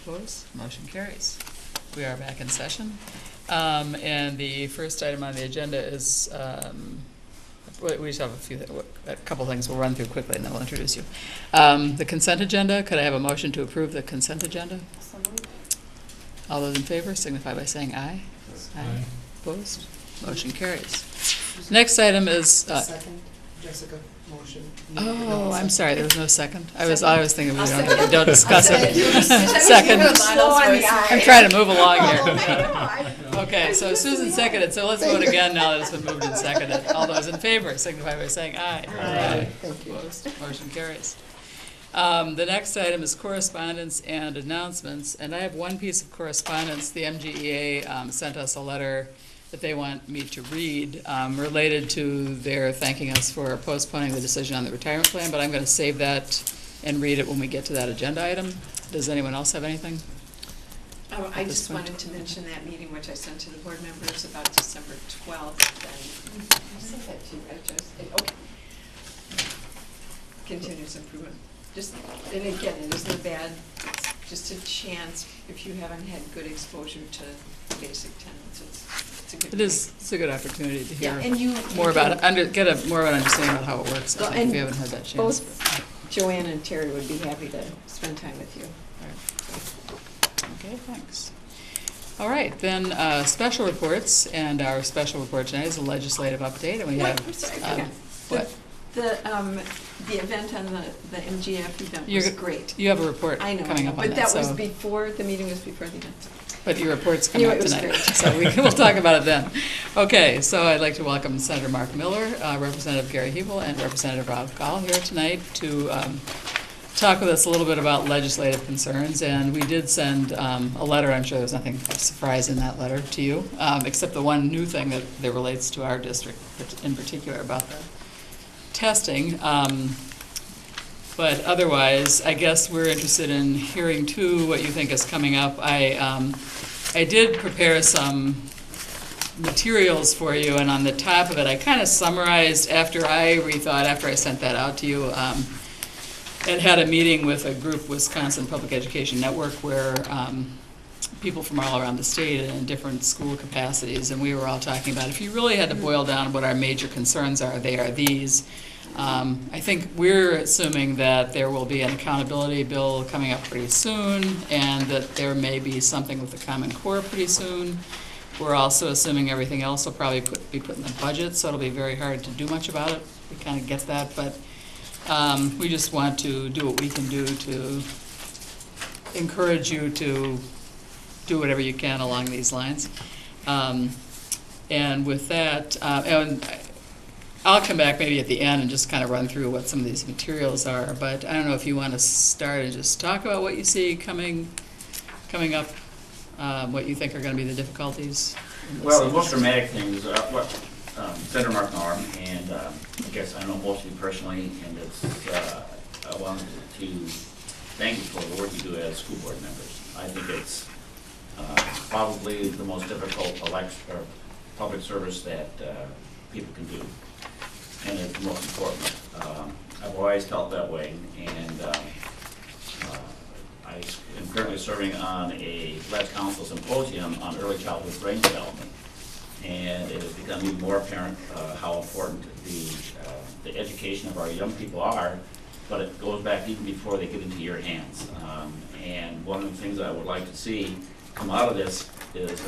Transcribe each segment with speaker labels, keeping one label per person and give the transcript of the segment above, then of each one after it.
Speaker 1: Opposed? Motion carries. We are back in session. And the first item on the agenda is, we just have a couple things we'll run through quickly and then we'll introduce you. The consent agenda, could I have a motion to approve the consent agenda? All those in favor signify by saying aye. Aye. Opposed? Motion carries. Next item is.
Speaker 2: Second, Jessica, motion.
Speaker 1: Oh, I'm sorry, there was no second. I was thinking we don't discuss it.
Speaker 2: Second.
Speaker 1: I'm trying to move along here. Okay, so Susan seconded, so let's vote again now that it's been moved and seconded. All those in favor signify by saying aye.
Speaker 2: Aye. Thank you.
Speaker 1: Opposed? Motion carries. The next item is correspondence and announcements, and I have one piece of correspondence. The MGEA sent us a letter that they want me to read related to their thanking us for postponing the decision on the retirement plan, but I'm going to save that and read it when we get to that agenda item. Does anyone else have anything?
Speaker 3: I just wanted to mention that meeting which I sent to the board members about December 12th. And I sent that to you, right, Joseph? Okay. Continuous improvement. Just, and again, it isn't bad. It's just a chance if you haven't had good exposure to basic tenets. It's a good.
Speaker 1: It is. It's a good opportunity to hear
Speaker 3: and
Speaker 1: more about it. Get a more of an understanding about how it works.
Speaker 3: Well,
Speaker 1: if you haven't had that chance.
Speaker 3: Both Joanne and Terry would be happy to spend time with you.
Speaker 1: Okay, thanks. All right, then special reports, and our special report tonight is a legislative update, and we have.
Speaker 3: I'm sorry,
Speaker 1: what?
Speaker 3: The event on the MGF event was great.
Speaker 1: You have a report
Speaker 3: I know,
Speaker 1: coming up on that.
Speaker 3: but that was before, the meeting was before the event.
Speaker 1: But your report's coming up tonight,
Speaker 3: great.
Speaker 1: so we'll talk about it then. Okay, so I'd like to welcome Senator Mark Miller, Representative Gary Hebel, and Representative Rob Gall here tonight to talk with us a little bit about legislative concerns. And we did send a letter. I'm sure there's nothing of surprise in that letter to you, except the one new thing that relates to our district in particular about the testing. But otherwise, I guess we're interested in hearing too what you think is coming up. I did prepare some materials for you, and on the top of it, I kind of summarized after I sent that out to you, and had a meeting with a group, Wisconsin Public Education Network, where people from all around the state and in different school capacities, and we were all talking about, if you really had to boil down what our major concerns are, they are these. I think we're assuming that there will be an accountability bill coming up pretty soon, and that there may be something with the Common Core pretty soon. We're also assuming everything else will probably be put in the budget, so it'll be very hard to do much about it. We kind of get that, but we just want to do what we can do to encourage you to do whatever you can along these lines. And with that, and I'll come back maybe at the end and just kind of run through what some of these materials are, but I don't know if you want to start and just talk about what you see coming up, what you think are going to be the difficulties.
Speaker 4: Well, the most dramatic thing is what Senator Mark Norm, and I guess I know most of you personally, and it's, I wanted to thank you for the work you do as school board members. I think it's probably the most difficult public service that people can do, and it's the most important. I've always felt that way, and I am currently serving on a Ledge Council symposium on early childhood brain development, and it has become even more apparent how important the education of our young people are, but it goes back even before they get into your hands. And one of the things I would like to see come out of this is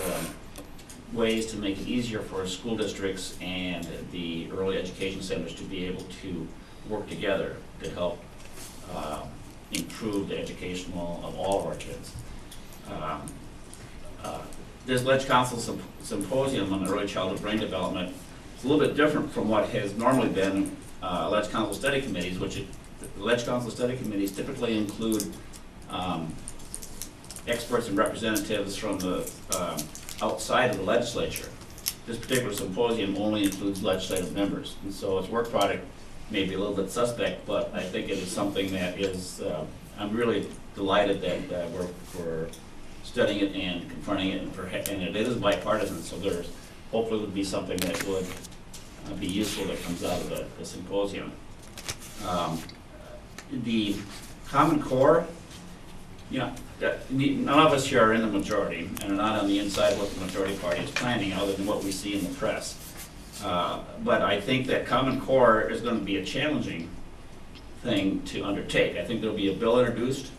Speaker 4: ways to make it easier for school districts and the early education centers to be able to work together to help improve the educational of all of our kids. This Ledge Council Symposium on Early Childhood Brain Development is a little bit different from what has normally been Ledge Council Study Committees, which the Ledge Council Study Committees typically include experts and representatives from the outside of the legislature. This particular symposium only includes legislative members, and so its work product may be a little bit suspect, but I think it is something that is, I'm really delighted that we're studying it and confronting it, and it is bipartisan, so there's hopefully would be something that would be useful that comes out of the symposium. The Common Core you know, none of us here are in the majority and are not on the inside of what the majority party is planning, other than what we see in the press. But I think that Common Core is going to be a challenging thing to undertake. I think there'll be a bill introduced,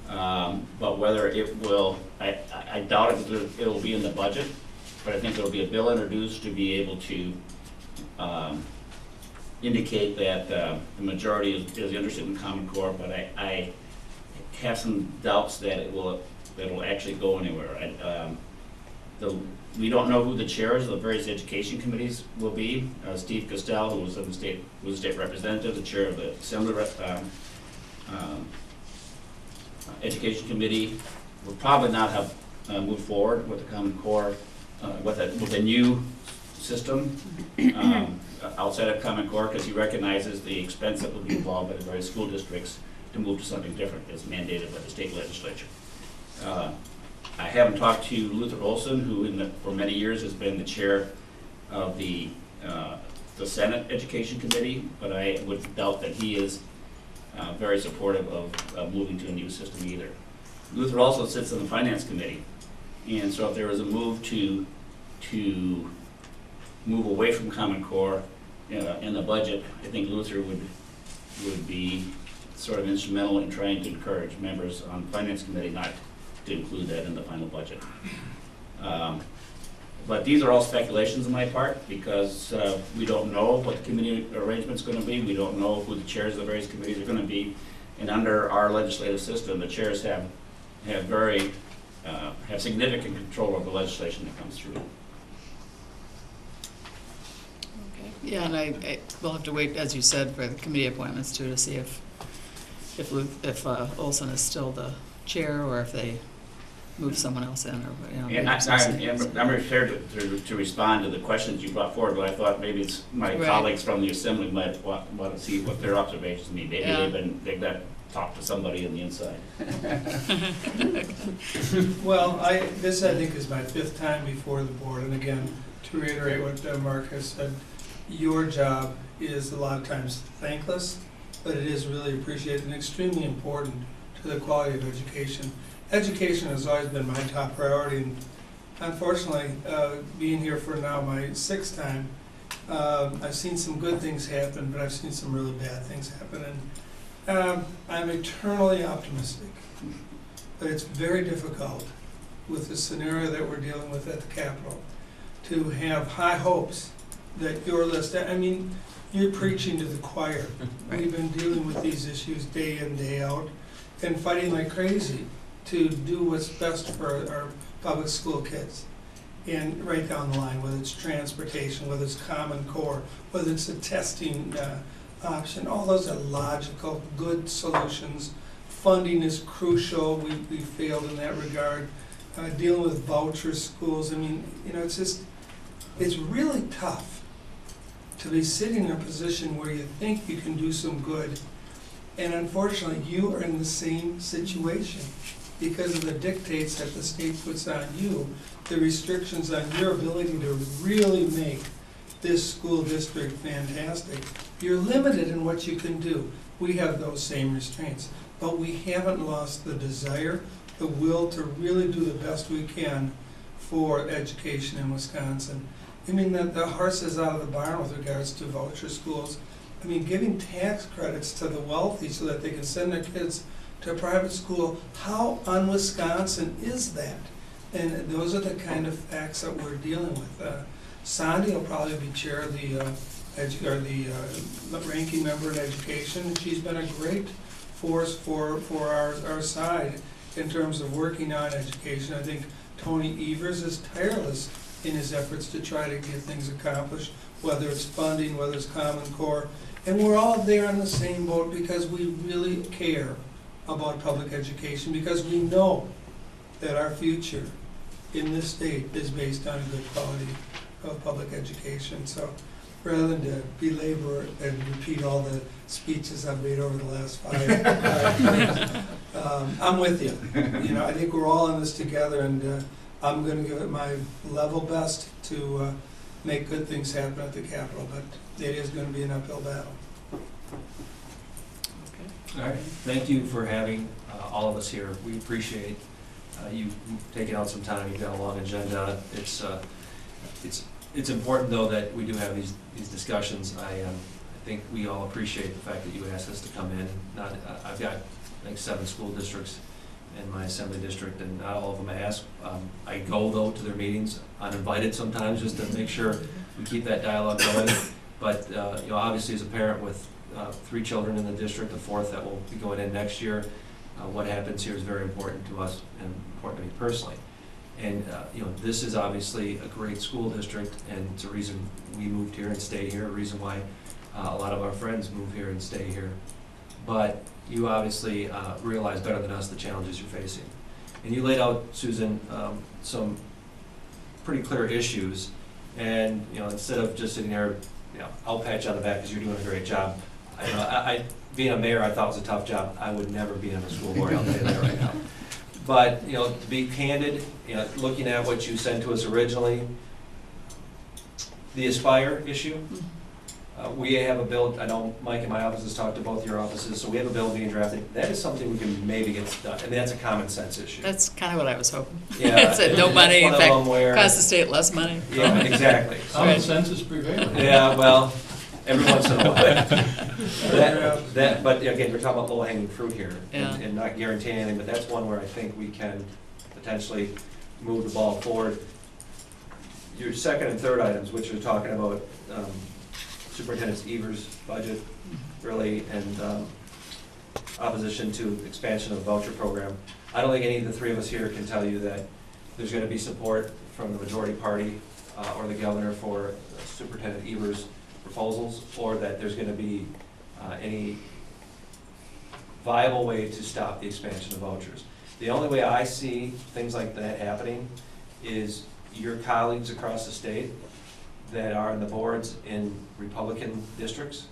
Speaker 4: but whether it will, I doubt it'll be in the budget, but I think there'll be a bill introduced to be able to indicate that the majority is interested in Common Core, but I have some doubts that it'll actually go anywhere. We don't know who the chairs of the various education committees will be. Steve Costell, who was a state representative, the chair of the Assembly Education Committee, will probably not have moved forward with the Common Core, with a new system outside of Common Core, because he recognizes the expense that will be involved by the various school districts to move to something different as mandated by the state legislature. I haven't talked to Luther Olson, who for many years has been the chair of the Senate Education Committee, but I would doubt that he is very supportive of moving to a new system either. Luther also sits on the Finance Committee, and so if there was a move to move away from Common Core in the budget, I think Luther would be sort of instrumental in trying to encourage members on the Finance Committee not to include that in the final budget. But these are all speculations on my part, because we don't know what the committee arrangement's going to be. We don't know who the chairs of the various committees are going to be. And under our legislative system, the chairs have significant control over the legislation that comes through.
Speaker 1: Yeah, and we'll have to wait, as you said, for the committee appointments too, to see if Olson is still the chair, or if they move someone else in, or, you know.
Speaker 4: And I'm prepared to respond to the questions you brought forward, but I thought maybe it's my colleagues from the Assembly might want to see what their observations mean. Maybe they've got to talk to somebody on the inside.
Speaker 2: Well, this I think is my 5th time before the board, and again, to reiterate what Mark has said, your job is a lot of times thankless, but it is really appreciated and extremely important to the quality of education. Education has always been my top priority, and unfortunately, being here for now my 6th time, I've seen some good things happen, but I've seen some really bad things happen, and I'm eternally optimistic. But it's very difficult with the scenario that we're dealing with at the Capitol to have high hopes that your list, I mean, you're preaching to the choir.
Speaker 1: Right.
Speaker 2: We've been dealing with these issues day in, day out, and fighting like crazy to do what's best for our public school kids. And right down the line, whether it's transportation, whether it's Common Core, whether it's a testing option, all those are logical, good solutions. Funding is crucial. We failed in that regard. Dealing with voucher schools, I mean, you know, it's really tough to be sitting in a position where you think you can do some good, and unfortunately you are in the same situation because of the dictates that the state puts on you, the restrictions on your ability to really make this school district fantastic. You're limited in what you can do. We have those same restraints, but we haven't lost the desire, the will to really do the best we can for education in Wisconsin. I mean, the horse is out of the barn with regards to voucher schools. I mean, giving tax credits to the wealthy so that they can send their kids to a private school, how un-Wisconsin is that? And those are the kind of facts that we're dealing with. Sandy will probably be chair of the ranking member in education, and she's been a great force for our side in terms of working on education. I think Tony Evers is tireless in his efforts to try to get things accomplished, whether it's funding, whether it's Common Core. And we're all there on the same boat because we really care about public education, because we know that our future in this state is based on a good quality of public education. So rather than to belabor and repeat all the speeches I've made over the last 5 years, I'm with you. You know, I think we're all in this together, and I'm going to give it my level best to make good things happen at the Capitol, but it is going to be an uphill battle.
Speaker 1: Okay.
Speaker 5: All right, thank you for having all of us here. We appreciate you taking out some time. You've got a long agenda. It's important, though, that we do have these discussions. I think we all appreciate the fact that you asked us to come in. I've got, I think, 7 school districts in my assembly district, and not all of them ask. I go, though, to their meetings uninvited sometimes, just to make sure we keep that dialogue going. But you know, obviously, as a parent with 3 children in the district, the 4th that will be going in next year, what happens here is very important to us and important to me personally. And you know, this is obviously a great school district, and it's a reason we moved here and stay here, a reason why a lot of our friends move here and stay here. But you obviously realize better than us the challenges you're facing. And you laid out, Susan, some pretty clear issues. And you know, instead of just sitting there, you know, I'll pat you on the back because you're doing a great job. Being a mayor, I thought was a tough job. I would never be on the school board, I'll tell you that right now. But, you know, to be candid, you know, looking at what you sent to us originally, the Aspire issue, we have a bill, I know Mike and my office has talked to both your offices, so we have a bill being drafted. That is something we can maybe get done, and that's a common sense issue.
Speaker 1: That's kind of what I was hoping.
Speaker 5: Yeah,
Speaker 1: It said no money, in
Speaker 5: that's one of them where-
Speaker 1: fact, cost the state less money.
Speaker 5: Yeah, exactly.
Speaker 6: Common sense is prevailing.
Speaker 5: Yeah, well, every once in a while. But again, we're talking about low-hanging fruit here,
Speaker 1: Yeah.
Speaker 5: and not guaranteeing anything, but that's one where I think we can potentially move the ball forward. Your second and third items, which are talking about Superintendent Evers' budget, really, and opposition to expansion of the voucher program. I don't think any of the 3 of us here can tell you that there's gonna be support from the majority party or the governor for Superintendent Evers' proposals, or that there's gonna be any viable way to stop the expansion of vouchers. The only way I see things like that happening is your colleagues across the state that are on the boards in Republican districts,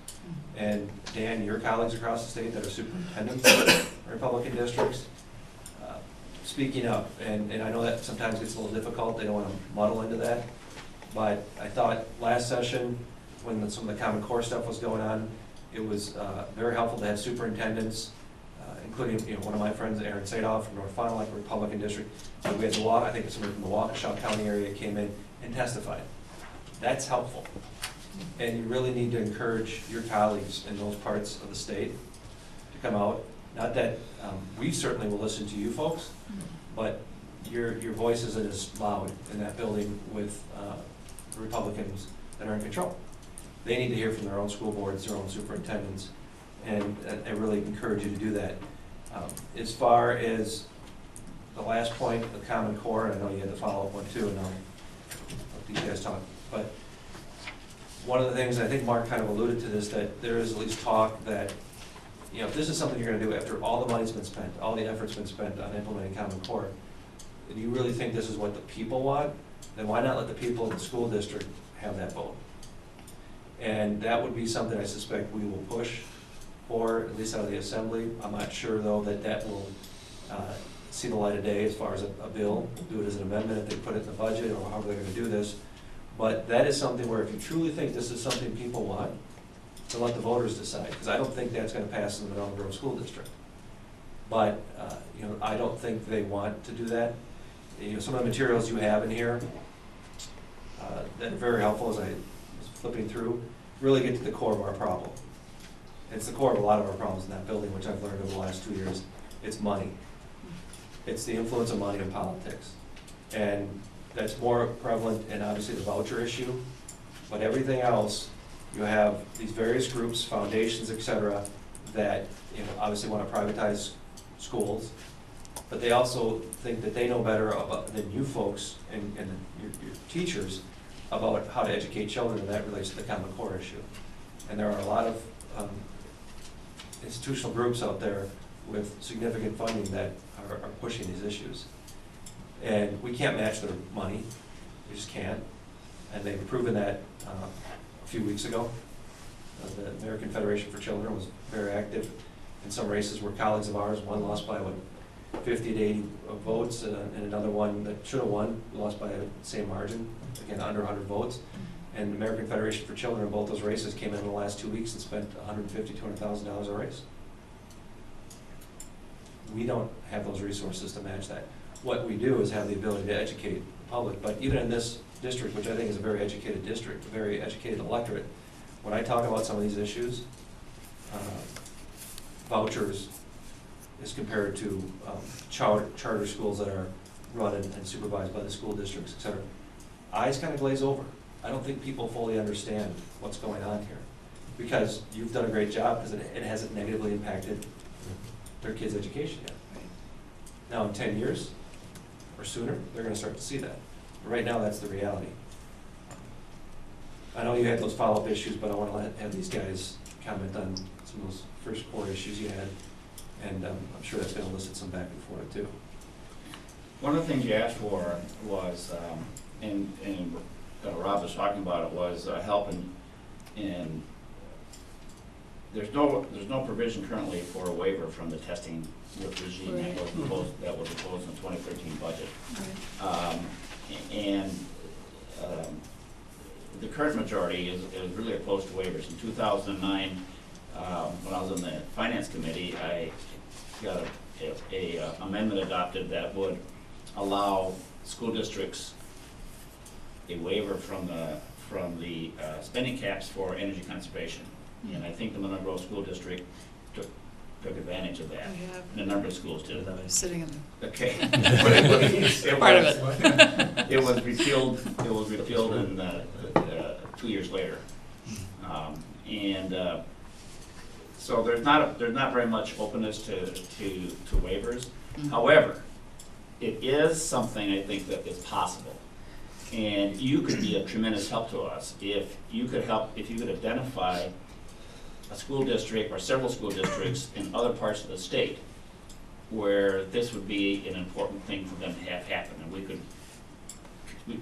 Speaker 5: and Dan, your colleagues across the state that are superintendents in Republican districts, speaking up. And I know that sometimes gets a little difficult, they don't want to muddle into that, but I thought last session, when some of the Common Core stuff was going on, it was very helpful to have superintendents, including, you know, one of my friends, Aaron Sadoff from North Fond du Lac, a Republican district. So we had I think somebody from the Waukesha County area came in and testified. That's helpful. And you really need to encourage your colleagues in those parts of the state to come out. Not that we certainly will listen to you folks, but your voice isn't as loud in that building with Republicans that are in control. They need to hear from their own school boards, their own superintendents, and I really encourage you to do that. As far as the last point, the Common Core, and I know you had the follow-up one too, and I'll let these guys talk, but one of the things, I think Mark kind of alluded to this, that there is at least talk that, you know, if this is something you're gonna do after all the money's been spent, all the effort's been spent on implementing Common Core, and you really think this is what the people want, then why not let the people in the school district have that vote? And that would be something I suspect we will push for, at least out of the assembly. I'm not sure, though, that that will see the light of day as far as a bill. We'll do it as an amendment if they put it in the budget, or however they're gonna do this. But that is something where if you truly think this is something people want, then let the voters decide, because I don't think that's gonna pass in the Monongah Grove School District. But, you know, I don't think they want to do that. You know, some of the materials you have in here that are very helpful as I was flipping through, really get to the core of our problem. It's the core of a lot of our problems in that building, which I've learned over the last 2 years. It's money. It's the influence of money in politics. And that's more prevalent in obviously the voucher issue, but everything else, you have these various groups, foundations, et cetera, that, you know, obviously want to privatize schools, but they also think that they know better than you folks and your teachers about how to educate children, and that relates to the Common Core issue. And there are a lot of institutional groups out there with significant funding that are pushing these issues. And we can't match their money, we just can't. And they've proven that a few weeks ago. The American Federation for Children was very active in some races where colleagues of ours, one lost by 50 to 80 votes, and another one that should have won, lost by the same margin, again, under 100 votes. And the American Federation for Children in both those races came in the last 2 weeks and spent $150,000 to $200,000 a race. We don't have those resources to match that. What we do is have the ability to educate the public, but even in this district, which I think is a very educated district, a very educated electorate, when I talk about some of these issues, vouchers as compared to charter schools that are run and supervised by the school districts, et cetera, eyes kind of glaze over. I don't think people fully understand what's going on here, because you've done a great job, because it hasn't negatively impacted their kids' education yet. Now, in 10 years or sooner, they're going to start to see that. But right now, that's the reality. I know you had those follow-up issues, but I want to have these guys comment on some of those first 4 issues you had, and I'm sure that's going to elicit some back and forth too.
Speaker 4: One of the things you asked for was, and Rob was talking about it, was help in there's no provision currently for a waiver from the testing regime
Speaker 1: Right.
Speaker 4: that was proposed in the 2013 budget.
Speaker 1: Right.
Speaker 4: The current majority is really opposed to waivers. In 2009, when I was on the finance committee, I got a amendment adopted that would allow school districts a waiver from the spending caps for energy conservation. And I think the Monroe School District took advantage of that.
Speaker 1: I have.
Speaker 4: And a number of schools did.
Speaker 1: Sitting in the
Speaker 4: Okay. But it
Speaker 1: part of
Speaker 4: was-
Speaker 1: it.
Speaker 4: It was repealed in 2 years later. So there's not very much openness to waivers.
Speaker 1: Mhm.
Speaker 4: However, it is something I think that is possible. And you could be a tremendous help to us if you could identify a school district or several school districts in other parts of the state where this would be an important thing for them to have happen. And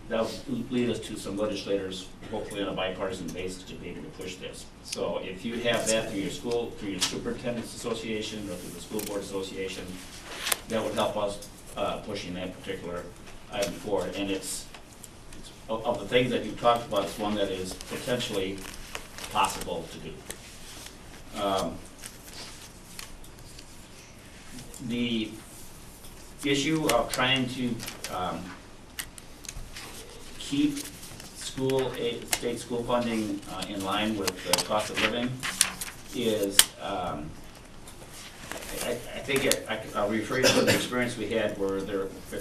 Speaker 4: that would lead us to some legislators, hopefully on a bipartisan basis, to be able to push this. So if you have that through your superintendent's association or through the school board association, that would help us pushing that particular item forward. And it's of the things that you talked about, it's one that is potentially possible to do. The issue of trying to keep state school funding in line with the cost of living is, I think I'll refer you to the experience we had where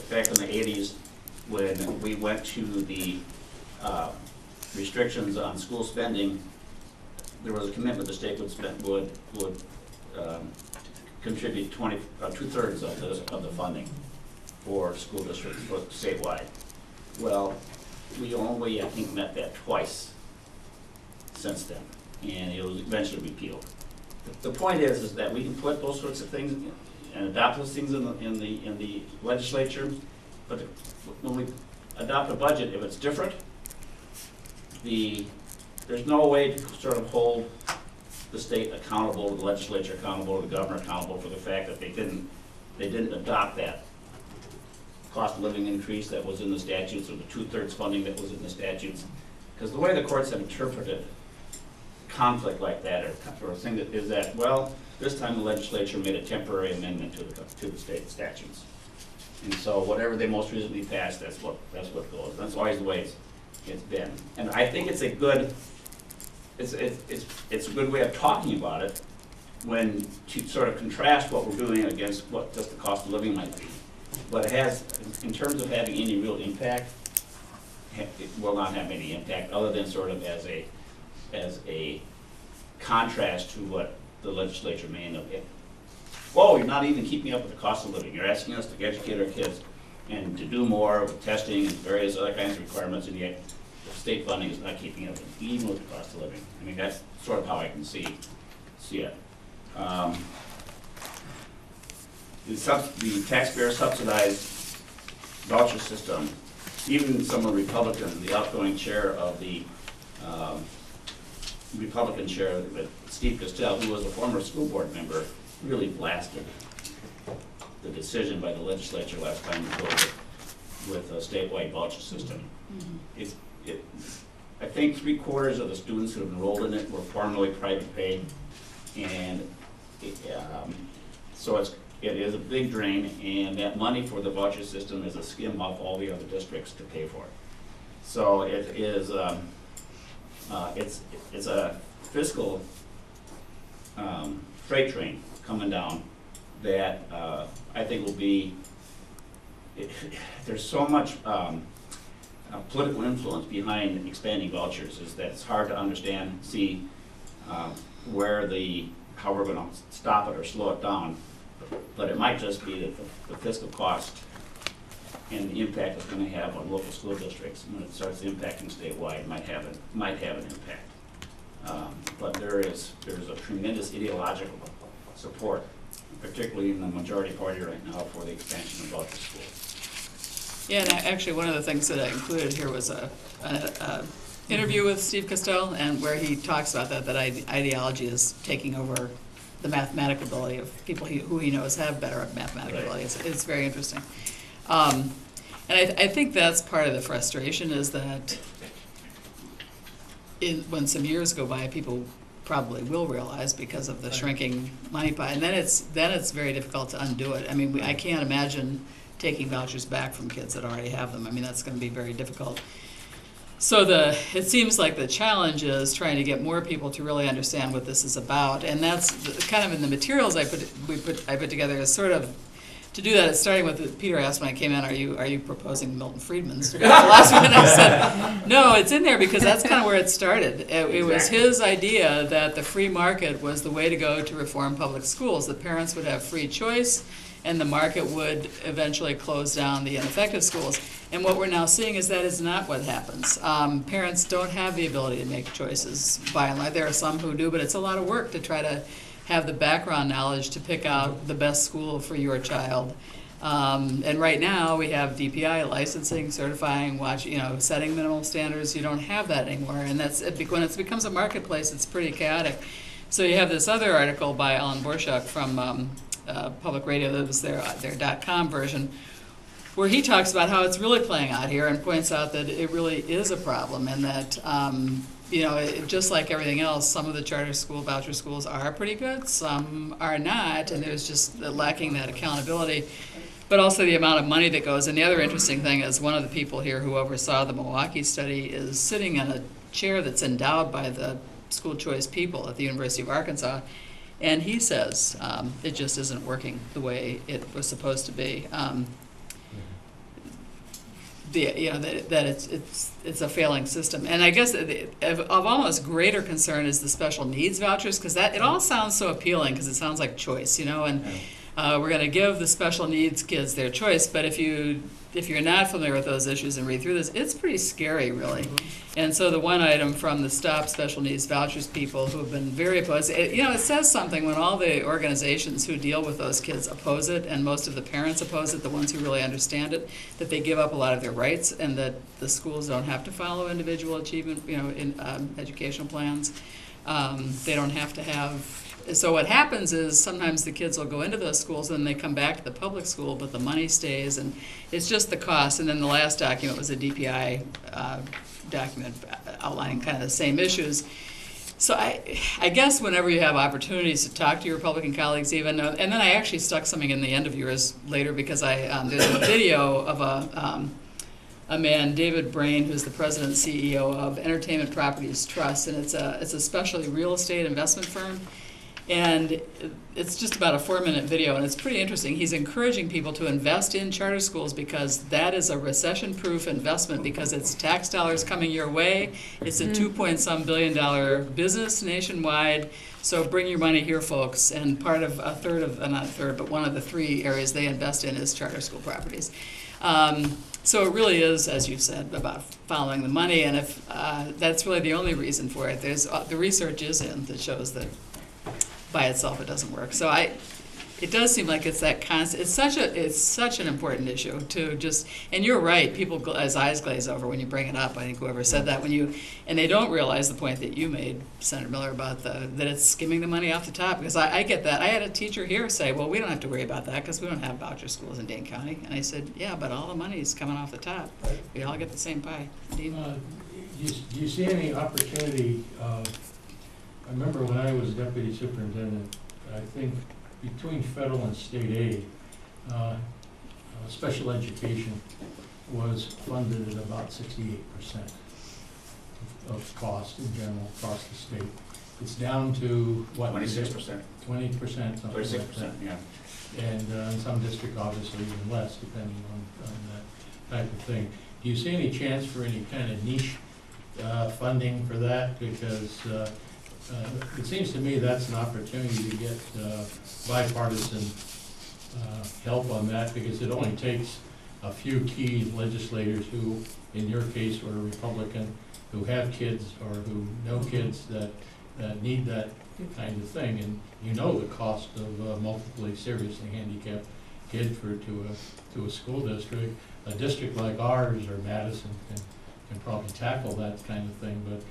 Speaker 4: back in the 80s when we went to the restrictions on school spending. There was a commitment the state would contribute 2/3 of the funding for school districts statewide. Well, we only, I think, met that twice since then, and it was eventually repealed. The point is that we can put those sorts of things and adopt those things in the legislature, but when we adopt a budget, if it's different, there's no way to sort of hold the state accountable, the legislature accountable, the governor accountable for the fact that they didn't adopt that cost of living increase that was in the statutes, or the 2/3 funding that was in the statutes. Because the way the courts have interpreted conflict like that, or a thing that is that, well, this time the legislature made a temporary amendment to the state statutes. And so whatever they most recently passed, that's what goes. That's always the way it's been. And I think it's a good way of talking about it when to sort of contrast what we're doing against what just the cost of living might be. But it has, in terms of having any real impact, it will not have any impact other than sort of as a contrast to what the legislature may end up in. Whoa, you're not even keeping up with the cost of living. You're asking us to educate our kids and to do more with testing and various other kinds of requirements, and yet the state funding is not keeping up even with the cost of living. I mean, that's sort of how I can see it. The taxpayer subsidized voucher system, even someone Republican, the outgoing chair of the Republican chair, Steve Costell, who was a former school board member, really blasted the decision by the legislature last time to go with a statewide voucher system. Mm-hmm. I think 3/4 of the students who have enrolled in it were formerly private paid, and so it is a big drain, and that money for the voucher system is a skim off all the other districts to pay for it. So it is, it's a fiscal freight train coming down that I think will be, there's so much political influence behind expanding vouchers, is that it's hard to understand, see how we're gonna stop it or slow it down. But it might just be that the fiscal cost and the impact it's gonna have on local school districts when it starts impacting statewide might have an impact. But there's a tremendous ideological support, particularly in the majority party right now, for the expansion of voucher schools.
Speaker 1: Yeah, and actually, one of the things that I included here was a interview with Steve Costell, and where he talks about that ideology is taking over the mathematical ability of people who he knows have better mathematical ability. It's very interesting. And I think that's part of the frustration, is that when some years go by, people probably will realize, because of the shrinking money pie, and then it's very difficult to undo it. I mean, I can't imagine taking vouchers back from kids that already have them. I mean, that's going to be very difficult. So it seems like the challenge is trying to get more people to really understand what this is about, and that's kind of in the materials I put together is sort of to do that. It's starting with Peter asked when I came in, are you proposing Milton Friedman's philosophy? And I said, no, it's in there because that's kind of where it started. It was his idea that the free market was the way to go to reform public schools. The parents would have free choice, and the market would eventually close down the ineffective schools. And what we're now seeing is that is not what happens. Parents don't have the ability to make choices, by and large. There are some who do, but it's a lot of work to try to have the background knowledge to pick out the best school for your child. And right now, we have DPI licensing, certifying, setting minimal standards. You don't have that anymore, and when it becomes a marketplace, it's pretty chaotic. So you have this other article by Alan Borshak from Public Radio, that was their .com version, where he talks about how it's really playing out here and points out that it really is a problem, and that just like everything else, some of the charter school voucher schools are pretty good, some are not, and there's just lacking that accountability, but also the amount of money that goes. And the other interesting thing is one of the people here who oversaw the Milwaukee study is sitting in a chair that's endowed by the school choice people at the University of Arkansas. And he says it just isn't working the way it was supposed to be. That it's a failing system. And I guess of almost greater concern is the special needs vouchers, because it all sounds so appealing, because it sounds like choice, and we're going to give the special needs kids their choice. But if you're not familiar with those issues and read through this, it's pretty scary, really. And so the one item from the Stop Special Needs Vouchers people who have been very opposed, it says something when all the organizations who deal with those kids oppose it, and most of the parents oppose it, the ones who really understand it, that they give up a lot of their rights, and that the schools don't have to follow individual achievement, in educational plans. They don't have to have. So what happens is sometimes the kids will go into those schools and they come back to the public school, but the money stays, and it's just the cost. And then the last document was a DPI document outlining kind of the same issues. So I guess whenever you have opportunities to talk to your Republican colleagues, even, and then I actually stuck something in the end of yours later, because there's a video of a man, David Brain, who's the president and CEO of Entertainment Properties Trust, and it's a specialty real estate investment firm. And it's just about a 4-minute video, and it's pretty interesting. He's encouraging people to invest in charter schools because that is a recession-proof investment, because it's tax dollars coming your way. It's a $2-point-some billion business nationwide. So bring your money here, folks. And part of one of the 3 areas they invest in is charter school properties. So it really is, as you said, about following the money. And if that's really the only reason for it, the research is in that shows that by itself it doesn't work. So it does seem like it's that constant. It's such an important issue to just. And you're right. People as eyes glaze over when you bring it up. I think whoever said that and they don't realize the point that you made, Senator Miller, about that it's skimming the money off the top. Because I get that. I had a teacher here say, "Well, we don't have to worry about that because we don't have voucher schools in Dane County." And I said, "Yeah, but all the money is coming off the top. We all get the same pie." Dean?
Speaker 6: Do you see any opportunity? I remember when I was deputy superintendent, I think between federal and state aid, special education was funded at about 68% of cost in general across the state. It's down to what?
Speaker 4: 26%,
Speaker 6: 20%, something like
Speaker 4: 36%,
Speaker 6: that.
Speaker 4: yeah.
Speaker 6: And in some district, obviously even less, depending on that type of thing. Do you see any chance for any kind of niche funding for that? Because it seems to me that's an opportunity to get bipartisan help on that, because it only takes a few key legislators who, in your case, were Republican, who have kids or who know kids that need that kind of thing. And you know the cost of a multiply seriously handicapped kid to a school district. A district like ours or Madison can probably tackle that kind of thing, but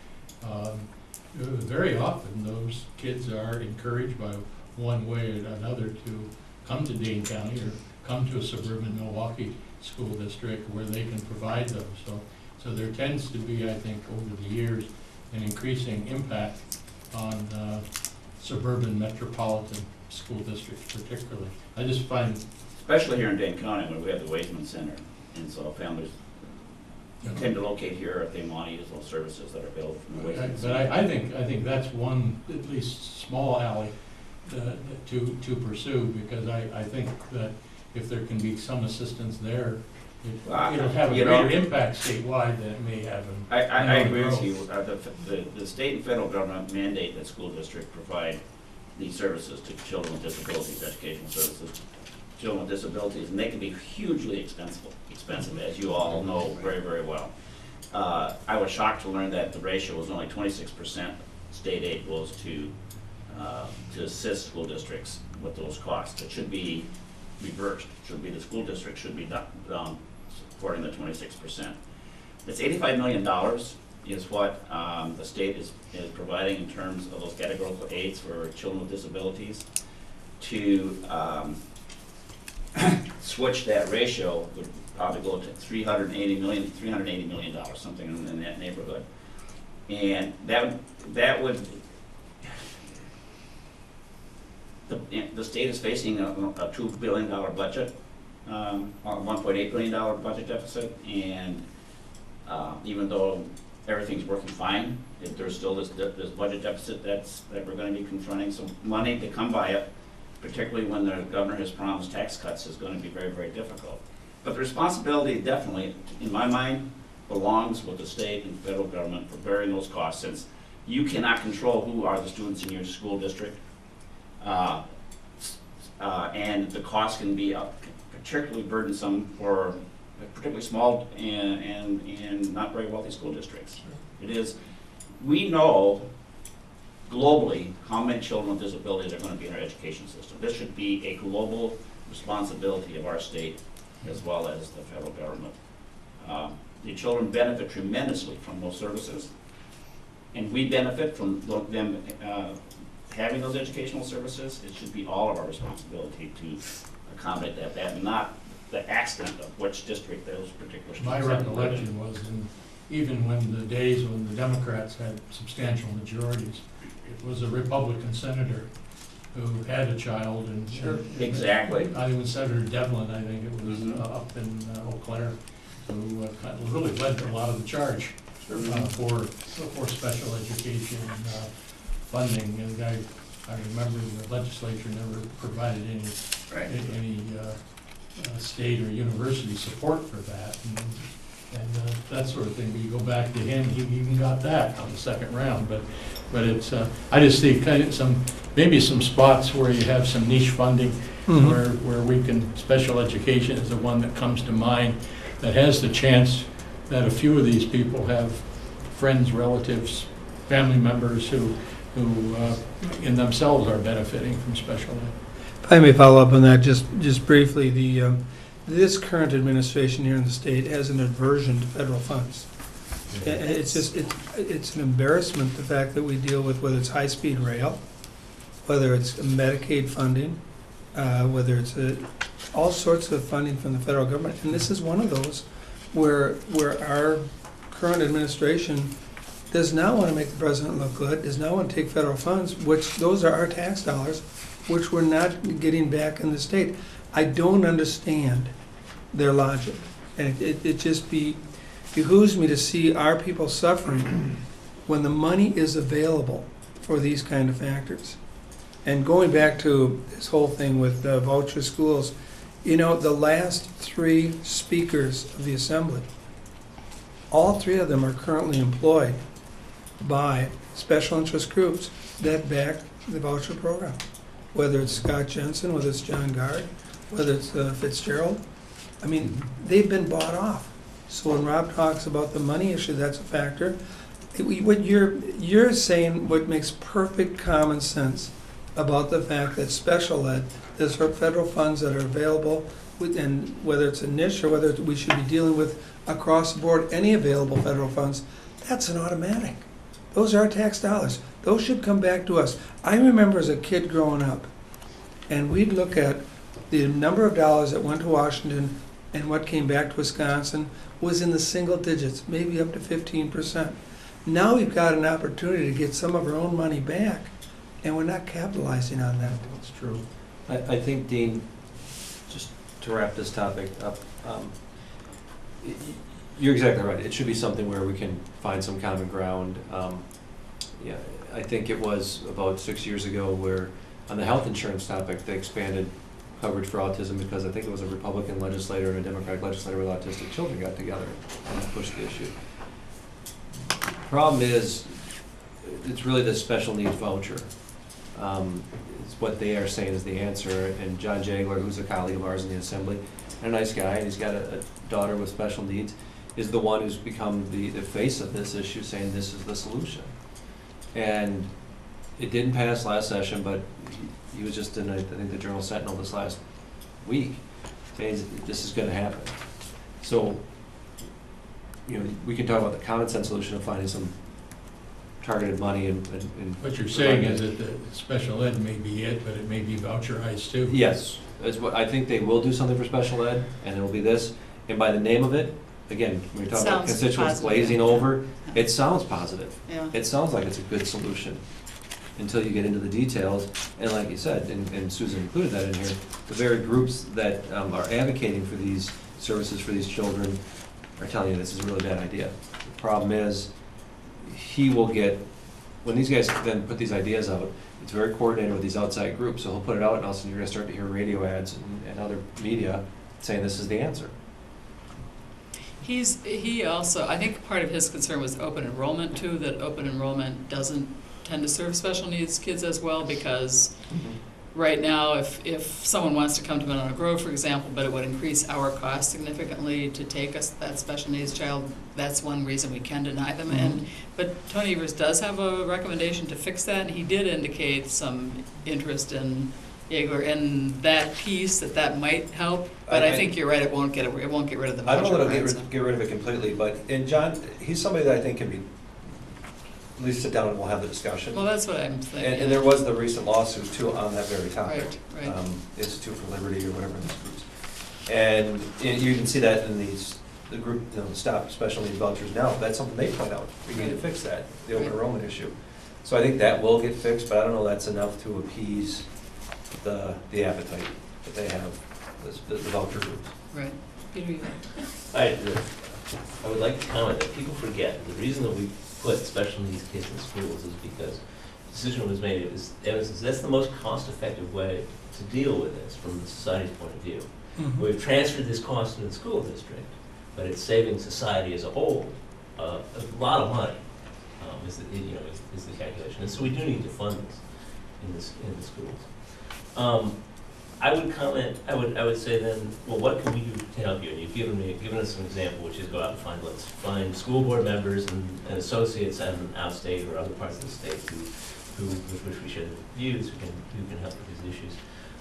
Speaker 6: very often those kids are encouraged by one way or another to come to Dane County or come to a suburban Milwaukee school district where they can provide those. So there tends to be, I think, over the years, an increasing impact on suburban metropolitan school districts particularly. I just find,
Speaker 4: Especially here in Dane County, where we have the Wakeman Center, and so families tend to locate here if they want to use those services that are available from the Wakeman
Speaker 6: but
Speaker 4: Center.
Speaker 6: I think that's one, at least small alley to pursue, because I think that if there can be some assistance there, it'll have a
Speaker 4: You know,
Speaker 6: greater impact statewide than it may have in.
Speaker 4: I agree with you. The state and federal government mandate that school districts provide these services to children with disabilities, educational services, children with disabilities, and they can be hugely expensive, as you all know very, very well. I was shocked to learn that the ratio was only 26% state aid goes to assist school districts with those costs. It should be reversed. It should be the school district should be down supporting the 26%. It's $85 million is what the state is providing in terms of those categorical aids for children with disabilities. To switch that ratio would probably go to $380 million, something in that neighborhood. And that would the state is facing a $2 billion budget, $1.8 billion budget deficit, and even though everything's working fine, there's still this budget deficit that we're going to be confronting. So money to come by it, particularly when the governor has promised tax cuts, is going to be very, very difficult. But the responsibility definitely, in my mind, belongs with the state and federal government for bearing those costs, since you cannot control who are the students in your school district. And the cost can be particularly burdensome for particularly small and not very wealthy school districts. It is, we know globally how many children with disabilities are going to be in our education system. This should be a global responsibility of our state as well as the federal government. The children benefit tremendously from those services, and we benefit from them having those educational services. It should be all of our responsibility to accommodate that, not the accident of which district those particular students
Speaker 6: My
Speaker 4: have to live in.
Speaker 6: recollection was, even when the days when the Democrats had substantial majorities, it was a Republican senator who had a child and.
Speaker 2: Sure.
Speaker 4: Exactly.
Speaker 6: I think it was Senator Devlin, I think it was,
Speaker 4: Mhm.
Speaker 6: up in Eau Claire, who kind of really led a lot of the charge for special education funding. And I remember the legislature never provided
Speaker 4: Right.
Speaker 6: any state or university support for that. And that sort of thing. But you go back to him, he even got that on the second round. But it's, I just see kind of maybe some spots where you have some niche funding, where we can, special education is the one that comes to mind, that has the chance that a few of these people have friends, relatives, family members who in themselves are benefiting from special ed.
Speaker 2: If I may follow up on that just briefly, this current administration here in the state has an aversion to federal funds. It's just, it's an embarrassment, the fact that we deal with, whether it's high-speed rail, whether it's Medicaid funding, whether it's all sorts of funding from the federal government. And this is one of those where our current administration does not want to make the president look good, does not want to take federal funds, which those are our tax dollars, which we're not getting back in the state. I don't understand their logic. And it just behooves me to see our people suffering when the money is available for these kind of factors. And going back to this whole thing with voucher schools, you know, the last 3 speakers of the assembly, all 3 of them are currently employed by special interest groups that back the voucher program. Whether it's Scott Jensen, whether it's John Gard, whether it's Fitzgerald. I mean, they've been bought off. So when Rob talks about the money issue, that's a factor. What you're saying, what makes perfect common sense about the fact that special ed, there's federal funds that are available, and whether it's a niche or whether we should be dealing with across the board any available federal funds, that's an automatic. Those are our tax dollars. Those should come back to us. I remember as a kid growing up, and we'd look at the number of dollars that went to Washington and what came back to Wisconsin was in the single digits, maybe up to 15%. Now we've got an opportunity to get some of our own money back, and we're not capitalizing on that.
Speaker 5: That's true. I think, Dean, just to wrap this topic up, you're exactly right. It should be something where we can find some common ground. Yeah, I think it was about 6 years ago where, on the health insurance topic, they expanded coverage for autism because I think it was a Republican legislator and a Democratic legislator with autistic children got together and pushed the issue. Problem is, it's really the special needs voucher. It's what they are saying is the answer. And John Jagler, who's a colleague of ours in the Assembly, and a nice guy, and he's got a daughter with special needs, is the one who's become the face of this issue, saying this is the solution. And it didn't pass last session, but he was just in, I think, the Journal Sentinel this last week, saying this is going to happen. So, you know, we can talk about the common sense solution of finding some targeted money and
Speaker 6: What you're saying is that the special ed may be it, but it may be voucherized too?
Speaker 5: yes, that's what I think. They will do something for special ed, and it'll be this. And by the name of it, again, when we talk about
Speaker 1: Sounds
Speaker 5: constituents
Speaker 1: positive.
Speaker 5: glazing over, it sounds positive.
Speaker 1: Yeah.
Speaker 5: It sounds like it's a good solution until you get into the details. And like you said, and Susan included that in here, the very groups that are advocating for these services for these children are telling you this is a really bad idea. The problem is, he will get, when these guys then put these ideas out, it's very coordinated with these outside groups. So he'll put it out, and all of a sudden you're going to start to hear radio ads and other media saying this is the answer.
Speaker 1: He also, I think part of his concern was open enrollment too, that open enrollment doesn't tend to serve special needs kids as well, because right now, if someone wants to come to Monona Grove, for example, but it would increase our cost significantly to take us that special needs child, that's one reason we can deny them. But Tony Evers does have a recommendation to fix that, and he did indicate some interest in Yagler in that piece, that might help. But I think you're right, it won't get rid of the
Speaker 7: I don't know
Speaker 1: voucher
Speaker 7: that it'll
Speaker 1: program.
Speaker 7: get rid of it completely, but, and John, he's somebody that I think can be, at least sit down and we'll have the discussion.
Speaker 1: Well, that's what I'm thinking.
Speaker 7: And there was the recent lawsuit too on that very topic.
Speaker 1: Right.
Speaker 7: Institute for Liberty or whatever these groups. And you can see that in the group, you know, Stop Special Needs Vouchers Now. That's something they point out. We need to fix that, the open
Speaker 1: Right.
Speaker 7: enrollment issue. So I think that will get fixed, but I don't know that's enough to appease the appetite that they have, the voucher groups.
Speaker 1: Right. Peter, you
Speaker 8: I would like to comment that people forget, the reason that we put special needs kids in schools is because the decision was made, that's the most cost-effective way to deal with this from the society's point of view. We've transferred this cost to the school district, but it's saving society as a whole a lot of money, is the calculation. And so we do need to fund this in the schools. I would comment, I would say then, well, what can we do to help you? And you've given us an example, which is go out and find school board members and associates and outstate or other parts of the state with which we share views, who can help with these issues.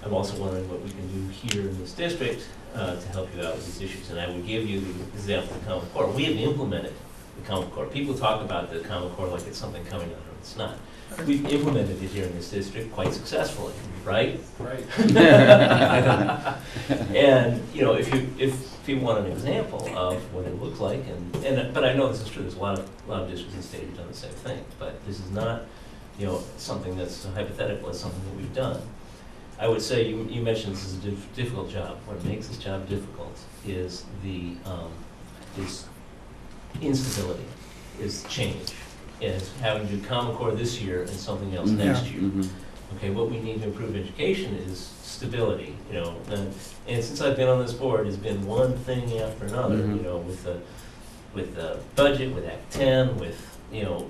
Speaker 8: I'm also wondering what we can do here in this district to help you out with these issues. And I would give you the example of the Common Core. We have implemented the Common Core. People talk about the Common Core like it's something coming out of it's not. We've implemented it here in this district quite successfully, right?
Speaker 7: Right.
Speaker 8: And if people want an example of what it looks like, but I know this is true. There's a lot of districts in the state who've done the same thing. But this is not something that's hypothetical. It's something that we've done. I would say, you mentioned this is a difficult job. What makes this job difficult is is instability, is change, is having to do Common Core this year and something else next year.
Speaker 4: Mhm.
Speaker 8: Okay, what we need to improve education is stability, and since I've been on this board, it's been one thing after another,
Speaker 4: Mhm.
Speaker 8: with the budget, with Act 10, with, a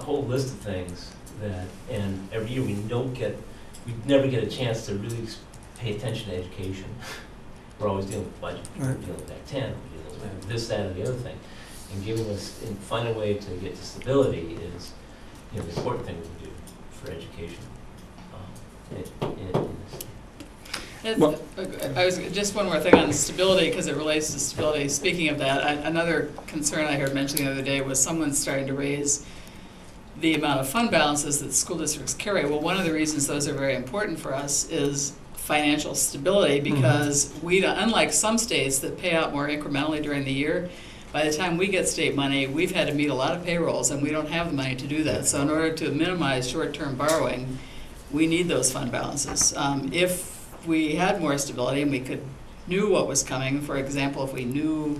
Speaker 8: whole list of things and every year we never get a chance to really pay attention to education. We're always dealing with budget, we're
Speaker 2: Right.
Speaker 8: dealing with Act 10, we're dealing with this, that, and the other thing. And finding a way to get to stability is, the important thing we do for education. In this.
Speaker 4: Well-
Speaker 1: I was, just one more thing on stability, because it relates to stability. Speaking of that, another concern I heard mentioned the other day was someone starting to raise the amount of fund balances that school districts carry. Well, one of the reasons those are very important for us is financial stability, because we, unlike some states that pay out more incrementally during the year, by the time we get state money, we've had to meet a lot of payrolls, and we don't have the money to do that. So in order to minimize short-term borrowing, we need those fund balances. If we had more stability and we knew what was coming, for example, if we knew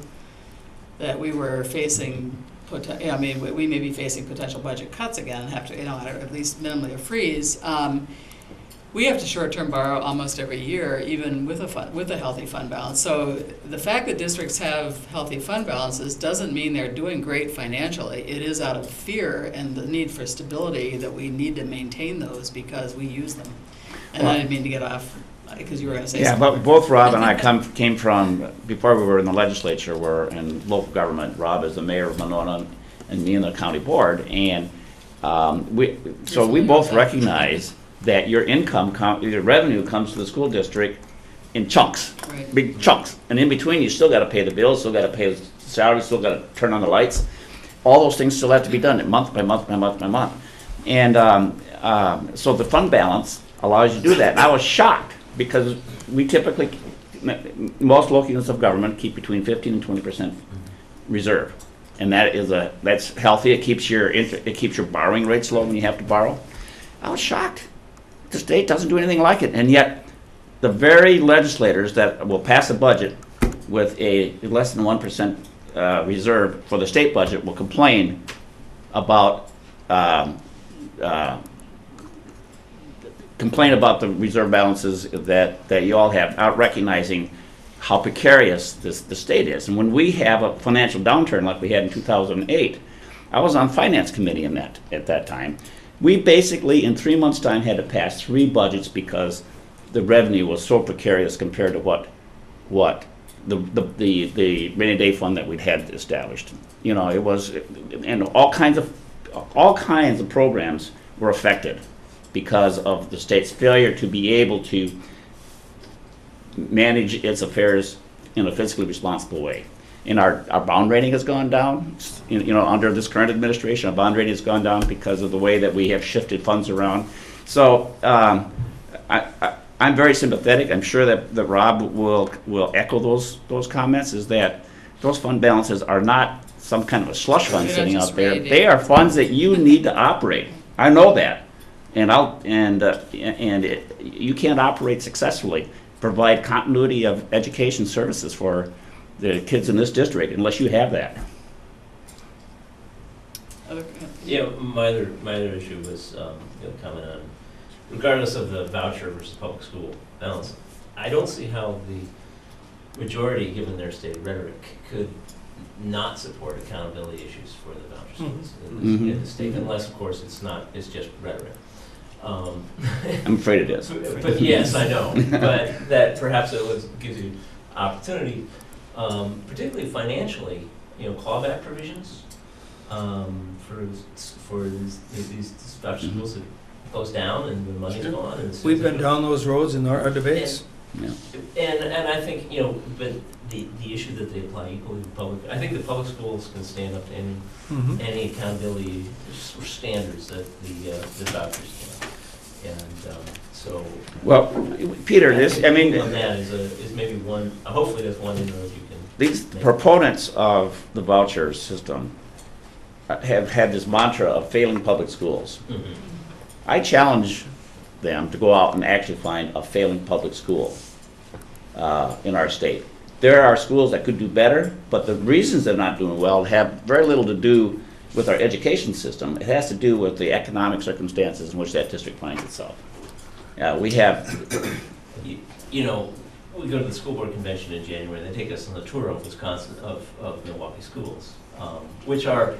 Speaker 1: that we were facing, we may be facing potential budget cuts again and have to, at least minimally a freeze. We have to short-term borrow almost every year, even with a healthy fund balance. So the fact that districts have healthy fund balances doesn't mean they're doing great financially. It is out of fear and the need for stability that we need to maintain those because we use them. And I didn't mean to get off, because you were going to say
Speaker 4: Yeah,
Speaker 1: something.
Speaker 4: but both Rob and I came from, before we were in the legislature, we're in local government. Rob is the mayor of Monona and me in the county board. And we both recognize that your your revenue comes to the school district in chunks,
Speaker 1: Right.
Speaker 4: big chunks. And in between, you still got to pay the bills, still got to pay the salaries, still got to turn on the lights. All those things still have to be done month by month by month by month. And so the fund balance allows you to do that. And I was shocked because we typically, most local units of government keep between 15 and 20% reserve. And that's healthy. It keeps your borrowing rates low when you have to borrow. I was shocked. The state doesn't do anything like it, and yet the very legislators that will pass a budget with a less than 1% reserve for the state budget will complain about the reserve balances that you all have, not recognizing how precarious the state is. And when we have a financial downturn like we had in 2008, I was on finance committee at that time. We basically, in 3 months' time, had to pass 3 budgets because the revenue was so precarious compared to what the rainy day fund that we'd had established. It was, and all kinds of programs were affected because of the state's failure to be able to manage its affairs in a fiscally responsible way. And our bond rating has gone down. Under this current administration, our bond rating has gone down because of the way that we have shifted funds around. So I'm very sympathetic. I'm sure that Rob will echo those comments. Is that those fund balances are not some kind of a slush fund
Speaker 1: They're not
Speaker 4: sitting
Speaker 1: just
Speaker 4: out there.
Speaker 1: rainy day.
Speaker 4: They are funds that you need to operate. I know that, you can't operate successfully, provide continuity of education services for the kids in this district unless you have that.
Speaker 8: My other issue was, comment on, regardless of the voucher versus public school balance, I don't see how the majority, given their stated rhetoric, could not support accountability issues for the voucher schools in the state, unless, of course, it's just rhetoric.
Speaker 4: I'm afraid it is.
Speaker 8: But yes, I know, but that perhaps gives you opportunity, particularly financially, clawback provisions for these voucher schools that goes down and the money's gone. And
Speaker 2: We've been down those roads in our debates.
Speaker 4: Yeah.
Speaker 8: And I think, but the issue that they apply equally to public, I think the public schools can stand up to any accountability standards that the vouchers can. And so.
Speaker 4: Well, Peter,
Speaker 8: And that is maybe one, hopefully that's one inroad you can.
Speaker 4: these
Speaker 8: make.
Speaker 4: proponents of the voucher system have had this mantra of failing public schools.
Speaker 8: Mhm.
Speaker 4: I challenge them to go out and actually find a failing public school in our state. There are schools that could do better, but the reasons they're not doing well have very little to do with our education system. It has to do with the economic circumstances in which that district finds itself. We have,
Speaker 8: You know, we go to the school board convention in January, they take us on the tour of Wisconsin, of Milwaukee schools, which are,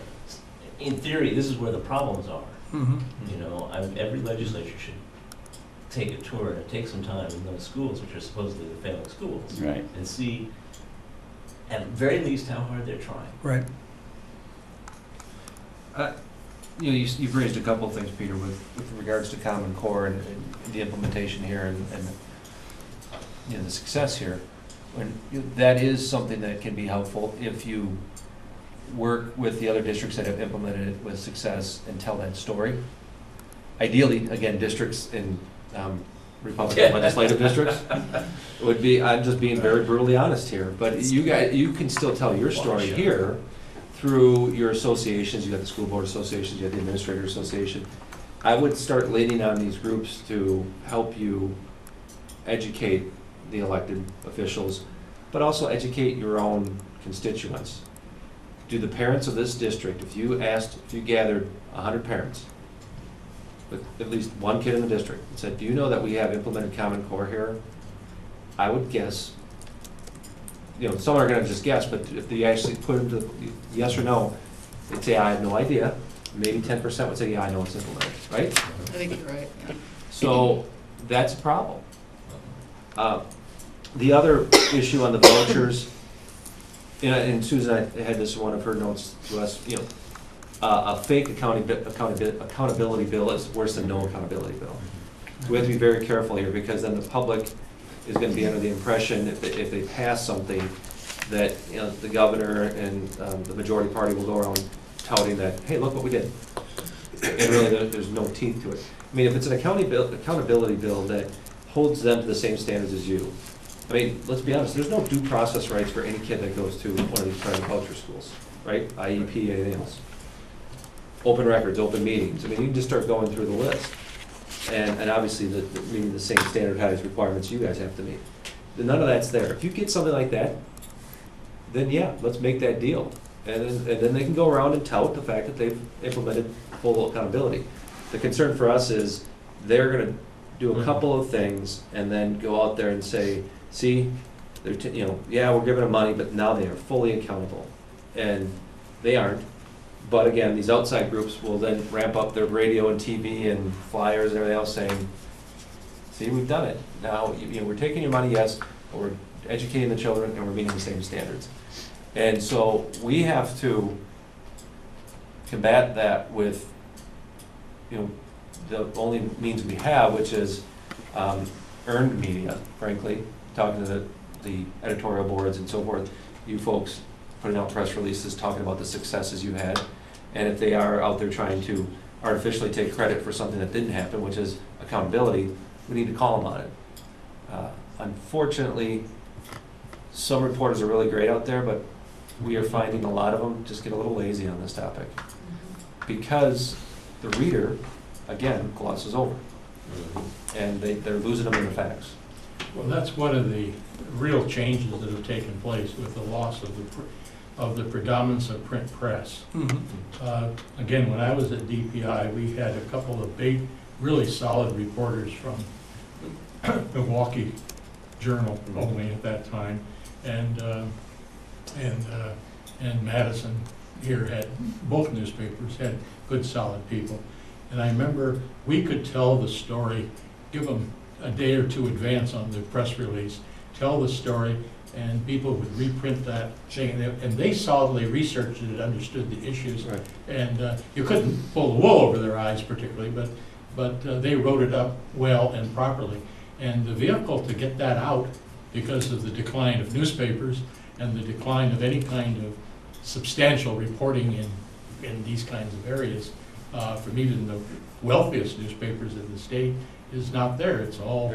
Speaker 8: in theory, this is where the problems are. You know, every legislature should take a tour and take some time in those schools, which are supposedly the failing schools,
Speaker 4: right.
Speaker 8: and see, at the very least, how hard they're trying.
Speaker 2: Right.
Speaker 7: You know, you've raised a couple of things, Peter, with regards to Common Core and the implementation here and you know, the success here. That is something that can be helpful if you work with the other districts that have implemented it with success and tell that story. Ideally, again, districts in Republican legislative districts would be, I'm just being very brutally honest here, but you can still tell your story here through your associations. You got the school board associations, you got the administrator association. I would start leaning on these groups to help you educate the elected officials, but also educate your own constituents. Do the parents of this district, if you gathered 100 parents, with at least one kid in the district, and said, do you know that we have implemented Common Core here? I would guess, you know, some are gonna just guess, but if they actually put into yes or no, they'd say, I have no idea. Maybe 10% would say, yeah, I know it's implemented, right?
Speaker 1: I think you're right, yeah.
Speaker 7: So that's a problem. The other issue on the vouchers, and Susan, I had this in one of her notes to us, you know, a fake accountability bill is worse than no accountability bill. We have to be very careful here, because then the public is going to be under the impression if they pass something that, you know, the governor and the majority party will go around touting that, hey, look what we did. And really, there's no teeth to it. I mean, if it's an accountability bill that holds them to the same standards as you, I mean, let's be honest, there's no due process rights for any kid that goes to one of these private voucher schools, right? IEP, anything else. Open records, open meetings. I mean, you can just start going through the list. And obviously, meeting the same standardized requirements you guys have to meet. None of that's there. If you get something like that, then yeah, let's make that deal. And then they can go around and tout the fact that they've implemented full accountability. The concern for us is they're going to do a couple of things and then go out there and say, see, they're you know, yeah, we're giving them money, but now they are fully accountable. And they aren't. But again, these outside groups will then ramp up their radio and TV and flyers and everything else saying, see, we've done it. Now, you know, we're taking your money, yes, but we're educating the children and we're meeting the same standards. And so we have to combat that with, you know, the only means we have, which is earned media, frankly, talking to the editorial boards and so forth, you folks putting out press releases talking about the successes you had. And if they are out there trying to artificially take credit for something that didn't happen, which is accountability, we need to call them on it. Unfortunately, some reporters are really great out there, but we are finding a lot of them just get a little lazy on this topic. Because the reader, again, glosses over. And they're losing them in the facts.
Speaker 6: Well, that's one of the real changes that have taken place with the loss of the predominance of print press. Again, when I was at DPI, we had a couple of big, really solid reporters from Milwaukee Journal only at that time, and Madison here had, both newspapers had good solid people. And I remember we could tell the story, give them a day or two advance on the press release, tell the story, and people would reprint that thing, and they solidly researched it, understood the issues,
Speaker 7: Right.
Speaker 6: and you couldn't pull the wool over their eyes particularly, but they wrote it up well and properly. And the vehicle to get that out, because of the decline of newspapers and the decline of any kind of substantial reporting in these kinds of areas, from even the wealthiest newspapers in the state, is not there. It's all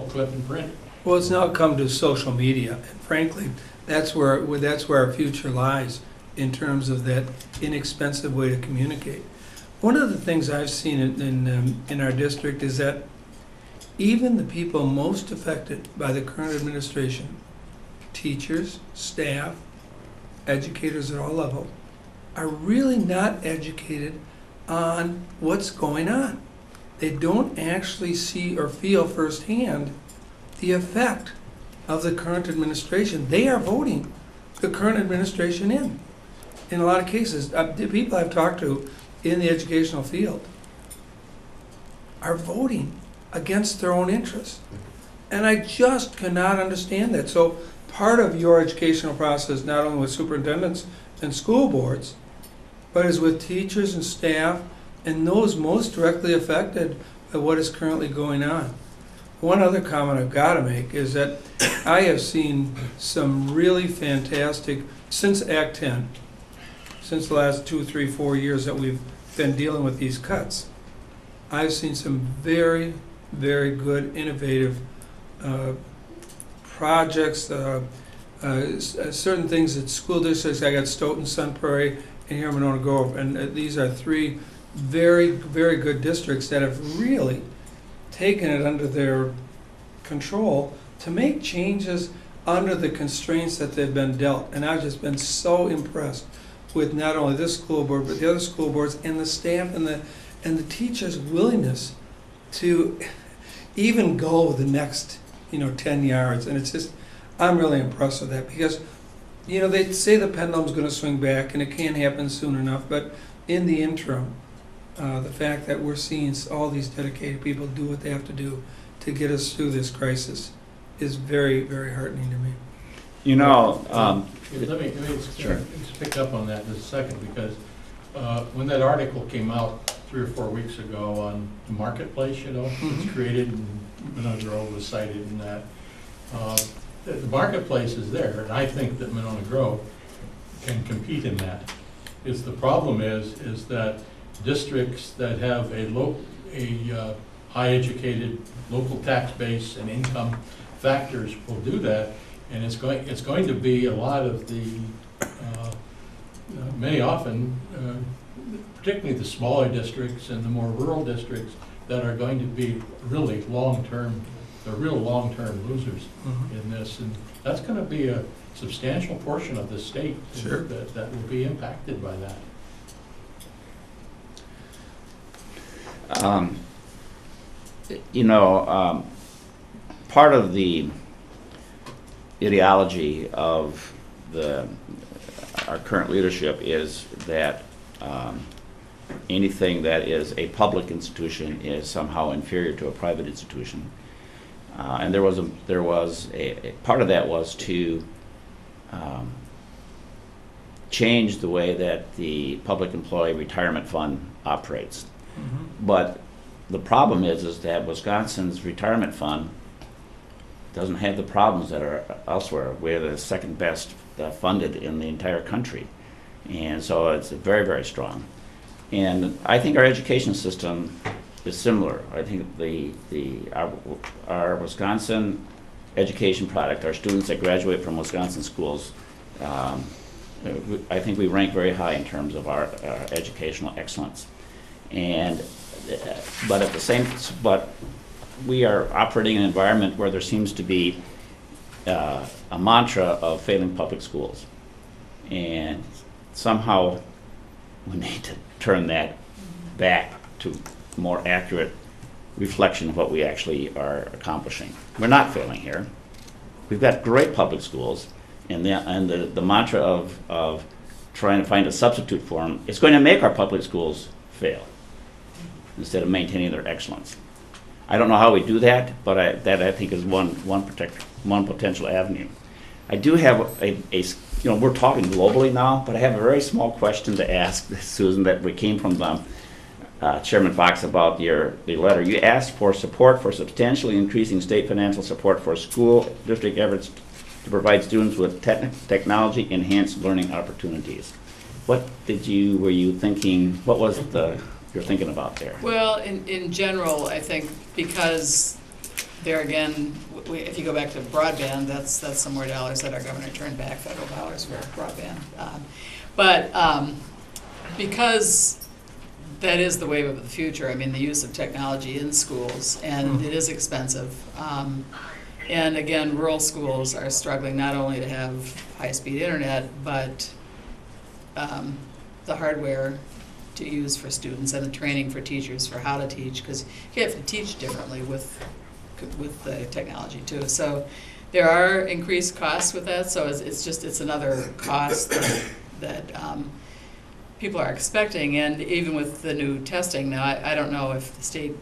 Speaker 6: clip and print.
Speaker 2: Well, it's now come to social media, and frankly, that's where our future lies in terms of that inexpensive way to communicate. One of the things I've seen in our district is that even the people most affected by the current administration, teachers, staff, educators at all levels, are really not educated on what's going on. They don't actually see or feel firsthand the effect of the current administration. They are voting the current administration in a lot of cases. The people I've talked to in the educational field are voting against their own interests. And I just cannot understand that. So part of your educational process, not only with superintendents and school boards, but is with teachers and staff and those most directly affected by what is currently going on. One other comment I've got to make is that I have seen some really fantastic, since Act 10, since the last 2, 3, 4 years that we've been dealing with these cuts, I've seen some very, very good, innovative projects, certain things at school districts. I got Stoughton, Sun Prairie, and here in Monona Grove, and these are 3 very, very good districts that have really taken it under their control to make changes under the constraints that they've been dealt. And I've just been so impressed with not only this school board, but the other school boards and the staff and the teachers' willingness to even go the next 10 yards. And it's just, I'm really impressed with that because, they say the pendulum's going to swing back and it can't happen soon enough, but in the interim, the fact that we're seeing all these dedicated people do what they have to do to get us through this crisis is very, very heartening to me.
Speaker 6: Let me
Speaker 4: Sure.
Speaker 6: just pick up on that just a second, because when that article came out 3 or 4 weeks ago on the marketplace, it's created, and Monona Grove was cited in that. The marketplace is there, and I think that Monona Grove can compete in that. The problem is that districts that have a high educated local tax base and income factors will do that, and it's going to be a lot of the many often, particularly the smaller districts and the more rural districts, that are going to be really the real long-term losers in this, and that's going to be a substantial portion of the state
Speaker 2: Sure.
Speaker 6: that will be impacted by that.
Speaker 4: Part of the ideology of our current leadership is that anything that is a public institution is somehow inferior to a private institution, and there was a part of that was to change the way that the public employee retirement fund operates. But the problem is that Wisconsin's retirement fund doesn't have the problems that are elsewhere. We're the second best funded in the entire country. And so it's very, very strong. And I think our education system is similar. I think our Wisconsin education product, our students that graduate from Wisconsin schools, I think we rank very high in terms of our educational excellence. But we are operating in an environment where there seems to be a mantra of failing public schools, and somehow we need to turn that back to more accurate reflection of what we actually are accomplishing. We're not failing here. We've got great public schools, and the mantra of trying to find a substitute for them is going to make our public schools fail instead of maintaining their excellence. I don't know how we do that, but that I think is one potential avenue. I do have we're talking globally now, but I have a very small question to ask Susan that we came from Chairman Fox about the letter. You asked for support for substantially increasing state financial support for school district efforts to provide students with technology enhanced learning opportunities. What were you thinking? What was you're thinking about there?
Speaker 1: Well, in general, I think because there again, if you go back to broadband, that's some more dollars that our governor turned back, federal dollars for broadband. But because that is the wave of the future. I mean, the use of technology in schools, and it is expensive. And again, rural schools are struggling not only to have high-speed internet, but the hardware to use for students and the training for teachers for how to teach, because you have to teach differently with the technology too. So there are increased costs with that, so it's another cost that people are expecting. And even with the new testing now, I don't know if the state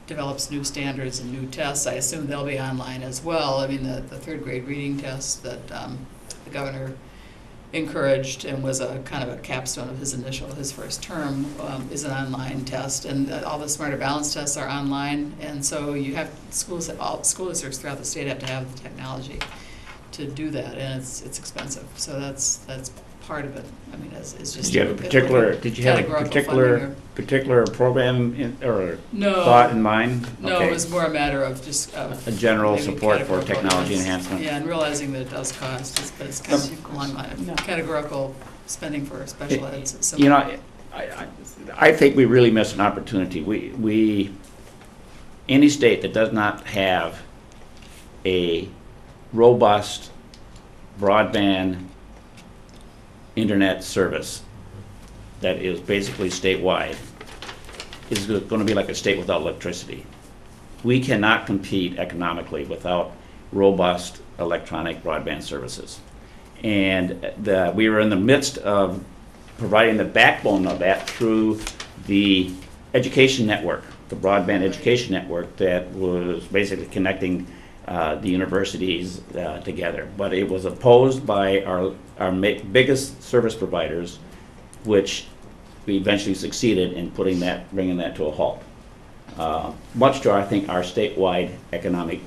Speaker 1: develops new standards and new tests. I assume they'll be online as well. I mean, the third grade reading test that the governor encouraged and was a kind of a capstone of his first term is an online test, and all the Smarter Balance tests are online. And so you have all school districts throughout the state have to have the technology to do that, and it's expensive. So that's part of it. I mean, it's just.
Speaker 9: Did you have a particular program or
Speaker 1: No.
Speaker 9: thought in mind?
Speaker 1: No,
Speaker 9: Okay.
Speaker 1: it was more a matter of just.
Speaker 9: A general
Speaker 1: maybe
Speaker 9: support for
Speaker 1: categorical
Speaker 9: technology
Speaker 1: needs.
Speaker 9: enhancement.
Speaker 1: Yeah, and realizing that it does cost, but it's kind of along line of categorical spending for special ed.
Speaker 9: You know, I think we really missed an opportunity. Any state that does not have a robust broadband internet service that is basically statewide is going to be like a state without electricity. We cannot compete economically without robust electronic broadband services. And we were in the midst of providing the backbone of that through the education network, the broadband education network that was basically connecting the universities together. But it was opposed by our biggest service providers, which we eventually succeeded in bringing that to a halt. Much to, I think, our statewide economic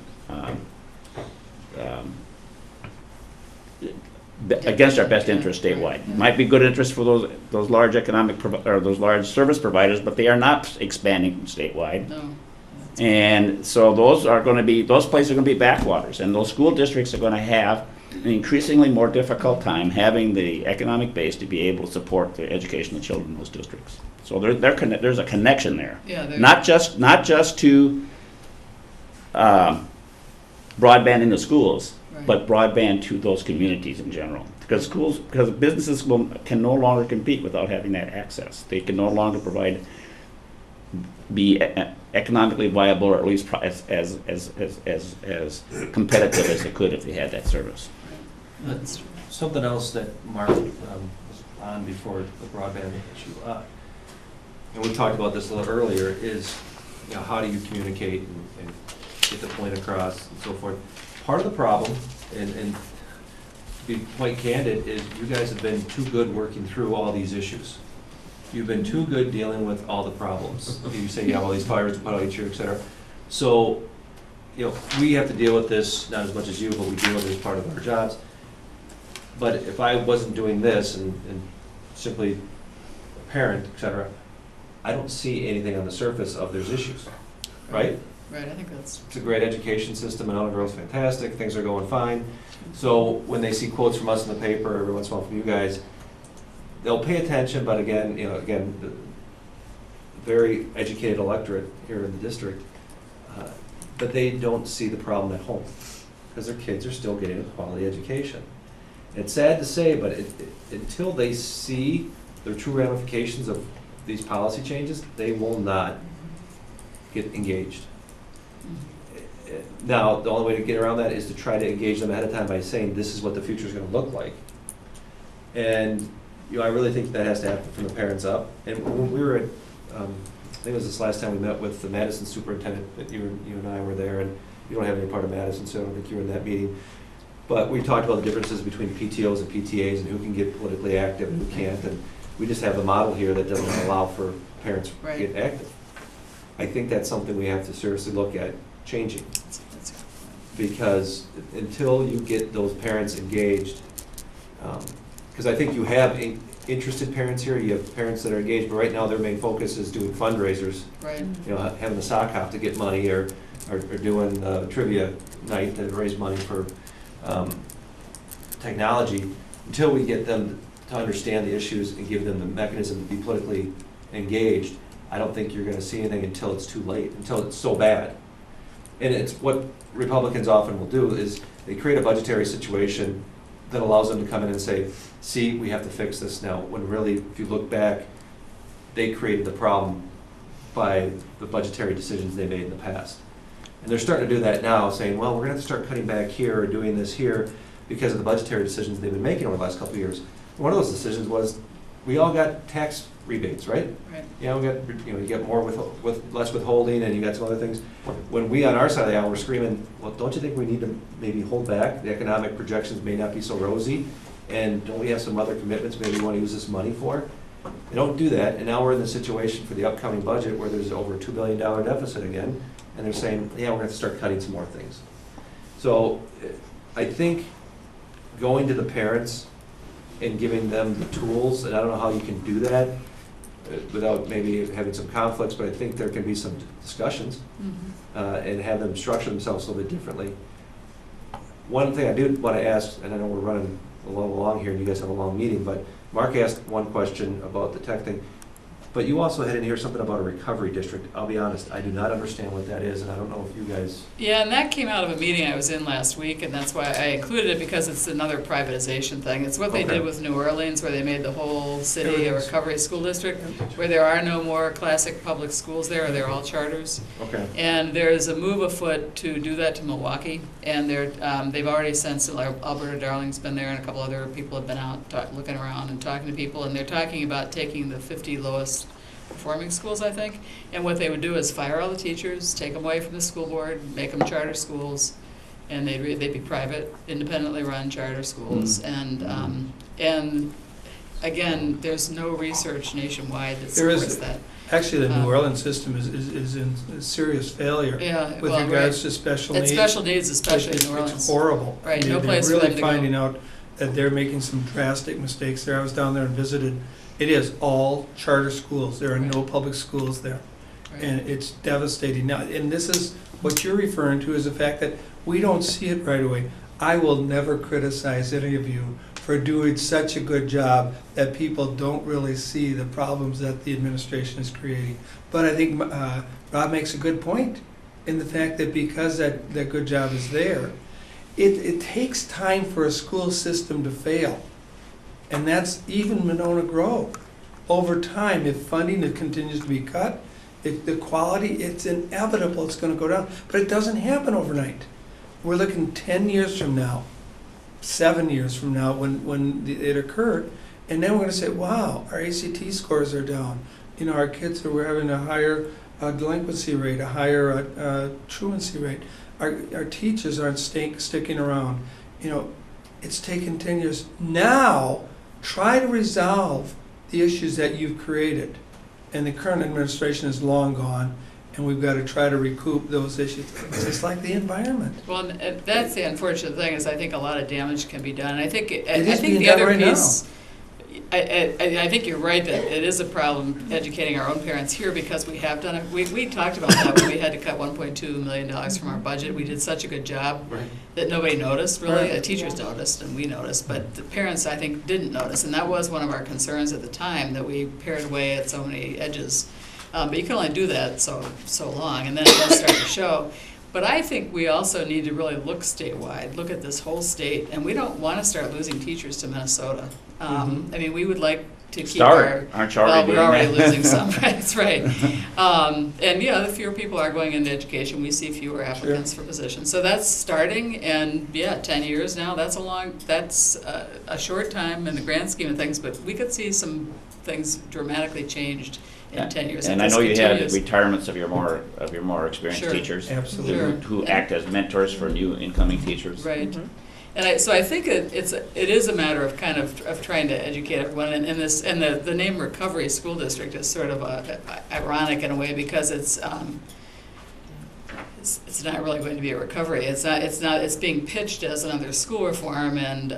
Speaker 9: against our best interest statewide. Might be good interest for those large those large service providers, but they are not expanding statewide.
Speaker 1: No.
Speaker 9: And so those places are going to be backwaters, and those school districts are going to have an increasingly more difficult time having the economic base to be able to support the education of children in those districts. So there's a connection there.
Speaker 1: Yeah,
Speaker 9: Not just to broadband in the schools,
Speaker 1: Right.
Speaker 9: but broadband to those communities in general. Because businesses can no longer compete without having that access. They can no longer be economically viable, or at least as competitive as they could if they had that service.
Speaker 1: That's true.
Speaker 5: Something else that Mark was on before the broadband issue, and we talked about this a little earlier, is how do you communicate and get the point across and so forth. Part of the problem, and to be quite candid, is you guys have been too good working through all these issues. You've been too good dealing with all the problems. You say you have all these fires to put out each year, et cetera. So, we have to deal with this, not as much as you, but we deal with it as part of our jobs. But if I wasn't doing this and simply a parent, et cetera, I don't see anything on the surface of there's issues, right?
Speaker 1: Right, I think that's.
Speaker 5: It's a great education system, and Ellengrove's fantastic, things are going fine. So when they see quotes from us in the paper, every once in a while from you guys, they'll pay attention, but again, the very educated electorate here in the district, but they don't see the problem at home, because their kids are still getting a quality education. It's sad to say, but until they see the true ramifications of these policy changes, they will not get engaged. Now, the only way to get around that is to try to engage them ahead of time by saying, this is what the future is going to look like. And I really think that has to happen from the parents up. And when we were at, I think it was this last time we met with the Madison superintendent, that you and I were there, and you don't have any part of Madison, so I don't think you were in that meeting. But we talked about the differences between PTOs and PTAs and who can get politically active and who can't. And we just have a model here that doesn't allow for parents to
Speaker 1: Right.
Speaker 5: get active. I think that's something we have to seriously look at changing.
Speaker 1: That's
Speaker 5: Because until you get those parents engaged, because I think you have interested parents here, you have parents that are engaged, but right now their main focus is doing fundraisers,
Speaker 1: right.
Speaker 5: having a sock hop to get money, or doing trivia night to raise money for technology. Until we get them to understand the issues and give them the mechanism to be politically engaged,
Speaker 7: I don't think you're gonna see anything until it's too late, until it's so bad. And it's what Republicans often will do, is they create a budgetary situation that allows them to come in and say, see, we have to fix this now, when really, if you look back, they created the problem by the budgetary decisions they made in the past. And they're starting to do that now, saying, well, we're gonna have to start cutting back here or doing this here because of the budgetary decisions they've been making over the last couple of years. One of those decisions was, we all got tax rebates, right?
Speaker 1: Right.
Speaker 7: Yeah, we got, you know, you get more with less withholding, and you got some other things. When we on our side of the aisle were screaming, well, don't you think we need to maybe hold back? The economic projections may not be so rosy, and don't we have some other commitments maybe we want to use this money for? They don't do that, and now we're in the situation for the upcoming budget where there's over a $2 billion deficit again, and they're saying, yeah, we're gonna have to start cutting some more things. So I think going to the parents and giving them the tools, and I don't know how you can do that without maybe having some conflicts, but I think there can be some discussions and have them structure themselves a little bit differently. One thing I do want to ask, and I know we're running a little long here and you guys have a long meeting, but Mark asked one question about the tech thing, but you also had in here something about a recovery district. I'll be honest, I do not understand what that is, and I don't know if you guys...
Speaker 1: Yeah, and that came out of a meeting I was in last week, and that's why I included it, because it's another privatization thing. It's what they
Speaker 7: Okay.
Speaker 1: did with New Orleans, where they made the whole city a
Speaker 2: Everything's-
Speaker 1: recovery school district, where there are no more classic public schools there, they're all charters.
Speaker 7: Okay.
Speaker 1: And there's a move afoot to do that to Milwaukee, and they've already sent, Alberta Darling's been there, and a couple other people have been out looking around and talking to people, and they're talking about taking the 50 lowest performing schools, I think, and what they would do is fire all the teachers, take them away from the school board, make them charter schools, and they'd be private, independently run charter schools. And again, there's no research nationwide that
Speaker 2: There is-
Speaker 1: supports that.
Speaker 2: Actually, the New Orleans system is in serious failure
Speaker 1: Yeah,
Speaker 2: with
Speaker 1: well,
Speaker 2: regards
Speaker 1: right.
Speaker 2: to special
Speaker 1: It's
Speaker 2: needs.
Speaker 1: special needs, especially in
Speaker 2: It's-
Speaker 1: New Orleans.
Speaker 2: It's horrible.
Speaker 1: Right,
Speaker 2: I
Speaker 1: no
Speaker 2: mean,
Speaker 1: place for them to
Speaker 2: They're
Speaker 1: go.
Speaker 2: really finding out that they're making some drastic mistakes there. I was down there and visited. It is all charter schools. There are no public schools there.
Speaker 1: Right.
Speaker 2: And it's devastating. Now, and this is, what you're referring to is the fact that we don't see it right away. I will never criticize any of you for doing such a good job that people don't really see the problems that the administration is creating. But I think Rob makes a good point in the fact that because that good job is there, it takes time for a school system to fail. And that's even Monona Grove. Over time, if funding continues to be cut, if the quality, it's inevitable, it's gonna go down. But it doesn't happen overnight. We're looking 10 years from now, 7 years from now, when it occurred, and then we're gonna say, wow, our ACT scores are down. You know, our kids we're having a higher delinquency rate, a higher truancy rate. Our teachers aren't sticking around. You know, it's taken 10 years. Now, try to resolve the issues that you've created. And the current administration is long gone, and we've got to try to recoup those issues. It's like the environment.
Speaker 1: Well, and that's the unfortunate thing, is I think a lot of damage can be done. And I think,
Speaker 2: is
Speaker 1: I think
Speaker 2: being
Speaker 1: the
Speaker 2: done
Speaker 1: other
Speaker 2: right
Speaker 1: piece, I think you're right that it is a problem educating our own parents here, because we have done it. We talked about that when we had to cut $1.2 million from our budget. We did such a good job
Speaker 7: Right.
Speaker 1: that nobody noticed, really.
Speaker 2: Right.
Speaker 1: The teachers noticed and we noticed, but the parents, I think, didn't notice. And that was one of our concerns at the time, that we pared away at so many edges. But you can only do that so long, and then it does start to show. But I think we also need to really look statewide, look at this whole state, and we don't want to start losing teachers to Minnesota. I mean, we would like to keep our...
Speaker 9: Aren't you already doing
Speaker 1: Well, we're already
Speaker 9: that?
Speaker 1: losing some, that's right. And, yeah, the fewer people are going into education, we see fewer applicants for positions. So that's starting, and, yeah, 10 years now, that's a short time in the grand scheme of things, but we could see some things dramatically changed in 10 years.
Speaker 9: And
Speaker 1: if
Speaker 9: I
Speaker 1: this
Speaker 9: know you had
Speaker 1: continues.
Speaker 9: retirements of your more experienced
Speaker 1: Sure.
Speaker 9: teachers.
Speaker 2: Absolutely.
Speaker 1: Sure.
Speaker 9: Who act as mentors for new incoming teachers.
Speaker 1: Right. And so I think it is a matter of kind of trying to educate everyone, and the name Recovery School District is sort of ironic in a way, because it's not really going to be a recovery. It's being pitched as another school reform, and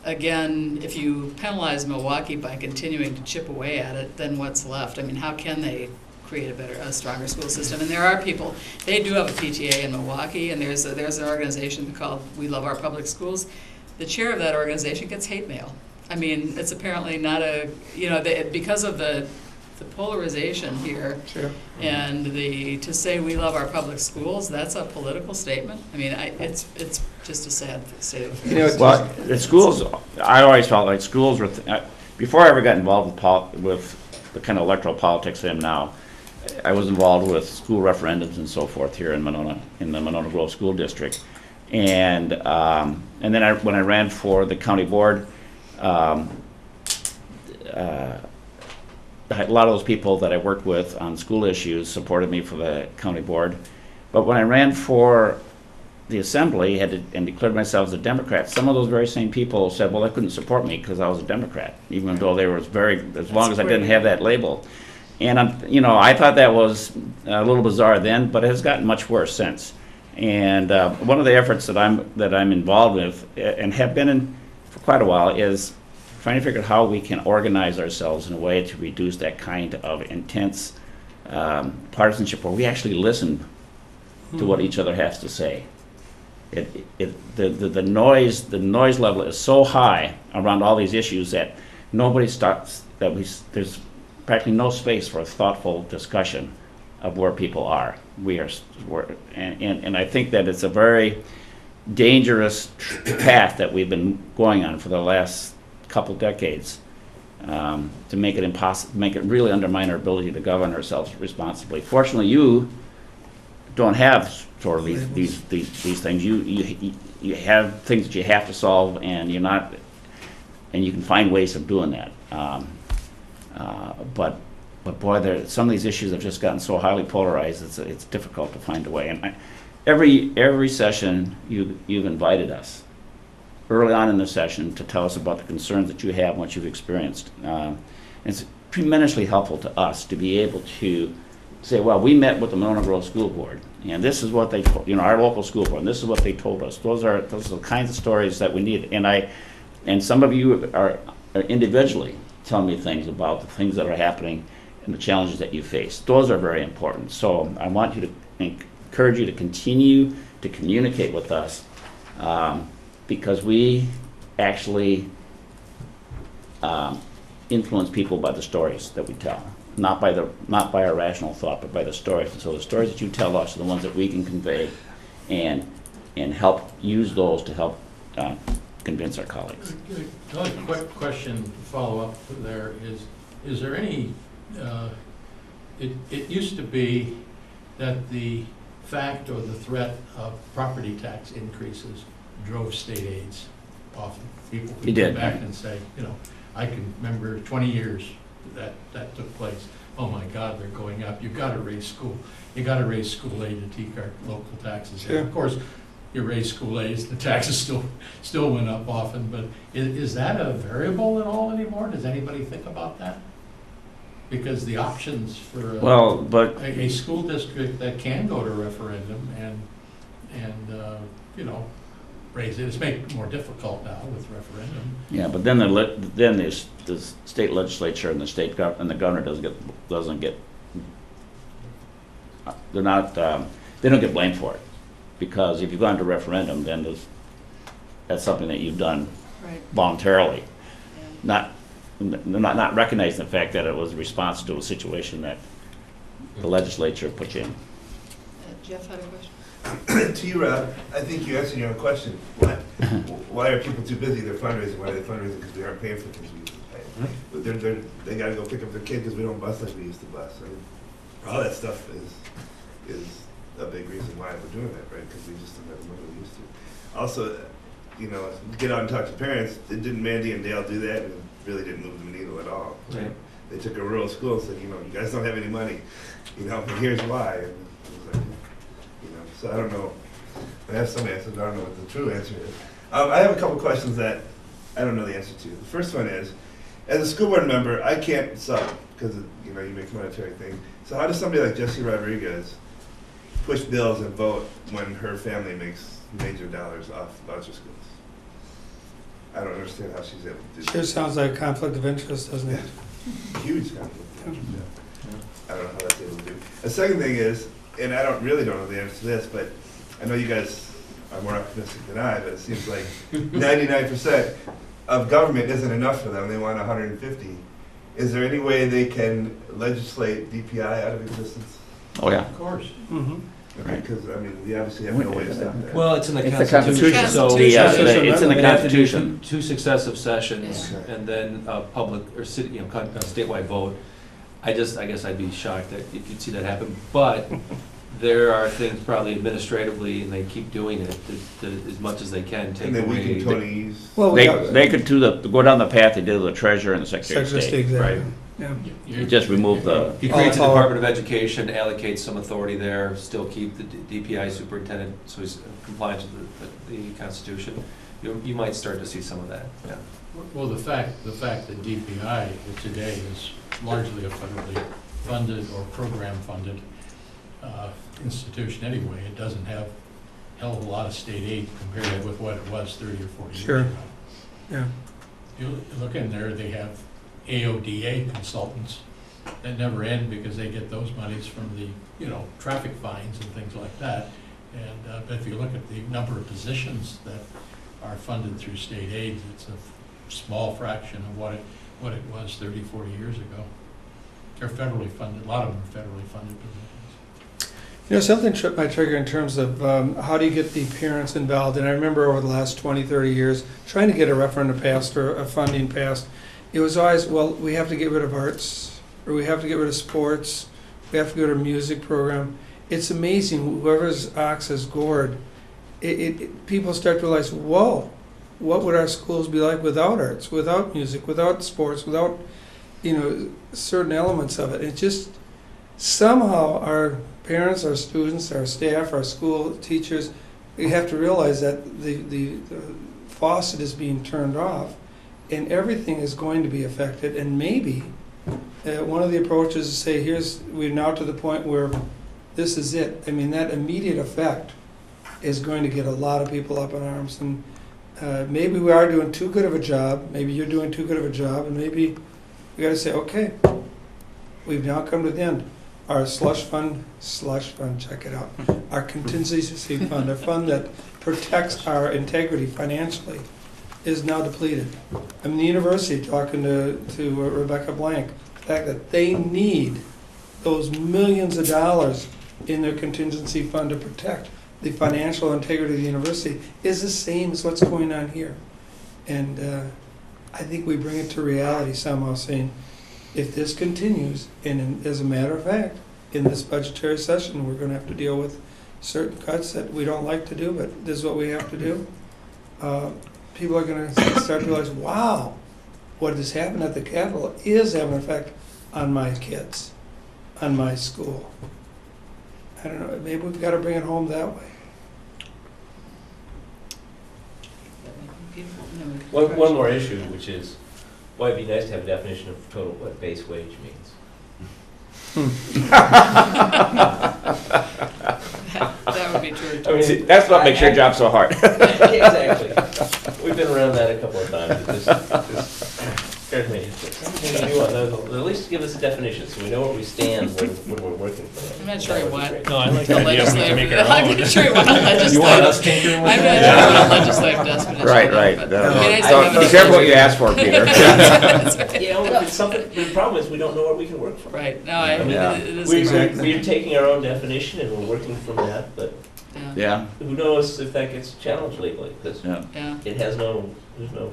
Speaker 1: again, if you penalize Milwaukee by continuing to chip away at it, then what's left? I mean, how can they create a stronger school system? And there are people, they do have a PTA in Milwaukee, and there's an organization called We Love Our Public Schools. The chair of that organization gets hate mail. I mean, it's apparently not because of the the polarization here
Speaker 2: Sure.
Speaker 1: and to say we love our public schools, that's a political statement. I mean, it's just a sad state of
Speaker 2: You know,
Speaker 1: affairs.
Speaker 9: Well, the schools, I always felt like schools were, before I ever got involved with the kind of electoral politics I am now, I was involved with school referendums and so forth here in Monona, in the Monona Grove School District. And then when I ran for the county board, a lot of those people that I worked with on school issues supported me for the county board. But when I ran for the assembly and declared myself as a Democrat, some of those very same people said, well, they couldn't support me because I was a Democrat, even though they were as long as I didn't have that label. And I thought that was a little bizarre then, but it has gotten much worse since. And one of the efforts that I'm involved with and have been in for quite a while is trying to figure out how we can organize ourselves in a way to reduce that kind of intense partisanship where we actually listen to what each other has to say. The noise level is so high around all these issues that nobody stops, there's practically no space for a thoughtful discussion of where people are. And I think that it's a very dangerous path that we've been going on for the last couple decades, to make it impossible, make it really undermine our ability to govern ourselves responsibly. Fortunately, you don't have sort of these things. You have things that you have to solve, and you can find ways of doing that. But boy, some of these issues have just gotten so highly polarized. It's difficult to find a way. And every session you've invited us early on in the session to tell us about the concerns that you have and what you've experienced. It's tremendously helpful to us to be able to say, well, we met with the Monona Grove School Board, and this is what they told, our local school board, and this is what they told us. Those are the kinds of stories that we need. And some of you are individually telling me things about the things that are happening and the challenges that you face. Those are very important. So I want you to encourage you to continue to communicate with us, because we actually influence people by the stories that we tell, not by our rational thought, but by the stories. And so the stories that you tell us are the ones that we can convey and help use those to help convince our colleagues.
Speaker 6: Another quick question to follow up there is there any, it used to be that the fact or the threat of property tax increases drove state aids often. People
Speaker 9: It
Speaker 6: could
Speaker 9: did.
Speaker 6: come back and say, I can remember 20 years that took place. Oh my God, they're going up. You've got to raise school. You got to raise school aid to keep our local taxes.
Speaker 2: Sure.
Speaker 6: Of course, you raise school aids, the taxes still went up often, but is that a variable at all anymore? Does anybody think about that? Because the options for a school district that can go to referendum and raise it, it's made it more difficult now with referendum.
Speaker 9: Yeah, but then the state legislature and the governor doesn't get they don't get blamed for it, because if you've gone to referendum, then that's something that you've done
Speaker 1: Right.
Speaker 9: voluntarily, not recognizing the fact that it was a response to a situation that the legislature put you in.
Speaker 1: Jeff had a question?
Speaker 10: To you, Rob, I think you answered your own question. Why are people too busy? They're fundraising. Why are they fundraising? Because we aren't paying for things we used to pay. But they got to go pick up their kid because we don't bus like we used to bus. I mean, all that stuff is a big reason why we're doing that, right? Because we just don't have the money we used to. Also, get out and talk to parents. Didn't Mandy and Dale do that? And it really didn't move the needle at all.
Speaker 5: Right.
Speaker 10: They took a rural school and said, you guys don't have any money. And here's why. And it was like, so I don't know. I have some answers, but I don't know what the true answer is. I have a couple questions that I don't know the answer to. The first one is, as a school board member, I can't sub because you make monetary thing. So how does somebody like Jessie Rodriguez push bills and vote when her family makes major dollars off voucher schools? I don't understand how she's able to do that.
Speaker 2: Sure sounds like a conflict of interest, doesn't it?
Speaker 10: Huge conflict of interest. I don't know how that's able to do. The second thing is, and I really don't know the answer to this, but I know you guys are more optimistic than I, but it seems like 99% of government isn't enough for them. They want 150. is there any way they can legislate DPI out of existence?
Speaker 9: Oh, yeah.
Speaker 6: Of course.
Speaker 2: Mhm.
Speaker 10: Okay, because, I mean, we obviously have no way to stop that.
Speaker 5: Well, it's in the
Speaker 9: It's the
Speaker 5: Constitution,
Speaker 9: Constitution.
Speaker 5: so.
Speaker 9: It's in the
Speaker 5: They'd have to do
Speaker 9: Constitution.
Speaker 5: two successive sessions,
Speaker 10: Okay.
Speaker 5: and then a public, or city, a statewide vote. I guess I'd be shocked that if you'd see that happen, but there are things probably administratively, and they keep doing it, as much as they can, take
Speaker 10: And then we
Speaker 5: away.
Speaker 10: can Tony's.
Speaker 2: Well,
Speaker 9: They could go down the path they did with the treasurer and the secretary of
Speaker 2: Secretary of
Speaker 9: state.
Speaker 2: State,
Speaker 5: Right.
Speaker 2: exactly. Yeah.
Speaker 9: You just remove the,
Speaker 5: He creates a
Speaker 2: Oh,
Speaker 5: Department of Education, allocates some authority there, still keep the DPI superintendent, so he's in compliance with the Constitution. You might start to see some of that, yeah.
Speaker 6: Well, the fact that DPI today is largely a federally funded or program-funded institution anyway, it doesn't have a hell of a lot of state aid compared with what it was 30 or 40
Speaker 2: Sure.
Speaker 6: years ago.
Speaker 2: Yeah.
Speaker 6: You look in there, they have AODA consultants that never end because they get those monies from the, traffic fines and things like that. And, but if you look at the number of positions that are funded through state aid, it's a small fraction of what it was 30, 40 years ago. They're federally funded, a lot of them are federally funded positions.
Speaker 2: Something tripped my trigger in terms of how do you get the parents involved? And I remember over the last 20, 30 years, trying to get a referendum passed or a funding passed, it was always, well, we have to get rid of arts, or we have to get rid of sports, we have to go to a music program. It's amazing, whoever's ox is gored, people start to realize, whoa, what would our schools be like without arts, without music, without sports, without, certain elements of it? It just, somehow our parents, our students, our staff, our school teachers, we have to realize that the faucet is being turned off and everything is going to be affected. And maybe one of the approaches is to say, we're now to the point where this is it. I mean, that immediate effect is going to get a lot of people up in arms. And maybe we are doing too good of a job. Maybe you're doing too good of a job. And maybe we got to say, okay, we've now come to the end. Our slush fund, check it out. Our contingency fund, a fund that protects our integrity financially, is now depleted. I mean, the university, talking to Rebecca Blank, the fact that they need those millions of dollars in their contingency fund to protect the financial integrity of the university is the same as what's going on here. And I think we bring it to reality somehow, saying, if this continues, and as a matter of fact, in this budgetary session, we're going to have to deal with certain cuts that we don't like to do, but this is what we have to do. People are going to start to realize, wow, what has happened at the Capitol is having an effect on my kids, on my school. I don't know, maybe we've got to bring it home that way.
Speaker 8: One more issue, which is, why it'd be nice to have a definition of total, what base wage means.
Speaker 1: That would be true.
Speaker 8: I mean,
Speaker 9: see, that's what makes your job so hard.
Speaker 8: Exactly. We've been around that a couple of times. It just scares me. Something new on those. At least give us a definition so we know where we stand when we're working for them.
Speaker 1: I'm not sure what.
Speaker 11: No, I like
Speaker 1: The
Speaker 11: the idea of we can
Speaker 1: legislative,
Speaker 11: make our
Speaker 1: I'm
Speaker 11: own.
Speaker 1: not sure what a
Speaker 5: You want us
Speaker 1: legislative,
Speaker 5: tinkering with
Speaker 1: I'm not
Speaker 5: that?
Speaker 1: sure what a legislative definition is.
Speaker 9: Right, right.
Speaker 1: but
Speaker 9: No,
Speaker 1: it'd be nice to
Speaker 9: so
Speaker 1: have
Speaker 9: be
Speaker 1: a
Speaker 9: careful what you ask for, Peter.
Speaker 8: You know, if it's something, the problem is we don't know what we can work from.
Speaker 1: Right, no, I mean,
Speaker 9: Yeah.
Speaker 1: it is.
Speaker 8: We're taking our own definition and we're working from that, but
Speaker 1: Yeah,
Speaker 9: Yeah,
Speaker 8: who knows if that gets challenged legally, because
Speaker 9: yeah.
Speaker 1: yeah.
Speaker 8: it has no, there's no.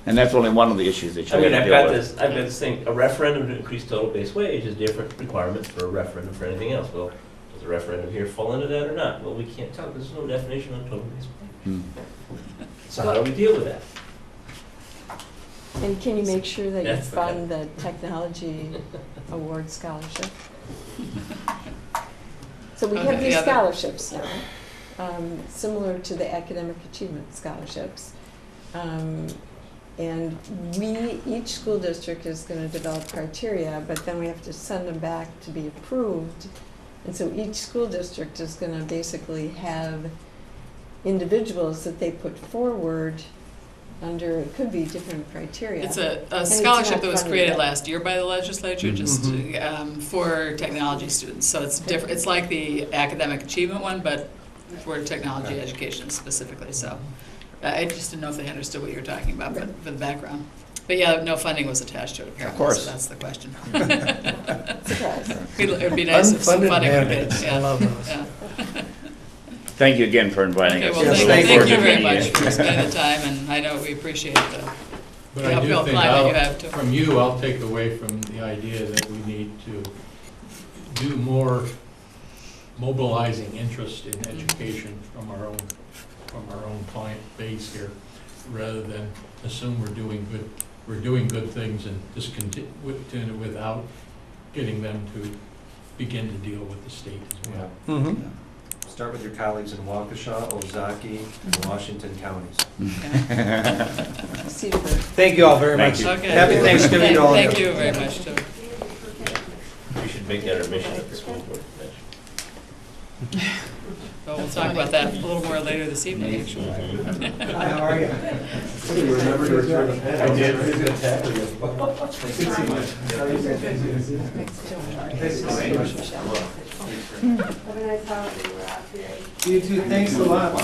Speaker 9: And that's only one of the issues that
Speaker 8: I
Speaker 9: you
Speaker 8: mean,
Speaker 9: have
Speaker 8: I've
Speaker 9: to
Speaker 8: got
Speaker 9: deal with.
Speaker 8: this thing, a referendum to increase total base wage is different requirements for a referendum for anything else. Well, does a referendum here fall into that or not? Well, we can't tell, there's no definition on total base wage.
Speaker 9: Hmm.
Speaker 8: So how do we deal with that?
Speaker 3: And can you make sure that you
Speaker 8: That's the-
Speaker 3: fund the technology award scholarship? So we have
Speaker 1: Okay,
Speaker 3: these
Speaker 1: yeah,
Speaker 3: scholarships now, similar to the academic achievement scholarships. And each school district is going to develop criteria, but then we have to send them back to be approved. And so each school district is going to basically have individuals that they put forward under, it could be different criteria.
Speaker 1: It's a
Speaker 3: it's
Speaker 1: scholarship
Speaker 3: not
Speaker 1: that was
Speaker 3: funded
Speaker 1: created
Speaker 3: yet.
Speaker 1: last year by the legislature, just
Speaker 2: Mhm.
Speaker 1: for technology students. So it's different, it's like the academic achievement one, but for technology education specifically, so. I just didn't know if they understood what you were talking about, but for the background. But yeah, no funding was attached to it apparently.
Speaker 9: course.
Speaker 1: So that's the question.
Speaker 3: Surprise.
Speaker 1: It'd be nice if some
Speaker 2: Unfunded
Speaker 1: funding would
Speaker 2: mandates.
Speaker 1: be,
Speaker 2: I love those.
Speaker 1: yeah.
Speaker 9: Thank you again for inviting
Speaker 1: Okay,
Speaker 9: us.
Speaker 1: well,
Speaker 2: Yes,
Speaker 1: thank
Speaker 2: thank
Speaker 1: you
Speaker 2: you.
Speaker 1: very much for spending the time, and I know we appreciate the
Speaker 6: But
Speaker 1: the
Speaker 6: I do
Speaker 1: uphill
Speaker 6: think
Speaker 1: climb that you have to.
Speaker 6: from you, I'll take away from the idea that we need to do more mobilizing interest in education from our own client base here, rather than assume we're doing good things and just continue without getting them to begin to deal with the state as well.
Speaker 2: Mm-hmm.
Speaker 5: Start with your colleagues in Waukesha, Ozaki, and Washington counties.
Speaker 3: Cedarburg.
Speaker 2: Thank you all very
Speaker 9: Thank
Speaker 2: much.
Speaker 9: you.
Speaker 1: Okay.
Speaker 2: Happy Thanksgiving to all of you.
Speaker 1: Thank you very much, too.
Speaker 8: We should make that our mission at the school board convention.
Speaker 1: Well, we'll talk about that a little more later this evening, actually.
Speaker 2: Hi, how are you?
Speaker 5: You remember to return the pen. I did. Who's gonna tackle you?
Speaker 11: Have a nice holiday, we're out here.
Speaker 2: You too, thanks a lot.
Speaker 1: All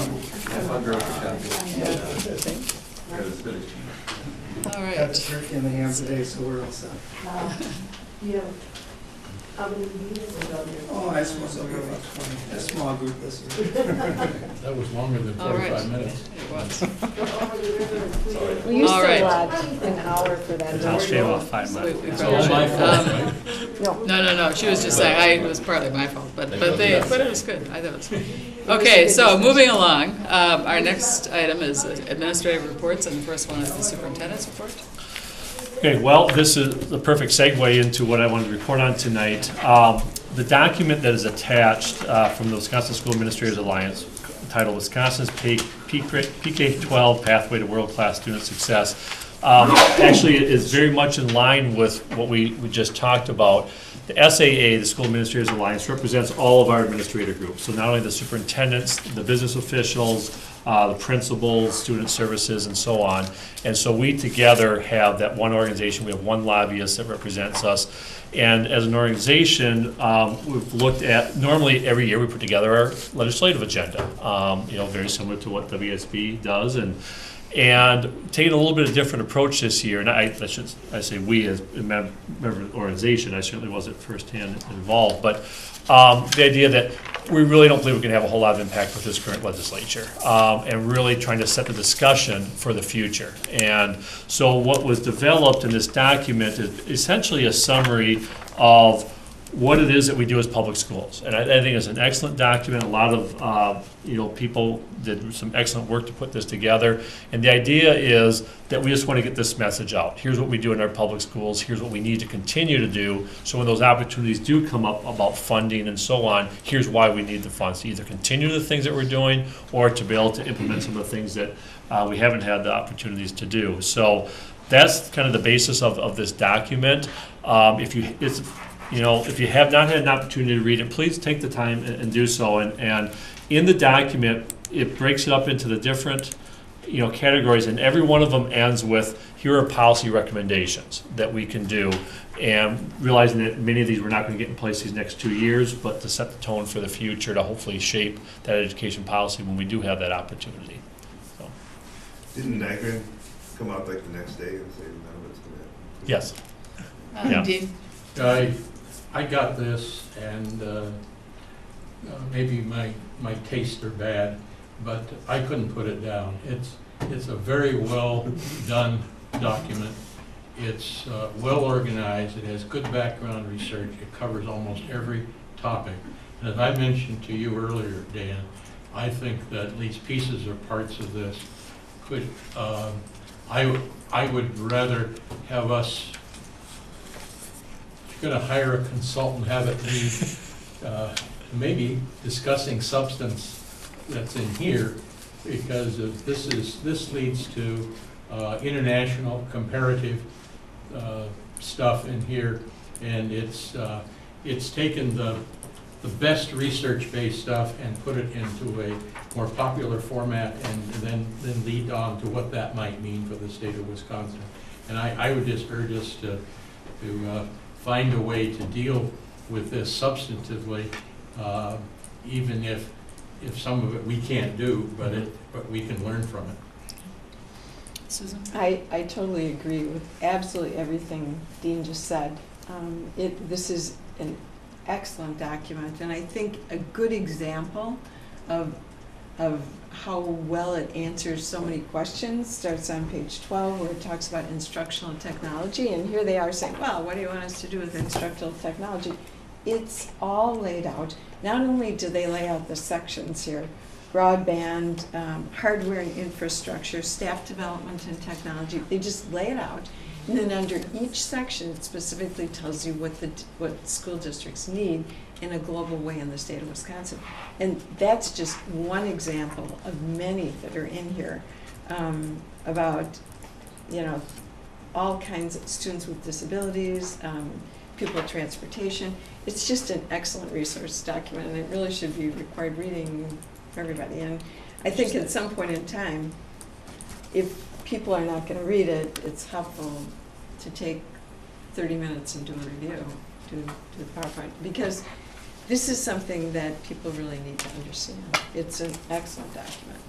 Speaker 2: Got
Speaker 1: right.
Speaker 2: the turkey in the hands today, so we're all set.
Speaker 11: Yeah. How many meetings are there?
Speaker 2: Oh, I suppose it'll be about 20, a small group this year.
Speaker 6: That was longer than
Speaker 1: All right.
Speaker 6: 45 minutes.
Speaker 1: It was.
Speaker 3: We used
Speaker 1: All
Speaker 3: to
Speaker 1: right.
Speaker 3: allot an hour for that.
Speaker 12: I'll shave off 5
Speaker 1: We-
Speaker 12: minutes.
Speaker 1: we
Speaker 6: It's
Speaker 1: probably
Speaker 6: all my
Speaker 1: should.
Speaker 6: fault, right?
Speaker 3: No,
Speaker 1: No, she was just saying, it was partly my fault, but it was good, I thought it was good.
Speaker 3: was
Speaker 1: Okay,
Speaker 3: a good
Speaker 1: so
Speaker 3: discussion.
Speaker 1: moving along, our next item is administrative reports, and the first one is the superintendent's report.
Speaker 12: Okay, well, this is the perfect segue into what I wanted to report on tonight. The document that is attached from the Wisconsin School Administrators Alliance, titled Wisconsin's PK-12 Pathway to World-Class Student Success, actually is very much in line with what we just talked about. The SAA, the School Administrators Alliance, represents all of our administrator groups. So not only the superintendents, the business officials, the principals, student services, and so on. And so we together have that one organization. We have one lobbyist that represents us. And as an organization, we've looked at, normally every year we put together our legislative agenda, very similar to what WSB does. And taking a little bit of different approach this year, and I say we as a member of the organization, I certainly wasn't firsthand involved, but the idea that we really don't believe we're going to have a whole lot of impact with this current legislature, and really trying to set the discussion for the future. And so what was developed in this document is essentially a summary of what it is that we do as public schools. And I think it's an excellent document. A lot of people did some excellent work to put this together. And the idea is that we just want to get this message out. Here's what we do in our public schools. Here's what we need to continue to do. So when those opportunities do come up about funding and so on, here's why we need the funds to either continue the things that we're doing or to be able to implement some of the things that we haven't had the opportunities to do. So that's kind of the basis of this document. If you have not had an opportunity to read it, please take the time and do so. And in the document, it breaks it up into the different categories, and every one of them ends with, here are policy recommendations that we can do, and realizing that many of these we're not going to get in place these next 2 years, but to set the tone for the future to hopefully shape that education policy when we do have that opportunity. So,
Speaker 10: Didn't NIGRA come out like the next day and say none of it's gonna happen?
Speaker 12: yes. Yeah.
Speaker 1: Dean?
Speaker 6: I got this, and maybe my tastes are bad, but I couldn't put it down. It's a very well done document. It's well organized. It has good background research. It covers almost every topic. And as I mentioned to you earlier, Dan, I think that at least pieces or parts of this could, I would rather have us, if you're going to hire a consultant, have it be maybe discussing substance that's in here, because this leads to international comparative stuff in here, and it's taken the best research-based stuff and put it into a more popular format, and then lead on to what that might mean for the state of Wisconsin. And I would just urge us to find a way to deal with this substantively, even if some of it we can't do, but we can learn from it.
Speaker 1: Susan?
Speaker 3: I totally agree with absolutely everything Dean just said. This is an excellent document, and I think a good example of how well it answers so many questions starts on page 12, where it talks about instructional technology, and here they are saying, well, what do you want us to do with instructional technology? It's all laid out. Not only do they lay out the sections here, broadband, hardware and infrastructure, staff development and technology, they just lay it out. And then under each section, it specifically tells you what school districts need in a global way in the state of Wisconsin. And that's just one example of many that are in here about, all kinds of students with disabilities, people with transportation. It's just an excellent resource document, and it really should be required reading for everybody. And I think at some point in time, if people are not going to read it, it's helpful to take 30 minutes and do a review, do the PowerPoint, because this is something that people really need to understand. It's an excellent document.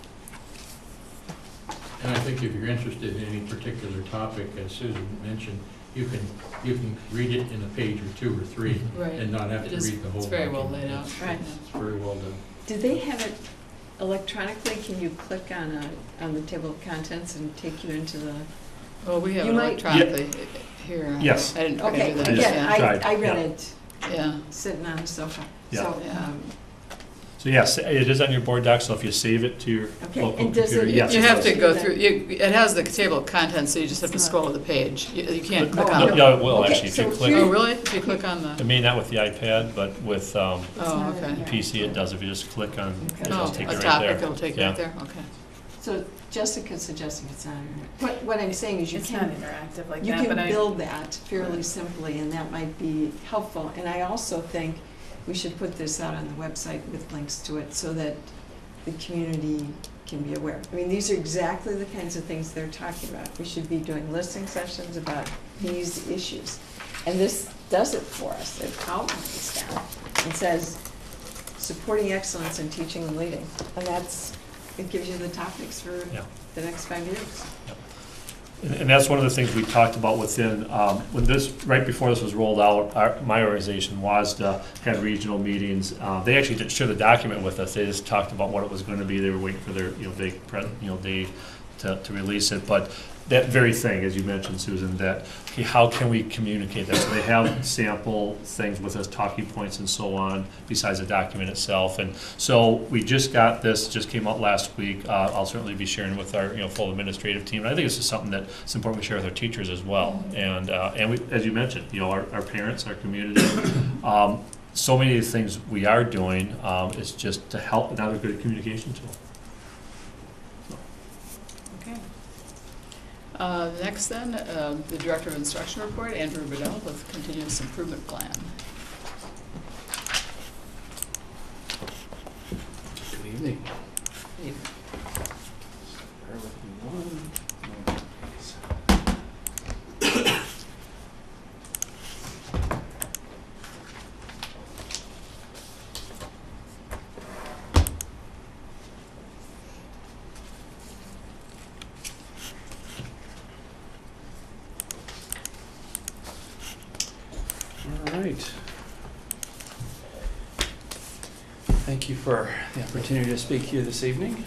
Speaker 6: And I think if you're interested in any particular topic, as Susan mentioned, you can read it in a page or two or three
Speaker 1: Right.
Speaker 6: and not have to read the whole.
Speaker 1: It's very well
Speaker 6: document.
Speaker 1: laid out.
Speaker 3: Right.
Speaker 6: It's very well done.
Speaker 3: Did they have it electronically? Can you click on the table of contents and take you into the?
Speaker 1: Well, we have
Speaker 3: You
Speaker 1: it
Speaker 3: might-
Speaker 1: electronically here.
Speaker 12: Yes.
Speaker 1: I didn't
Speaker 3: Okay,
Speaker 1: do that.
Speaker 3: again,
Speaker 12: tried,
Speaker 3: I read
Speaker 12: yeah.
Speaker 3: it
Speaker 1: Yeah.
Speaker 3: sitting on the sofa.
Speaker 12: Yeah.
Speaker 3: So,
Speaker 1: Yeah.
Speaker 12: So yes, it is on your board doc, so if you save it to your
Speaker 3: Okay,
Speaker 12: local
Speaker 3: and does
Speaker 12: computer,
Speaker 3: it-
Speaker 12: yes.
Speaker 1: You
Speaker 12: it
Speaker 1: have
Speaker 12: does.
Speaker 1: to go through, it has the table of contents, so you just have to
Speaker 3: It's not-
Speaker 1: scroll to the page. You can't
Speaker 12: But-
Speaker 1: click on it.
Speaker 12: Yeah, it will
Speaker 3: Okay,
Speaker 12: actually, if you
Speaker 3: so
Speaker 12: click.
Speaker 3: here-
Speaker 1: Oh, really? If you click on
Speaker 12: I
Speaker 1: the,
Speaker 12: mean, not with the iPad, but with
Speaker 1: oh, okay.
Speaker 12: PC, it does. If you just click on,
Speaker 3: Okay.
Speaker 12: it'll
Speaker 1: Oh,
Speaker 12: take
Speaker 1: a
Speaker 12: you right
Speaker 1: topic,
Speaker 12: there.
Speaker 1: it'll take you
Speaker 12: Yeah.
Speaker 1: right there, okay.
Speaker 3: So Jessica's suggesting it's not interactive. What I'm saying is you
Speaker 13: It's not
Speaker 3: can,
Speaker 13: interactive like
Speaker 3: you
Speaker 13: that, but
Speaker 3: can
Speaker 13: I.
Speaker 3: build that fairly simply, and that might be helpful. And I also think we should put this out on the website with links to it so that the community can be aware. I mean, these are exactly the kinds of things they're talking about. We should be doing listening sessions about these issues. And this does it for us. It outlines that and says, supporting excellence in teaching and leading. And it gives you the topics for
Speaker 12: Yeah.
Speaker 3: the next 5 years.
Speaker 12: And that's one of the things we talked about within, when this, right before this was rolled out, my organization, WASDA, had regional meetings. They actually didn't share the document with us, they just talked about what it was going to be, they were waiting for their, day to release it. But that very thing, as you mentioned, Susan, that, okay, how can we communicate that? So they have sample things with us, talking points and so on, besides the document itself. And so we just got this, just came out last week. I'll certainly be sharing with our, full administrative team. And I think this is something that it's important we share with our teachers as well. And we, as you mentioned, our parents, our community. So many of the things we are doing is just to help another good communication tool.
Speaker 1: Okay. Next then, the Director of Instruction Report, Andrew Bedell, with Continuous Improvement Plan.
Speaker 14: Good evening. All right. Thank you for the opportunity to speak here this evening.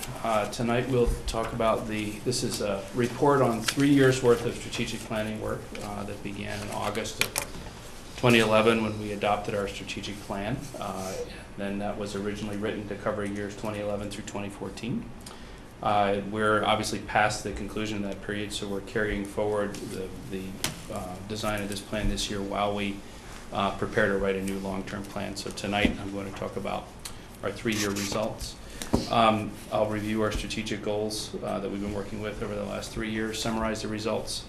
Speaker 14: Tonight we'll talk about this is a report on 3 years' worth of strategic planning work that began in August of 2011 when we adopted our strategic plan. Then that was originally written to cover years 2011 through 2014. We're obviously past the conclusion of that period, so we're carrying forward the design of this plan this year while we prepare to write a new long-term plan. So tonight I'm going to talk about our 3-year results. I'll review our strategic goals that we've been working with over the last 3 years, summarize the results,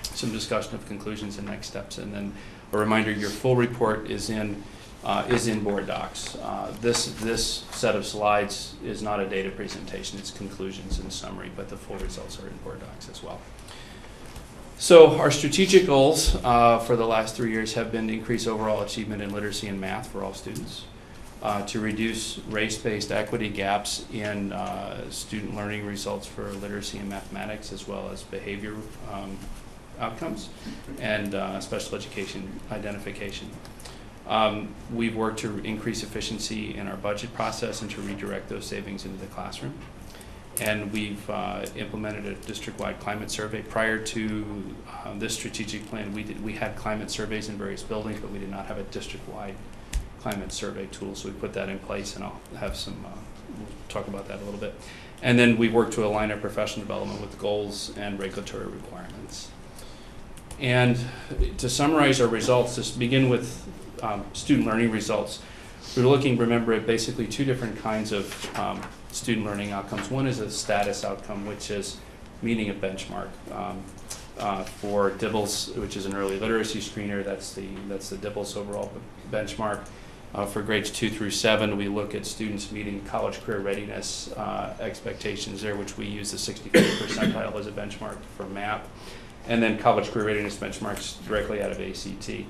Speaker 14: some discussion of conclusions and next steps, and then a reminder, your full report is in board docs. This set of slides is not a data presentation, it's conclusions and summary, but the full results are in board docs as well. So our strategic goals for the last 3 years have been to increase overall achievement in literacy and math for all students, to reduce race-based equity gaps in student learning results for literacy and mathematics, as well as behavior outcomes and special education identification. We've worked to increase efficiency in our budget process and to redirect those savings into the classroom. And we've implemented a district-wide climate survey. Prior to this strategic plan, we had climate surveys in various buildings, but we did not have a district-wide climate survey tool, so we put that in place, and I'll have some, we'll talk about that a little bit. And then we worked to align our professional development with goals and regulatory requirements. And to summarize our results, just begin with student learning results. We're looking, remember, at basically two different kinds of student learning outcomes. One is a status outcome, which is meeting a benchmark. For DIBELS, which is an early literacy screener, that's the DIBELS overall benchmark. For grades 2 through 7, we look at students meeting college career readiness expectations there, which we use the 65th percentile as a benchmark for MAP. And then college career readiness benchmarks directly out of ACT.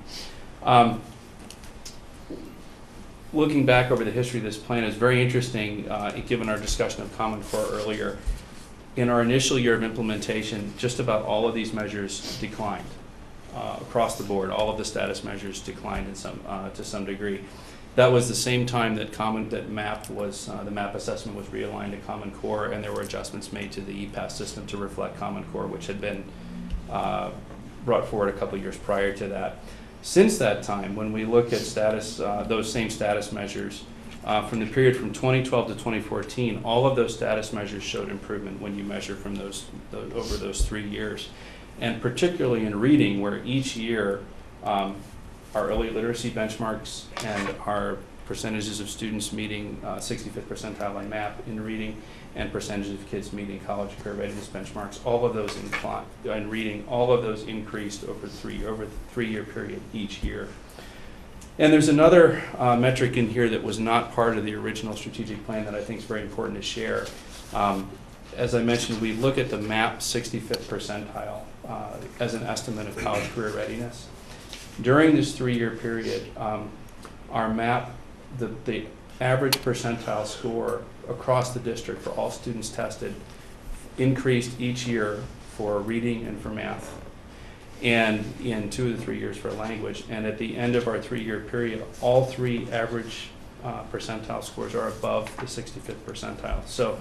Speaker 14: Looking back over the history of this plan is very interesting, given our discussion of Common Core earlier. In our initial year of implementation, just about all of these measures declined across the board. All of the status measures declined in to some degree. That was the same time that MAP was the MAP assessment was realigned to Common Core, and there were adjustments made to the EPAS system to reflect Common Core, which had been brought forward a couple years prior to that. Since that time, when we look at status, those same status measures, from the period from 2012 to 2014, all of those status measures showed improvement when you measure from over those 3 years. And particularly in reading, where each year our early literacy benchmarks and our percentages of students meeting 65th percentile in MAP in reading, and percentage of kids meeting college career readiness benchmarks, all of those in reading, all of those increased over the 3-year period each year. And there's another metric in here that was not part of the original strategic plan that I think is very important to share. As I mentioned, we look at the MAP 65th percentile as an estimate of college career readiness. During this 3-year period, our MAP, the average percentile score across the district for all students tested increased each year for reading and for math, and in 2 of the 3 years for language. And at the end of our 3-year period, all 3 average percentile scores are above the 65th percentile. So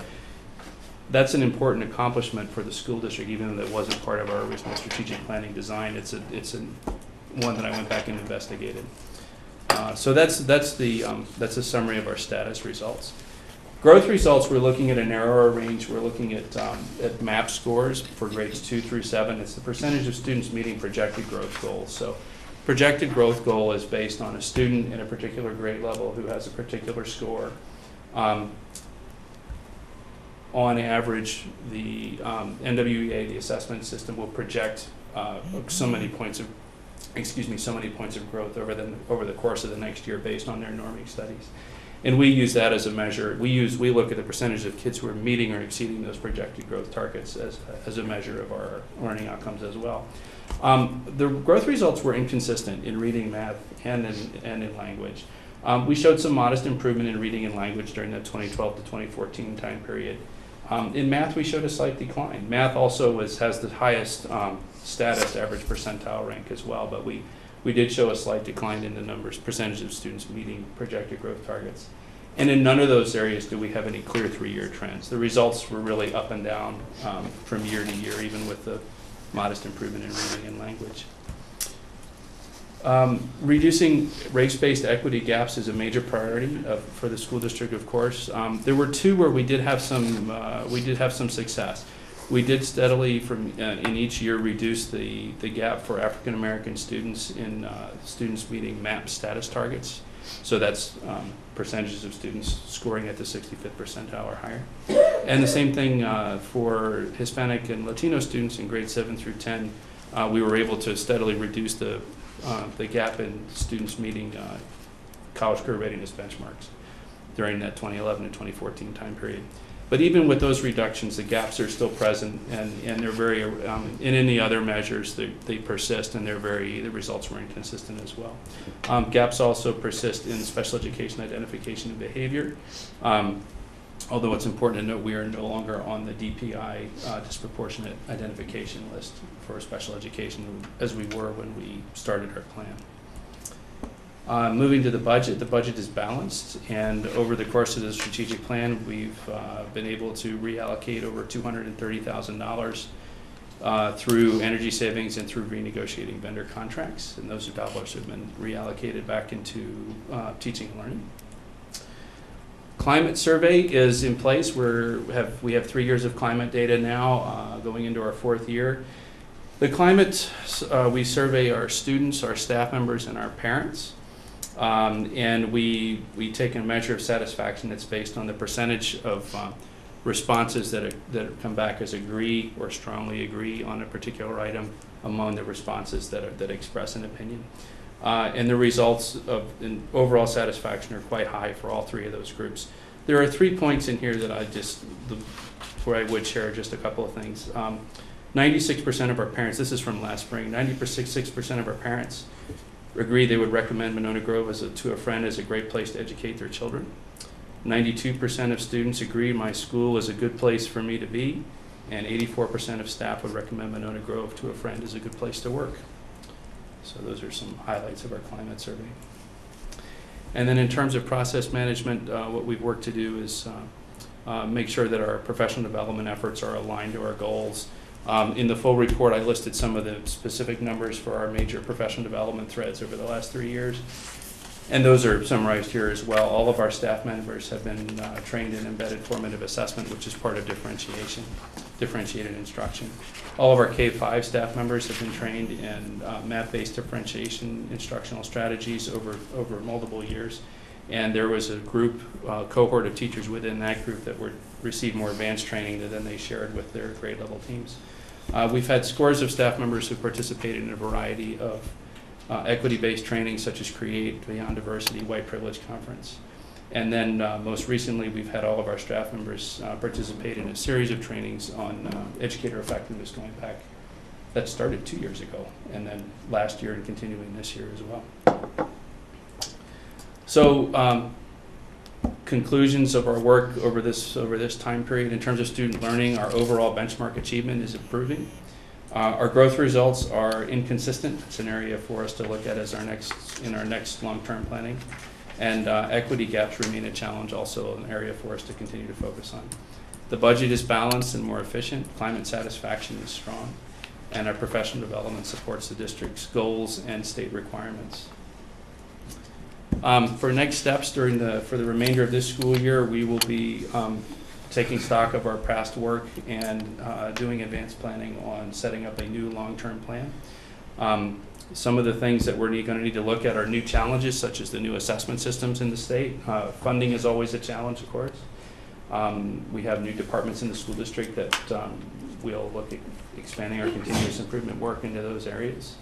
Speaker 14: that's an important accomplishment for the school district, even though that wasn't part of our original strategic planning design. It's one that I went back and investigated. So that's a summary of our status results. Growth results, we're looking at a narrower range. We're looking at MAP scores for grades 2 through 7. It's the percentage of students meeting projected growth goals. So projected growth goal is based on a student in a particular grade level who has a particular score. On average, the NWEA, the assessment system, will project so many points of growth over the course of the next year based on their norming studies. And we use that as a measure. We look at the percentage of kids who are meeting or exceeding those projected growth targets as a measure of our learning outcomes as well. The growth results were inconsistent in reading, math, and in language. We showed some modest improvement in reading and language during the 2012 to 2014 time period. In math, we showed a slight decline. Math also has the highest status average percentile rank as well, but we did show a slight decline in the percentage of students meeting projected growth targets. And in none of those areas do we have any clear 3-year trends. The results were really up and down from year to year, even with the modest improvement in reading and language. Reducing race-based equity gaps is a major priority for the school district, of course. There were 2 where we did have some success. We did steadily, in each year, reduce the gap for African American students in students meeting MAP status targets. So that's percentages of students scoring at the 65th percentile or higher. And the same thing for Hispanic and Latino students in grades 7 through 10. We were able to steadily reduce the gap in students meeting college career readiness benchmarks during that 2011 to 2014 time period. But even with those reductions, the gaps are still present, and they're very, in any other measures, they persist, and the results were inconsistent as well. Gaps also persist in special education identification and behavior. Although it's important to note we are no longer on the DPI disproportionate identification list for special education as we were when we started our plan. Moving to the budget is balanced, and over the course of the strategic plan, we've been able to reallocate over $230,000 through energy savings and through renegotiating vendor contracts, and those dollars have been reallocated back into teaching and learning. Climate survey is in place. We have 3 years of climate data now, going into our 4th year. The climate, we survey our students, our staff members, and our parents. And we take a measure of satisfaction that's based on the percentage of responses that come back as agree or strongly agree on a particular item among the responses that express an opinion. And the results of overall satisfaction are quite high for all 3 of those groups. There are 3 points in here that where I would share just a couple of things. 96% of our parents, this is from last spring, 96% of our parents agree they would recommend Monona Grove to a friend as a great place to educate their children. 92% of students agree my school is a good place for me to be, and 84% of staff would recommend Monona Grove to a friend as a good place to work. So those are some highlights of our climate survey. And then in terms of process management, what we've worked to do is make sure that our professional development efforts are aligned to our goals. In the full report, I listed some of the specific numbers for our major professional development threads over the last 3 years. And those are summarized here as well. All of our staff members have been trained in embedded formative assessment, which is part of differentiated instruction. All of our K-5 staff members have been trained in map-based differentiation instructional strategies over multiple years. And there was a cohort of teachers within that group that received more advanced training than they shared with their grade level teams. We've had scores of staff members who participated in a variety of equity-based training such as CREATE, Beyond Diversity, White Privilege Conference. And then most recently, we've had all of our staff members participate in a series of trainings on educator effectiveness going back. That started 2 years ago, and then last year and continuing this year as well. So conclusions of our work over this time period. In terms of student learning, our overall benchmark achievement is improving. Our growth results are inconsistent. It's an area for us to look at as in our next long-term planning. And equity gaps remain a challenge, also an area for us to continue to focus on. The budget is balanced and more efficient. Climate satisfaction is strong. And our professional development supports the district's goals and state requirements. For next steps for the remainder of this school year, we will be taking stock of our past work and doing advanced planning on setting up a new long-term plan. Some of the things that we're going to need to look at are new challenges, such as the new assessment systems in the state. Funding is always a challenge, of course. We have new departments in the school district that we'll look at expanding our continuous improvement work into those areas.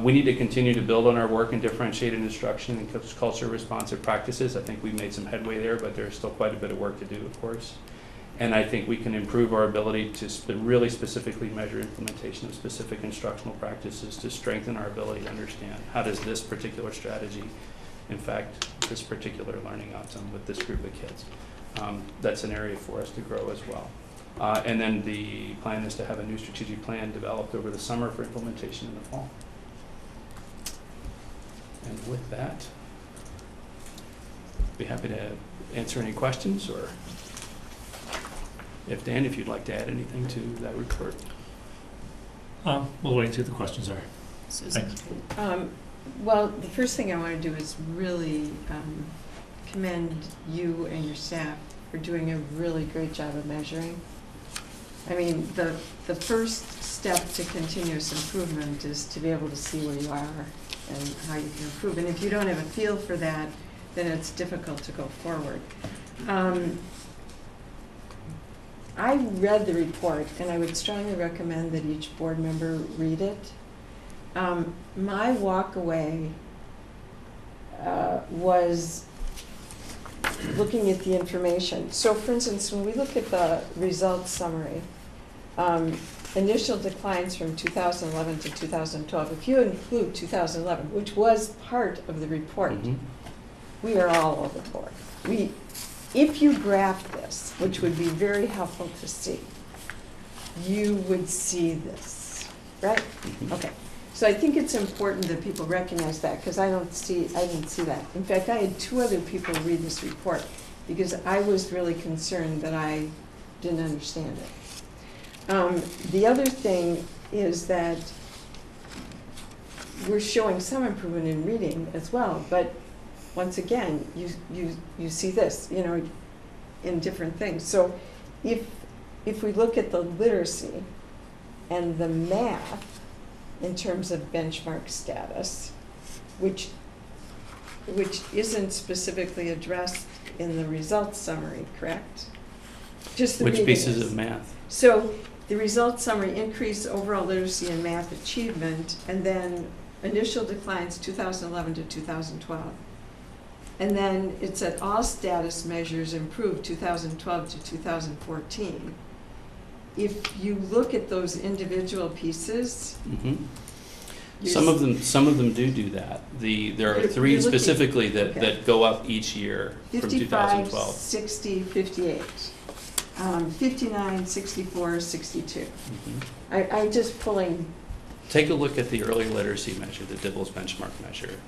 Speaker 14: We need to continue to build on our work in differentiated instruction and culture responsive practices. I think we've made some headway there, but there's still quite a bit of work to do, of course. And I think we can improve our ability to really specifically measure implementation of specific instructional practices to strengthen our ability to understand how does this particular strategy impact this particular learning outcome with this group of kids. That's an area for us to grow as well. And then the plan is to have a new strategic plan developed over the summer for implementation in the fall. And with that, be happy to answer any questions, or if Dan, if you'd like to add anything to that report.
Speaker 12: We'll wait and see what the questions are.
Speaker 1: Susan.
Speaker 12: Thanks.
Speaker 3: Well, the first thing I want to do is really commend you and your staff for doing a really great job of measuring. I mean, the first step to continuous improvement is to be able to see where you are and how you can improve. And if you don't have a feel for that, then it's difficult to go forward. I read the report, and I would strongly recommend that each board member read it. My walk away was looking at the information. So for instance, when we look at the results summary, initial declines from 2011 to 2012, if you include 2011, which was part of the report,
Speaker 14: Mhm.
Speaker 3: we are all over the board. If you graph this, which would be very helpful to see, you would see this, right?
Speaker 14: Mhm.
Speaker 3: Okay. So I think it's important that people recognize that, because I didn't see that. In fact, I had 2 other people read this report because I was really concerned that I didn't understand it. The other thing is that we're showing some improvement in reading as well, but once again, you see this, you know, in different things. So if we look at the literacy and the math in terms of benchmark status, which isn't specifically addressed in the results summary, correct? Just the
Speaker 14: Which
Speaker 3: reading
Speaker 14: pieces
Speaker 3: is.
Speaker 14: of math?
Speaker 3: So the results summary, increased overall literacy and math achievement, and then initial declines 2011 to 2012. And then it said all status measures improved 2012 to 2014. If you look at those individual pieces,
Speaker 14: Mhm.
Speaker 3: you're
Speaker 14: Some of them do that. There are
Speaker 3: You're-
Speaker 14: 3
Speaker 3: you're looking-
Speaker 14: specifically that
Speaker 3: okay.
Speaker 14: go up each year from
Speaker 3: 55,
Speaker 14: 2012.
Speaker 3: 60, 58, 59, 64, 62.
Speaker 14: Mhm.
Speaker 3: I'm just pulling,
Speaker 14: Take a look at the early literacy measure, the Dibbles benchmark measure,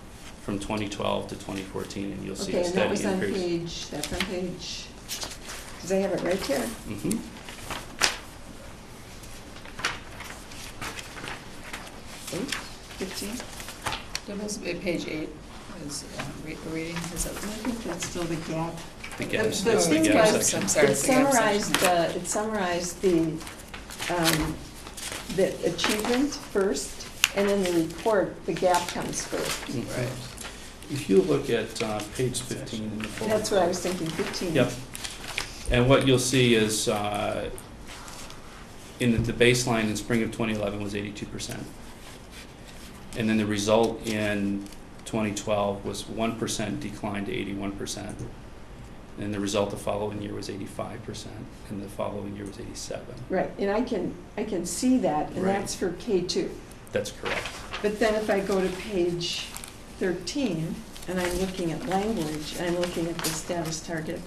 Speaker 14: from 2012 to 2014, and you'll see
Speaker 3: okay,
Speaker 14: a
Speaker 3: and that
Speaker 14: steady
Speaker 3: was on
Speaker 14: increase.
Speaker 3: that's on page, because I have it right here.
Speaker 14: Mhm.
Speaker 3: Eight, 15.
Speaker 1: Dibbles, page 8 is reading, is that?
Speaker 3: I think that's still the gap.
Speaker 14: The gaps,
Speaker 3: The
Speaker 14: that's the
Speaker 3: thing
Speaker 14: gap
Speaker 3: was-
Speaker 14: section.
Speaker 1: I'm sorry,
Speaker 3: It
Speaker 1: it's the gap
Speaker 3: summarized, it summarized the achievement first, and in the report, the gap comes first.
Speaker 14: Mhm.
Speaker 1: Right.
Speaker 14: If you look at page 15 in the folder.
Speaker 3: That's what I was thinking, 15.
Speaker 14: Yep. And what you'll see is, in the baseline in spring of 2011 was 82%. And then the result in 2012 was 1% decline to 81%. And the result the following year was 85%, and the following year was 87.
Speaker 3: Right, and I can see that, and
Speaker 14: Right.
Speaker 3: that's for K2.
Speaker 14: That's correct.
Speaker 3: But then if I go to page 13, and I'm looking at language, and I'm looking at the status target,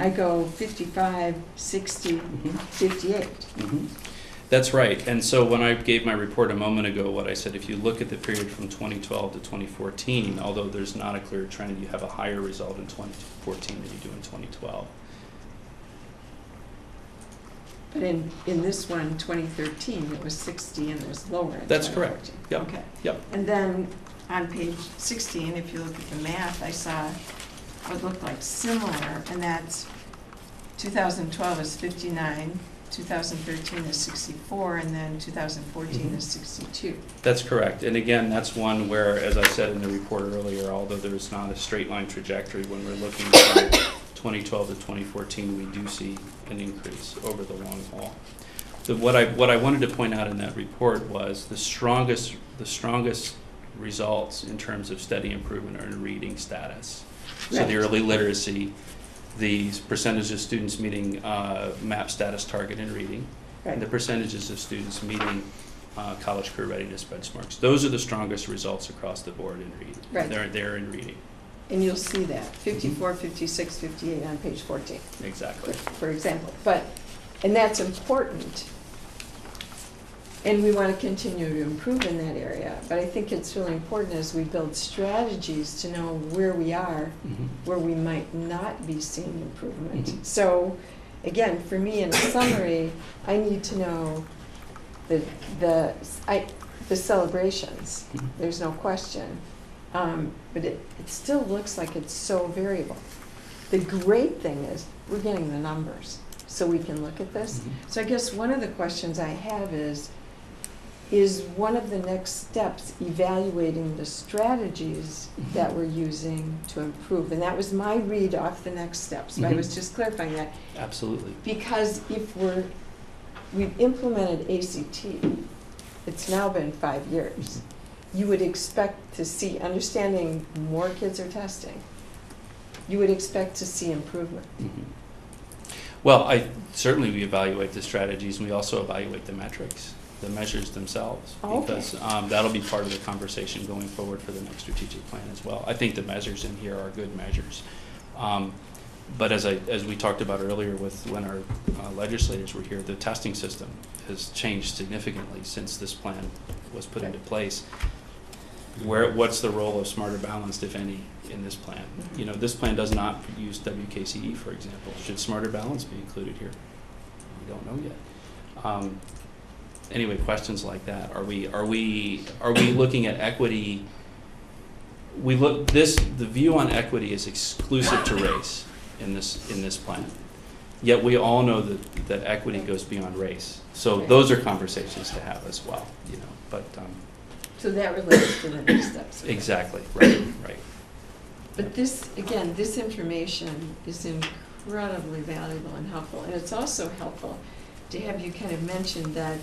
Speaker 3: I go 55, 60,
Speaker 14: Mhm.
Speaker 3: 58.
Speaker 14: Mhm. That's right. And so when I gave my report a moment ago, what I said, if you look at the period from 2012 to 2014, although there's not a clear trend, you have a higher result in 2014 than you do in 2012.
Speaker 3: But in this one, 2013, it was 60 and it was lower in
Speaker 14: That's correct.
Speaker 3: 2014.
Speaker 14: Yep.
Speaker 3: Okay.
Speaker 14: Yep.
Speaker 3: And then on page 16, if you look at the math, I saw what looked like similar, and that's 2012 is 59, 2013 is 64, and then 2014
Speaker 14: Mhm.
Speaker 3: is 62.
Speaker 14: That's correct. And again, that's one where, as I said in the report earlier, although there's not a straight line trajectory, when we're looking from 2012 to 2014, we do see an increase over the long haul. What I wanted to point out in that report was the strongest results in terms of steady improvement are in reading status. So
Speaker 3: Right.
Speaker 14: the early literacy, the percentage of students meeting MAP status target in reading, and the
Speaker 3: Right.
Speaker 14: percentages of students meeting college career readiness benchmarks. Those are the strongest results across the board in reading.
Speaker 3: Right.
Speaker 14: They're in reading,
Speaker 3: And you'll see that, 54, 56, 58 on page 14,
Speaker 14: exactly.
Speaker 3: for example. And that's important. And we want to continue to improve in that area. But I think it's really important as we build strategies to know where we are,
Speaker 14: Mhm.
Speaker 3: where we might not be seeing improvement.
Speaker 14: Mhm.
Speaker 3: So, again, for me, in a summary, I need to know the celebrations.
Speaker 14: Mhm.
Speaker 3: There's no question. But it still looks like it's so variable. The great thing is, we're getting the numbers, so we can look at this.
Speaker 14: Mhm.
Speaker 3: So I guess one of the questions I have is one of the next steps evaluating the strategies that we're using to improve? And that was my read off the next steps. I
Speaker 14: Mhm.
Speaker 3: was just clarifying that.
Speaker 14: Absolutely.
Speaker 3: Because if we've implemented ACT, it's now been 5 years, you would expect to see, understanding more kids are testing, you would expect to see improvement.
Speaker 14: Well, certainly we evaluate the strategies, and we also evaluate the metrics, the measures themselves.
Speaker 3: Oh, okay.
Speaker 14: Because that'll be part of the conversation going forward for the next strategic plan as well. I think the measures in here are good measures. But as we talked about earlier with when our legislators were here, the testing system has changed significantly since this plan was put into place. What's the role of Smarter Balanced, if any, in this plan? You know, this plan does not use WKCE, for example. Should Smarter Balanced be included here? We don't know yet. Anyway, questions like that. Are we looking at equity? The view on equity is exclusive to race in this plan. Yet we all know that equity goes beyond race. So
Speaker 3: Right.
Speaker 14: those are conversations to have as well, you know. But
Speaker 3: So that relates to the next steps.
Speaker 14: exactly, right.
Speaker 3: But this, again, this information is incredibly valuable and helpful. And it's also helpful to have you kind of mention that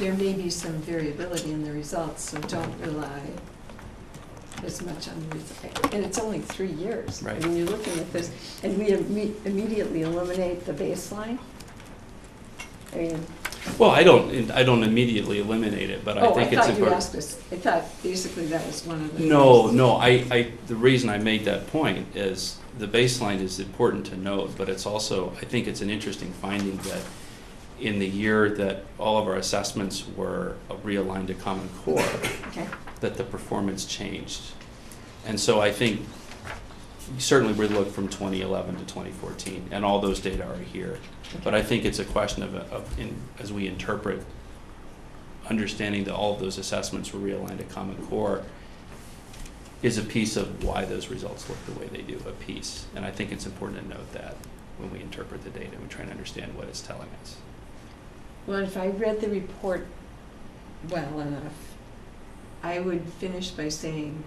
Speaker 3: there may be some variability in the results, so don't rely as much on the results. And it's only 3 years.
Speaker 14: Right.
Speaker 3: I mean, you're looking at this, and we immediately eliminate the baseline. I mean,
Speaker 14: Well, I don't immediately eliminate it, but I
Speaker 3: oh, I
Speaker 14: think it's
Speaker 3: thought you
Speaker 14: important.
Speaker 3: asked us, I thought basically that was one of the.
Speaker 14: No,
Speaker 3: things.
Speaker 14: no, the reason I made that point is the baseline is important to note, but it's also, I think it's an interesting finding that in the year that all of our assessments were realigned to Common Core,
Speaker 3: Okay.
Speaker 14: that the performance changed. And so I think certainly we look from 2011 to 2014, and all those data are here. But I think it's a question as we interpret, understanding that all of those assessments were realigned to Common Core is a piece of why those results look the way they do, a piece. And I think it's important to note that when we interpret the data, we try to understand what it's telling us.
Speaker 3: Well, if I read the report well enough, I would finish by saying,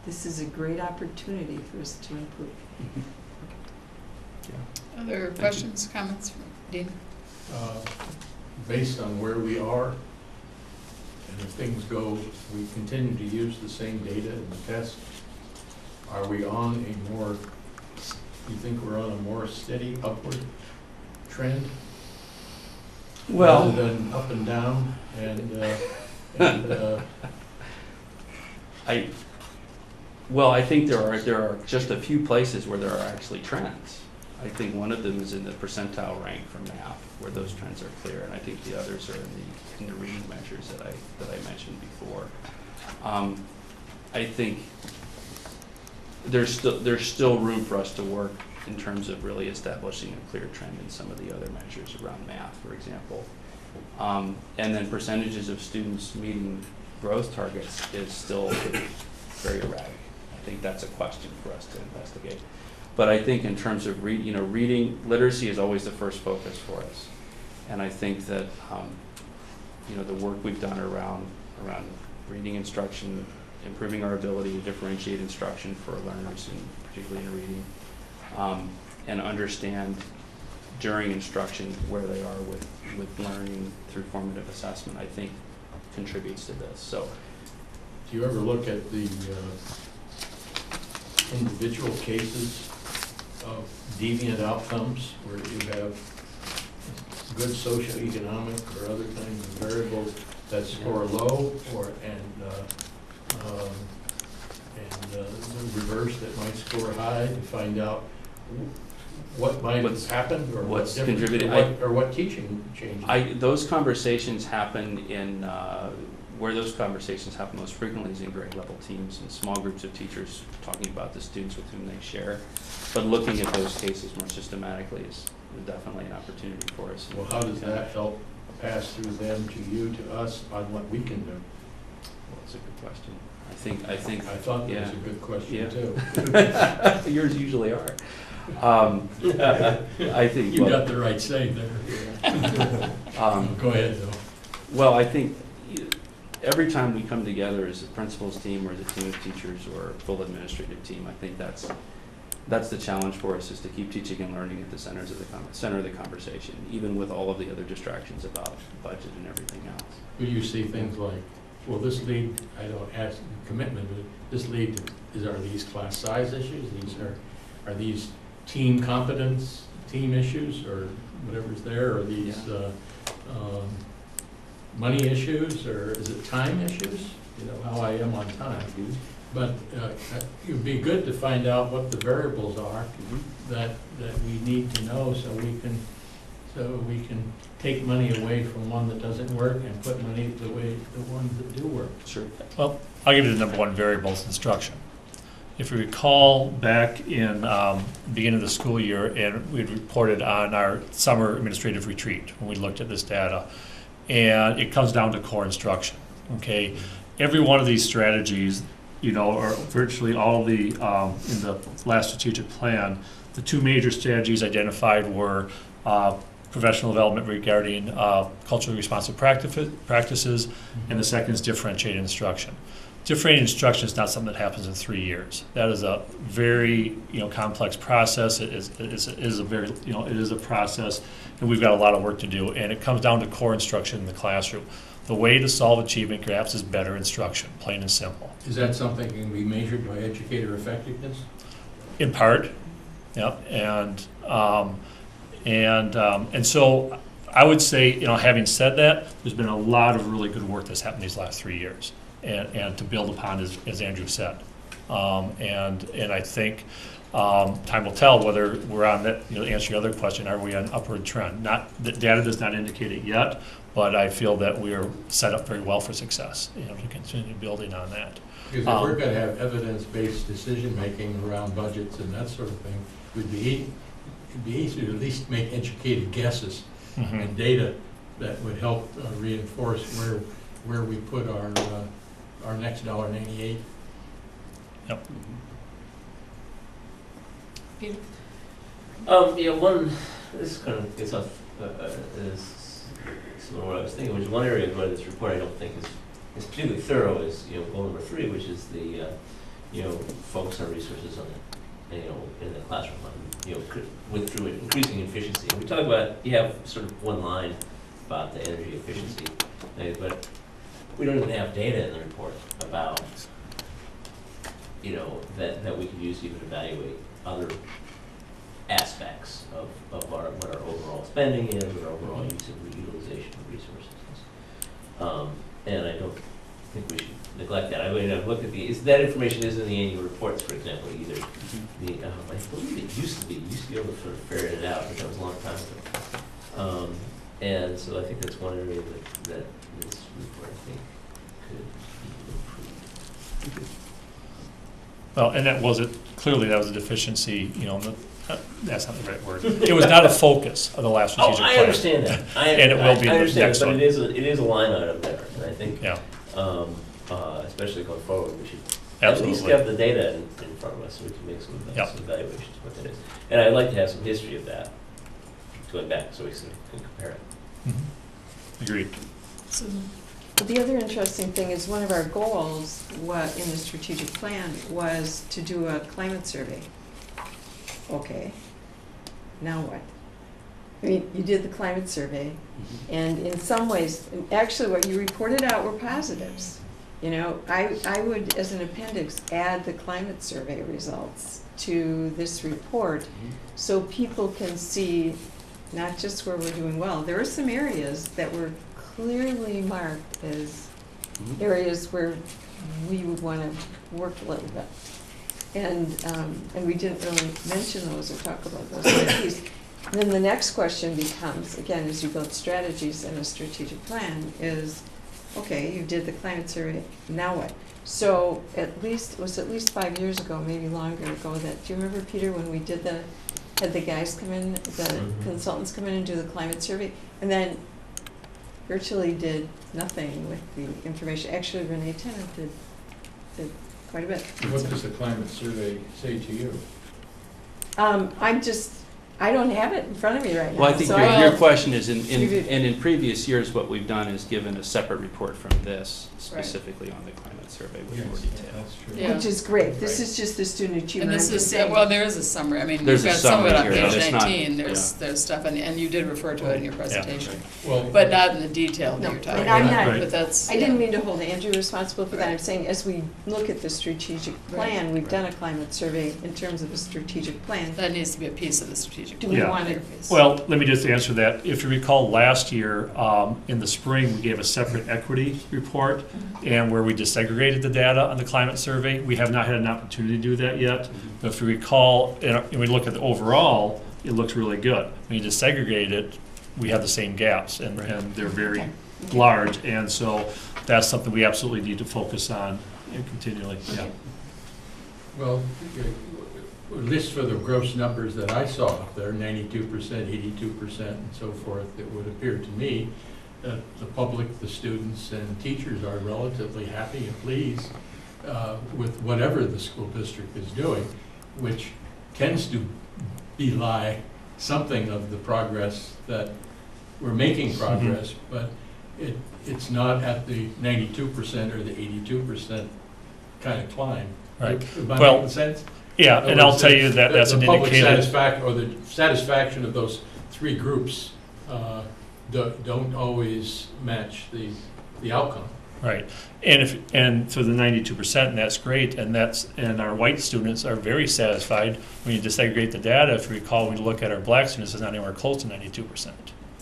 Speaker 3: this is a great opportunity for us to improve.
Speaker 1: Other questions, comments from Dean?
Speaker 6: Based on where we are, and if things go, we continue to use the same data in the test, are we on a more, you think we're on a more steady upward trend?
Speaker 14: Well,
Speaker 6: Rather than up and down, and
Speaker 14: I think there are just a few places where there are actually trends. I think one of them is in the percentile rank for math, where those trends are clear, and I think the others are in the reading measures that I mentioned before. I think there's still room for us to work in terms of really establishing a clear trend in some of the other measures around math, for example. And then percentages of students meeting growth targets is still very erratic. I think that's a question for us to investigate. But I think in terms of reading, literacy is always the first focus for us. And I think that the work we've done around reading instruction, improving our ability to differentiate instruction for learners, and particularly in reading, and understand during instruction where they are with learning through formative assessment, I think contributes to this. So,
Speaker 6: do you ever look at the individual cases of deviant outcomes where you have good socioeconomic or other kinds of variables that score low, and the reverse that might score high, to find out what might have happened or
Speaker 14: what's
Speaker 6: what
Speaker 14: contributed,
Speaker 6: or what teaching changed.
Speaker 14: those conversations happen in where those conversations happen most frequently is in grade level teams and small groups of teachers talking about the students with whom they share. But looking at those cases more systematically is definitely an opportunity for us.
Speaker 6: Well, how does that help pass through them to you, to us, on what we can do?
Speaker 14: Well, that's a good question. I think.
Speaker 6: I thought that
Speaker 14: yeah.
Speaker 6: was a good question
Speaker 14: Yeah.
Speaker 6: too.
Speaker 14: Yours usually are. I think.
Speaker 6: You Well,
Speaker 14: well,
Speaker 6: got the right say there. Go ahead, though.
Speaker 14: Well, I think every time we come together as a principal's team or as a team of teachers or a full administrative team, I think that's the challenge for us, is to keep teaching and learning at the center of the conversation, even with all of the other distractions about budget and everything else.
Speaker 6: Do you see things like, well, this lead, I don't ask commitment, but this lead, are these class size issues? These are these team competence, team issues, or whatever's there, or these money issues, or is it time issues? You know, how I am on time. But it would be good to find out what the variables are that we need to know, so we can take money away from one that doesn't work and put money the ones that do work.
Speaker 7: Sure.
Speaker 12: Well, I'll give you the number one variable is instruction. If you recall back in beginning of the school year, and we had reported on our summer administrative retreat when we looked at this data, and it comes down to core instruction. Okay, every one of these strategies, you know, or virtually all of the in the last strategic plan, the two major strategies identified were professional development regarding culturally responsive practices, and the second is differentiated instruction. Differentiated instruction is not something that happens in 3 years. That is a very, you know, complex process. It is a very, you know, it is a process, and we've got a lot of work to do. And it comes down to core instruction in the classroom. The way to solve achievement gaps is better instruction, plain and simple.
Speaker 6: Is that something that can be measured by educator effectiveness?
Speaker 12: In part, yep. And so I would say, you know, having said that, there's been a lot of really good work that's happened these last 3 years, and to build upon, as Andrew said. And I think time will tell whether we're on that, you know, to answer your other question, are we on upward trend? Not, the data does not indicate it yet, but I feel that we are set up very well for success, you know, to continue building on that.
Speaker 6: Because if we're going to have evidence-based decision-making around budgets and that sort of thing, it'd be easy to at least make educated guesses and data that would help reinforce where we put our next $1.98.
Speaker 12: Yep.
Speaker 1: Peter?
Speaker 8: Yeah, one, this kind of gets off, is some of what I was thinking, which is one area where this report I don't think is particularly thorough is, you know, goal number 3, which is the, you know, focus on resources on the, you know, in the classroom, on, you know, through increasing efficiency. And we talk about, you have sort of one line about the energy efficiency, but we don't even have data in the report about, you know, that we can use to even evaluate other aspects of what our overall spending is, what our overall utilization of resources is. And I don't think we should neglect that. I mean, I've looked at that information isn't in the annual reports, for example, either. I believe it used to be able to sort of ferret it out, but that was a long time ago. And so I think that's one area that this report, I think, could be improved.
Speaker 12: Well, and that was clearly that was a deficiency, you know, that's not the right word. It was not a focus of the last strategic plan.
Speaker 8: I understand that.
Speaker 12: And it will be
Speaker 8: I
Speaker 12: the
Speaker 8: understand,
Speaker 12: next
Speaker 8: but
Speaker 12: one.
Speaker 8: it is a line item there, and I think,
Speaker 12: Yeah,
Speaker 8: especially going forward, we should at least
Speaker 12: absolutely.
Speaker 8: have the data in front of us so we can make some evaluations of what that is. And I'd like to have some history of that, going back, so we can compare it.
Speaker 12: Agreed.
Speaker 1: Susan?
Speaker 3: The other interesting thing is one of our goals in the strategic plan was to do a climate survey. Okay, now what? I mean, you did the climate survey, and in some ways, actually what you reported out were positives. You know, I would, as an appendix, add the climate survey results to this report so people can see not just where we're doing well. There are some areas that were clearly marked as areas where we would want to work a little bit. And we didn't really mention those or talk about those strategies. And then the next question becomes, again, as you build strategies in a strategic plan, is, okay, you did the climate survey, now what? So it was at least 5 years ago, maybe longer ago, that, do you remember, Peter, when we had the guys come in, the consultants come in and do the climate survey, and then virtually did nothing with the information. Actually, Renee Tennant did quite a bit.
Speaker 6: What does the climate survey say to you?
Speaker 3: I'm just I don't have it in front of me right now.
Speaker 14: Well, I think
Speaker 3: so
Speaker 14: your question is,
Speaker 3: We've-
Speaker 14: in previous years, what we've done is given a separate report from this specifically on the climate survey with more detail.
Speaker 6: That's true.
Speaker 1: Yeah.
Speaker 3: Which is great. This is just the student
Speaker 1: And
Speaker 3: achievement.
Speaker 1: this
Speaker 3: I'm
Speaker 1: is,
Speaker 3: just saying.
Speaker 1: well, there is a summary, I mean, you've
Speaker 14: There's a
Speaker 1: got some of it on
Speaker 14: summary here,
Speaker 1: page
Speaker 14: it's not-
Speaker 1: 19, there's stuff, and you did refer to it in your presentation,
Speaker 6: Well,
Speaker 1: but not in the detail that
Speaker 3: No,
Speaker 1: you're talking
Speaker 3: and I'm
Speaker 1: about,
Speaker 3: not-
Speaker 1: but that's.
Speaker 3: I didn't mean to hold Andrew responsible for that. I'm saying as we look at the strategic plan, we've done a climate survey in terms of a strategic plan.
Speaker 1: That needs to be a piece of the strategic.
Speaker 3: Do we
Speaker 12: Yeah.
Speaker 3: want to?
Speaker 12: Well, let me just answer that. If you recall, last year, in the spring, we gave a separate equity report, and where we desegregated the data on the climate survey. We have not had an opportunity to do that yet. But if you recall, and we look at the overall, it looks really good. When you desegregate it, we have the same gaps, and they're very large. And so that's something we absolutely need to focus on continually, yeah.
Speaker 6: well, at least for the gross numbers that I saw up there, 92%, 82%, and so forth, it would appear to me that the public, the students, and teachers are relatively happy and pleased with whatever the school district is doing, which tends to belie something of the progress that we're making progress, but it's not at the 92% or the 82% kind of climb.
Speaker 12: Right.
Speaker 6: Am I
Speaker 12: Well,
Speaker 6: making sense?
Speaker 12: Yeah, and I'll tell you that that's an
Speaker 6: The public
Speaker 12: indicator.
Speaker 6: or the satisfaction of those three groups don't always match the outcome.
Speaker 12: Right, and for the 92%, and that's great, and our white students are very satisfied. When you disaggregate the data, if you recall, when you look at our black students, it's not anywhere close to 92%.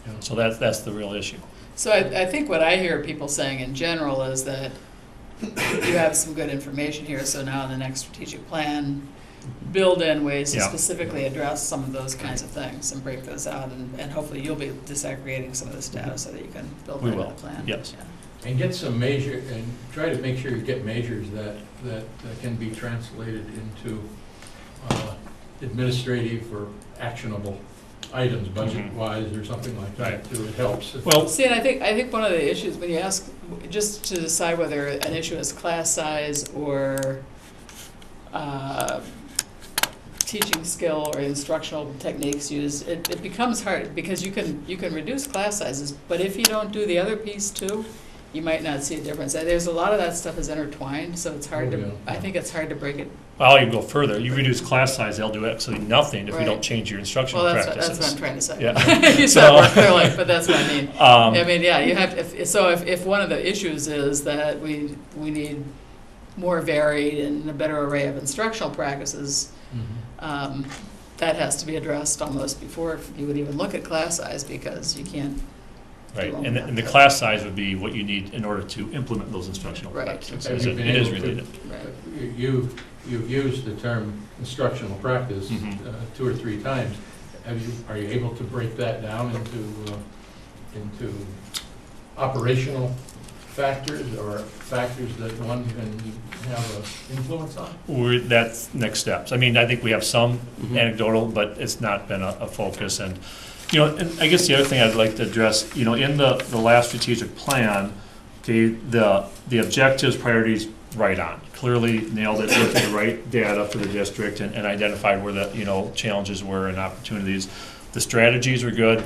Speaker 6: Yeah.
Speaker 12: So that's the real issue.
Speaker 1: So I think what I hear people saying in general is that you have some good information here, so now in the next strategic plan, build in ways to
Speaker 12: Yeah.
Speaker 1: specifically address some of those kinds of things and break those out, and hopefully you'll be disaggregating some of this data so that you can build
Speaker 12: We
Speaker 1: that into
Speaker 12: will,
Speaker 1: the plan.
Speaker 12: yes.
Speaker 1: Yeah.
Speaker 6: And get some measure, and try to make sure you get measures that can be translated into administrative or actionable items, budget-wise or something like that,
Speaker 12: Right.
Speaker 6: too. It helps.
Speaker 12: Well,
Speaker 1: See, and I think one of the issues, when you ask, just to decide whether an issue is class size or teaching skill or instructional techniques used, it becomes hard, because you can reduce class sizes, but if you don't do the other piece too, you might not see a difference. There's a lot of that stuff is intertwined, so it's hard
Speaker 6: Oh,
Speaker 1: to,
Speaker 6: yeah.
Speaker 1: I think it's hard to break it.
Speaker 12: I'll even go further. You reduce class size, they'll do absolutely nothing if you
Speaker 1: Right.
Speaker 12: don't change your instructional
Speaker 1: Well,
Speaker 12: practices.
Speaker 1: that's what I'm trying to say.
Speaker 12: Yeah.
Speaker 1: You said it more clearly, but that's what I mean.
Speaker 12: Um,
Speaker 1: I mean, yeah, you have, if one of the issues is that we need more varied and a better array of instructional practices, that has to be addressed almost before you would even look at class size, because you can't.
Speaker 12: Right,
Speaker 1: do all
Speaker 12: and
Speaker 1: that.
Speaker 12: the class size would be what you need in order to implement those instructional
Speaker 1: Right.
Speaker 12: practices.
Speaker 6: Have
Speaker 12: So
Speaker 6: you
Speaker 12: It
Speaker 6: been
Speaker 12: is
Speaker 6: able to-
Speaker 12: related.
Speaker 1: Right.
Speaker 6: You've used the term instructional practice
Speaker 12: Mhm.
Speaker 6: 2 or 3 times. Are you able to break that down into operational factors or factors that one can have an influence on?
Speaker 12: That's next steps. I mean, I think we have some
Speaker 14: Mhm.
Speaker 12: anecdotal, but it's not been a focus. And, and I guess the other thing I'd like to address, in the last strategic plan, okay, the objectives, priorities, right on. Clearly nailed it, looked at the right data for the district and identified where the, challenges were and opportunities. The strategies were good.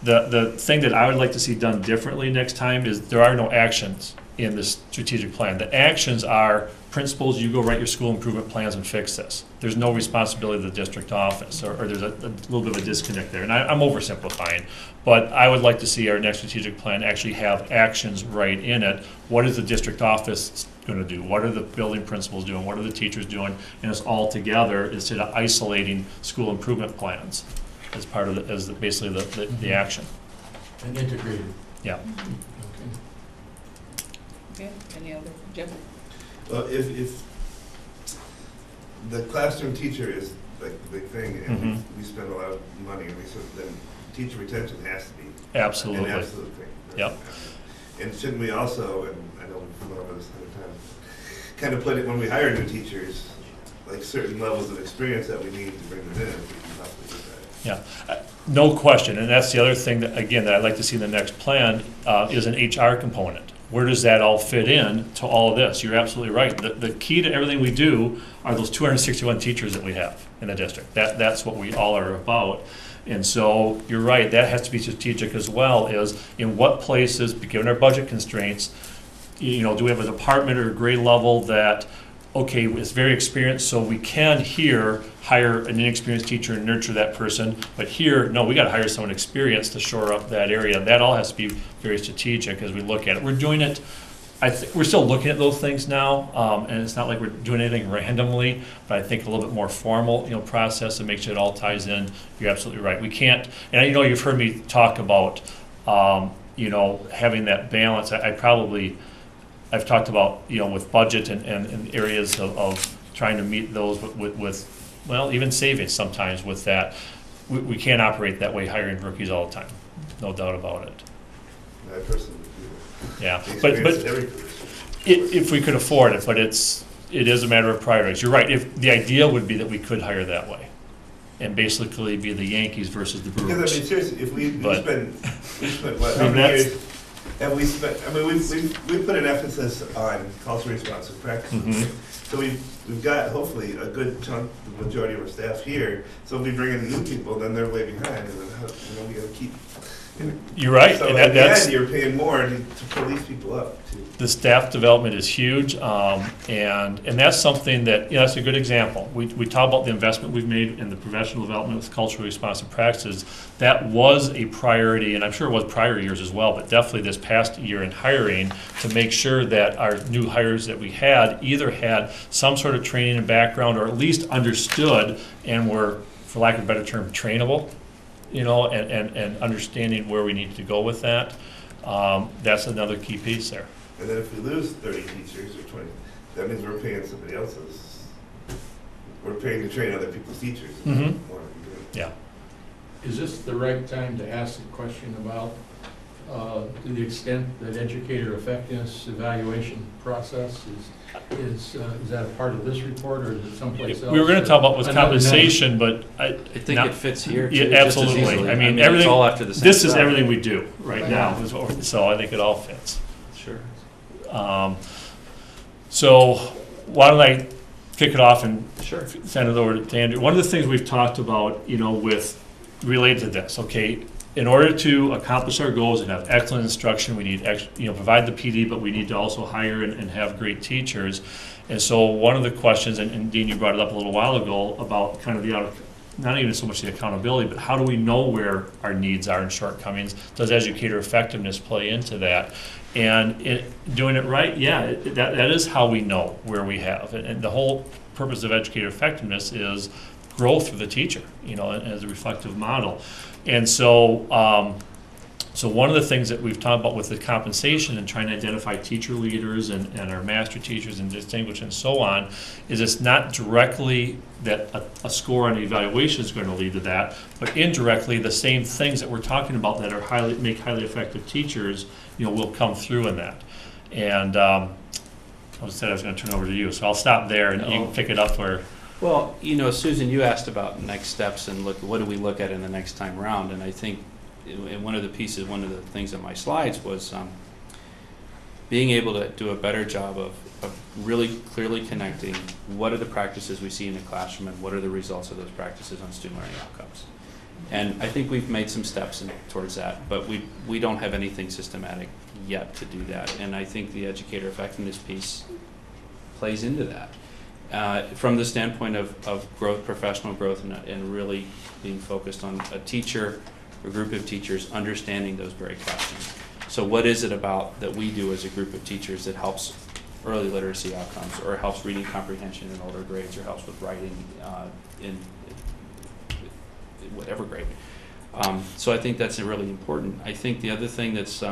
Speaker 12: The thing that I would like to see done differently next time is there are no actions in this strategic plan. The actions are principles, you go write your school improvement plans and fix this. There's no responsibility of the district office, or there's a little bit of a disconnect there. And I'm oversimplifying, but I would like to see our next strategic plan actually have actions right in it. What is the district office going to do? What are the building principals doing? What are the teachers doing? And it's all together instead of isolating school improvement plans as part of basically the action.
Speaker 6: And integrated.
Speaker 12: Yeah.
Speaker 6: Okay.
Speaker 1: Okay, any other, Jeff?
Speaker 10: Well, if the classroom teacher is like the big thing, and we spend a lot of money, and then teacher retention has to be
Speaker 12: Absolutely.
Speaker 10: an absolute thing.
Speaker 12: Yep.
Speaker 10: And shouldn't we also, and I know we've gone over this 100 times, kind of put it when we hire new teachers, like certain levels of experience that we need to bring them in, if we can possibly do that.
Speaker 12: Yeah, no question, and that's the other thing that, again, that I'd like to see in the next plan, is an HR component. where does that all fit in to all of this? You're absolutely right. The key to everything we do are those 261 teachers that we have in the district. That's what we all are about. And so you're right, that has to be strategic as well, is in what places, given our budget constraints, do we have a department or a grade level that, okay, is very experienced, so we can here hire an inexperienced teacher and nurture that person, but here, no, we gotta hire someone experienced to shore up that area. That all has to be very strategic as we look at it. We're doing it, we're still looking at those things now, and it's not like we're doing anything randomly, but I think a little bit more formal, process to make sure it all ties in. You're absolutely right. We can't, and you've heard me talk about, having that balance. I've talked about, with budget and areas of trying to meet those with even savings sometimes with that. We can't operate that way, hiring rookies all the time, no doubt about it.
Speaker 10: I personally do.
Speaker 12: Yeah,
Speaker 10: The
Speaker 12: but
Speaker 10: experience in every position.
Speaker 12: if we could afford it, but it is a matter of priorities. You're right, if the ideal would be that we could hire that way and basically be the Yankees versus the
Speaker 10: Because
Speaker 12: Brewers.
Speaker 10: seriously, if we
Speaker 12: But-
Speaker 10: spent what, how many years have we spent? We've put an emphasis on culturally responsive practices.
Speaker 12: Mhm.
Speaker 10: So we've got hopefully a good chunk, the majority of our staff here. So if we bring in new people, then they're way behind, and then we got to keep.
Speaker 12: You're right,
Speaker 10: So
Speaker 12: and
Speaker 10: at the
Speaker 12: that's,
Speaker 10: end, you're paying more to pull these people up too.
Speaker 12: the staff development is huge, and that's something that, that's a good example. We talk about the investment we've made in the professional development with culturally responsive practices. That was a priority, and I'm sure it was prior years as well, but definitely this past year in hiring, to make sure that our new hires that we had either had some sort of training and background, or at least understood and were, for lack of a better term, trainable, and understanding where we need to go with that. That's another key piece there.
Speaker 10: And then if we lose 30 teachers or 20, that means we're paying somebody else's. We're paying to train other people's teachers.
Speaker 12: Mhm. Yeah.
Speaker 6: Is this the right time to ask a question about, to the extent that educator effectiveness evaluation process is that a part of this report, or is it someplace else?
Speaker 12: We were gonna talk about with
Speaker 6: Another
Speaker 12: compensation, but
Speaker 14: I think
Speaker 12: Not-
Speaker 14: it fits here too,
Speaker 12: Yeah,
Speaker 14: just as
Speaker 12: absolutely.
Speaker 14: easily.
Speaker 12: I mean,
Speaker 14: it's
Speaker 12: everything-
Speaker 14: all after the same
Speaker 12: this is
Speaker 14: stuff.
Speaker 12: everything we do right
Speaker 6: Right.
Speaker 12: now, so I think it all fits.
Speaker 14: Sure.
Speaker 12: So why don't I kick it off and
Speaker 14: Sure.
Speaker 12: send it over to Andrew. One of the things we've talked about, with related to this, okay, in order to accomplish our goals and have excellent instruction, we need, provide the PD, but we need to also hire and have great teachers. And so one of the questions, and Dean, you brought it up a little while ago, about kind of not even so much the accountability, but how do we know where our needs are and shortcomings? Does educator effectiveness play into that? And doing it right, that is how we know where we have. And the whole purpose of educator effectiveness is growth for the teacher, as a reflective model. And so, so one of the things that we've talked about with the compensation and trying to identify teacher leaders and our master teachers and distinguish and so on, is it's not directly that a score on the evaluation is going to lead to that, but indirectly the same things that we're talking about that are make highly effective teachers, will come through in that. And I said I was going to turn over to you, so I'll stop there and you can pick it up where.
Speaker 14: Well, Susan, you asked about next steps and what do we look at in the next time round, and I think one of the things on my slides was being able to do a better job of really clearly connecting what are the practices we see in the classroom and what are the results of those practices on student learning outcomes. And I think we've made some steps towards that, but we don't have anything systematic yet to do that. And I think the educator effectiveness piece plays into that. From the standpoint of growth, professional growth, and really being focused on a teacher, a group of teachers understanding those very questions. So what is it about that we do as a group of teachers that helps early literacy outcomes, or helps reading comprehension in older grades, or helps with writing in whatever grade? So I think that's really important. I think the other thing that's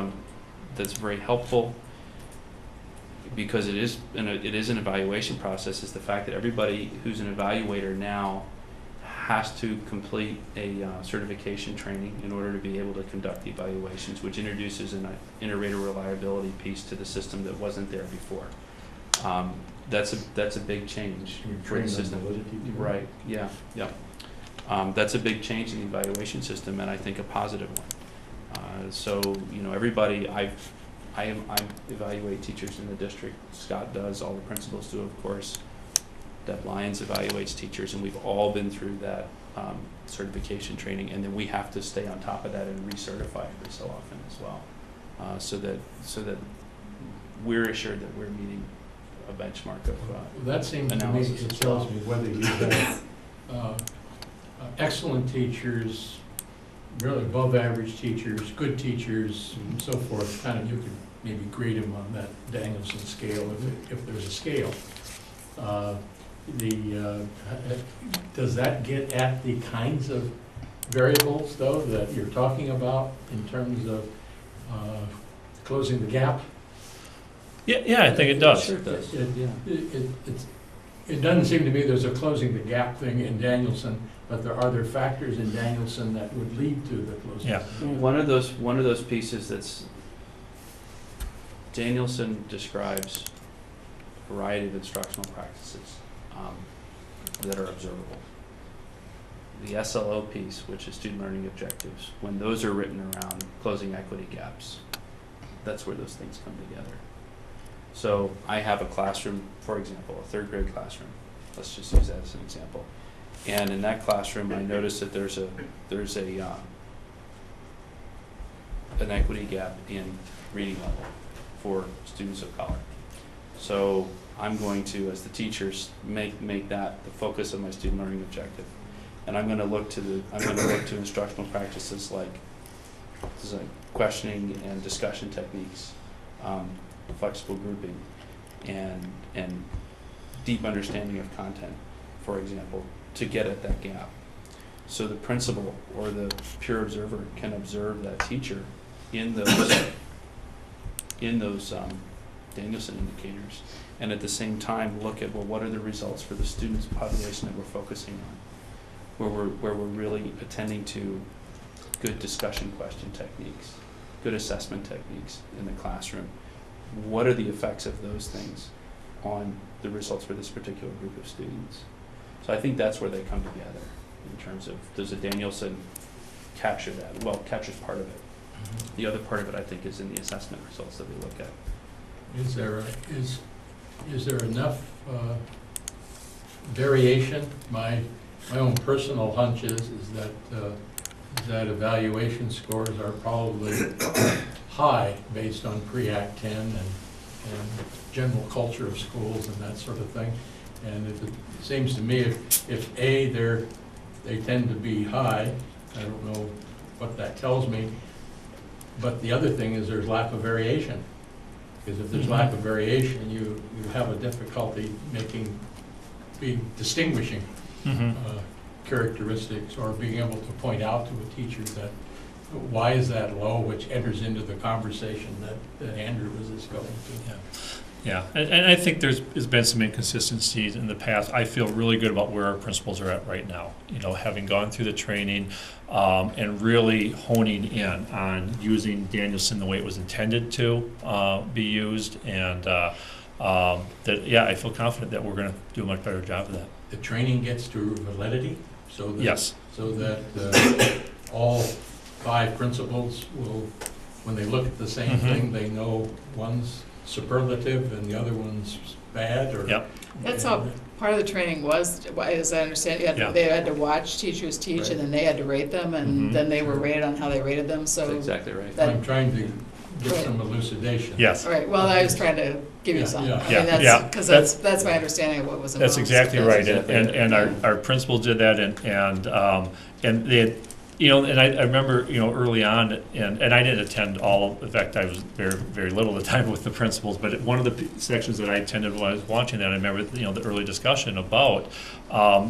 Speaker 14: very helpful, because it is an evaluation process, is the fact that everybody who's an evaluator now has to complete a certification training in order to be able to conduct the evaluations, which introduces an inter-rater reliability piece to the system that wasn't there before. That's a big change for the system. Right, yeah. That's a big change in the evaluation system, and I think a positive one. So, everybody, I evaluate teachers in the district. Scott does, all the principals do, of course. Deb Lyons evaluates teachers, and we've all been through that certification training, and then we have to stay on top of that and recertify every so often as well, so that we're assured that we're meeting a benchmark of
Speaker 6: Well, that seems to me,
Speaker 14: analysis
Speaker 6: it
Speaker 14: as
Speaker 6: tells
Speaker 14: well.
Speaker 6: me whether you have excellent teachers, really above average teachers, good teachers, and so forth, kind of you could maybe grade them on that Danielson scale if there's a scale. Does that get at the kinds of variables, though, that you're talking about in terms of closing the gap?
Speaker 12: Yeah, I think it does.
Speaker 14: Sure does.
Speaker 6: It doesn't seem to me there's a closing the gap thing in Danielson, but are there factors in Danielson that would lead to the closing?
Speaker 12: Yeah.
Speaker 14: One of those pieces that's, Danielson describes a variety of instructional practices that are observable. The SLO piece, which is student learning objectives, when those are written around closing equity gaps, that's where those things come together. So I have a classroom, for example, a third grade classroom. Let's just use that as an example. And in that classroom, I noticed that there's an equity gap in reading level for students of color. So I'm going to, as the teachers, make that the focus of my student learning objective, and I'm going to look to instructional practices like questioning and discussion techniques, flexible grouping, and deep understanding of content, for example, to get at that gap. So the principal or the peer observer can observe that teacher in those Danielson indicators, and at the same time look at, well, what are the results for the students population that we're focusing on, where we're really attending to good discussion question techniques, good assessment techniques in the classroom. What are the effects of those things on the results for this particular group of students? So I think that's where they come together in terms of, does a Danielson capture that? Well, it captures part of it. The other part of it, I think, is in the assessment results that we look at.
Speaker 6: Is there enough variation? My own personal hunch is that evaluation scores are probably high based on pre-Act 10 and general culture of schools and that sort of thing. And it seems to me if they tend to be high, I don't know what that tells me, but the other thing is there's lack of variation. Because if there's lack of variation, you have a difficulty distinguishing characteristics or being able to point out to a teacher that why is that low, which enters into the conversation that Andrew was just going to.
Speaker 12: Yeah, and I think there's been some inconsistencies in the past. I feel really good about where our principals are at right now. You know, having gone through the training and really honing in on using Danielson the way it was intended to be used, and that I feel confident that we're going to do a much better job of that.
Speaker 6: The training gets to validity, so that
Speaker 12: yes,
Speaker 6: so that all 5 principals will, when they look at the same thing, they know one's superlative and the other one's bad, or?
Speaker 12: Yep.
Speaker 1: That's how part of the training was, as I understand, they had to watch teachers teach, and then they had to rate them, and then they were rated on how they rated them, so.
Speaker 14: That's exactly right.
Speaker 6: I'm trying to get some elucidation.
Speaker 12: Yes.
Speaker 1: All right, well, I was trying to give you some.
Speaker 6: Yeah.
Speaker 1: I mean, because that's my understanding of what was involved.
Speaker 12: That's exactly right,
Speaker 14: exactly
Speaker 12: and
Speaker 14: right.
Speaker 12: our principals did that, and they had, you know, and I remember, you know, early on, and I didn't attend all, in fact, I was very, very little of the time with the principals, but one of the sections that I attended when I was watching that, I remember, you know, the early discussion about,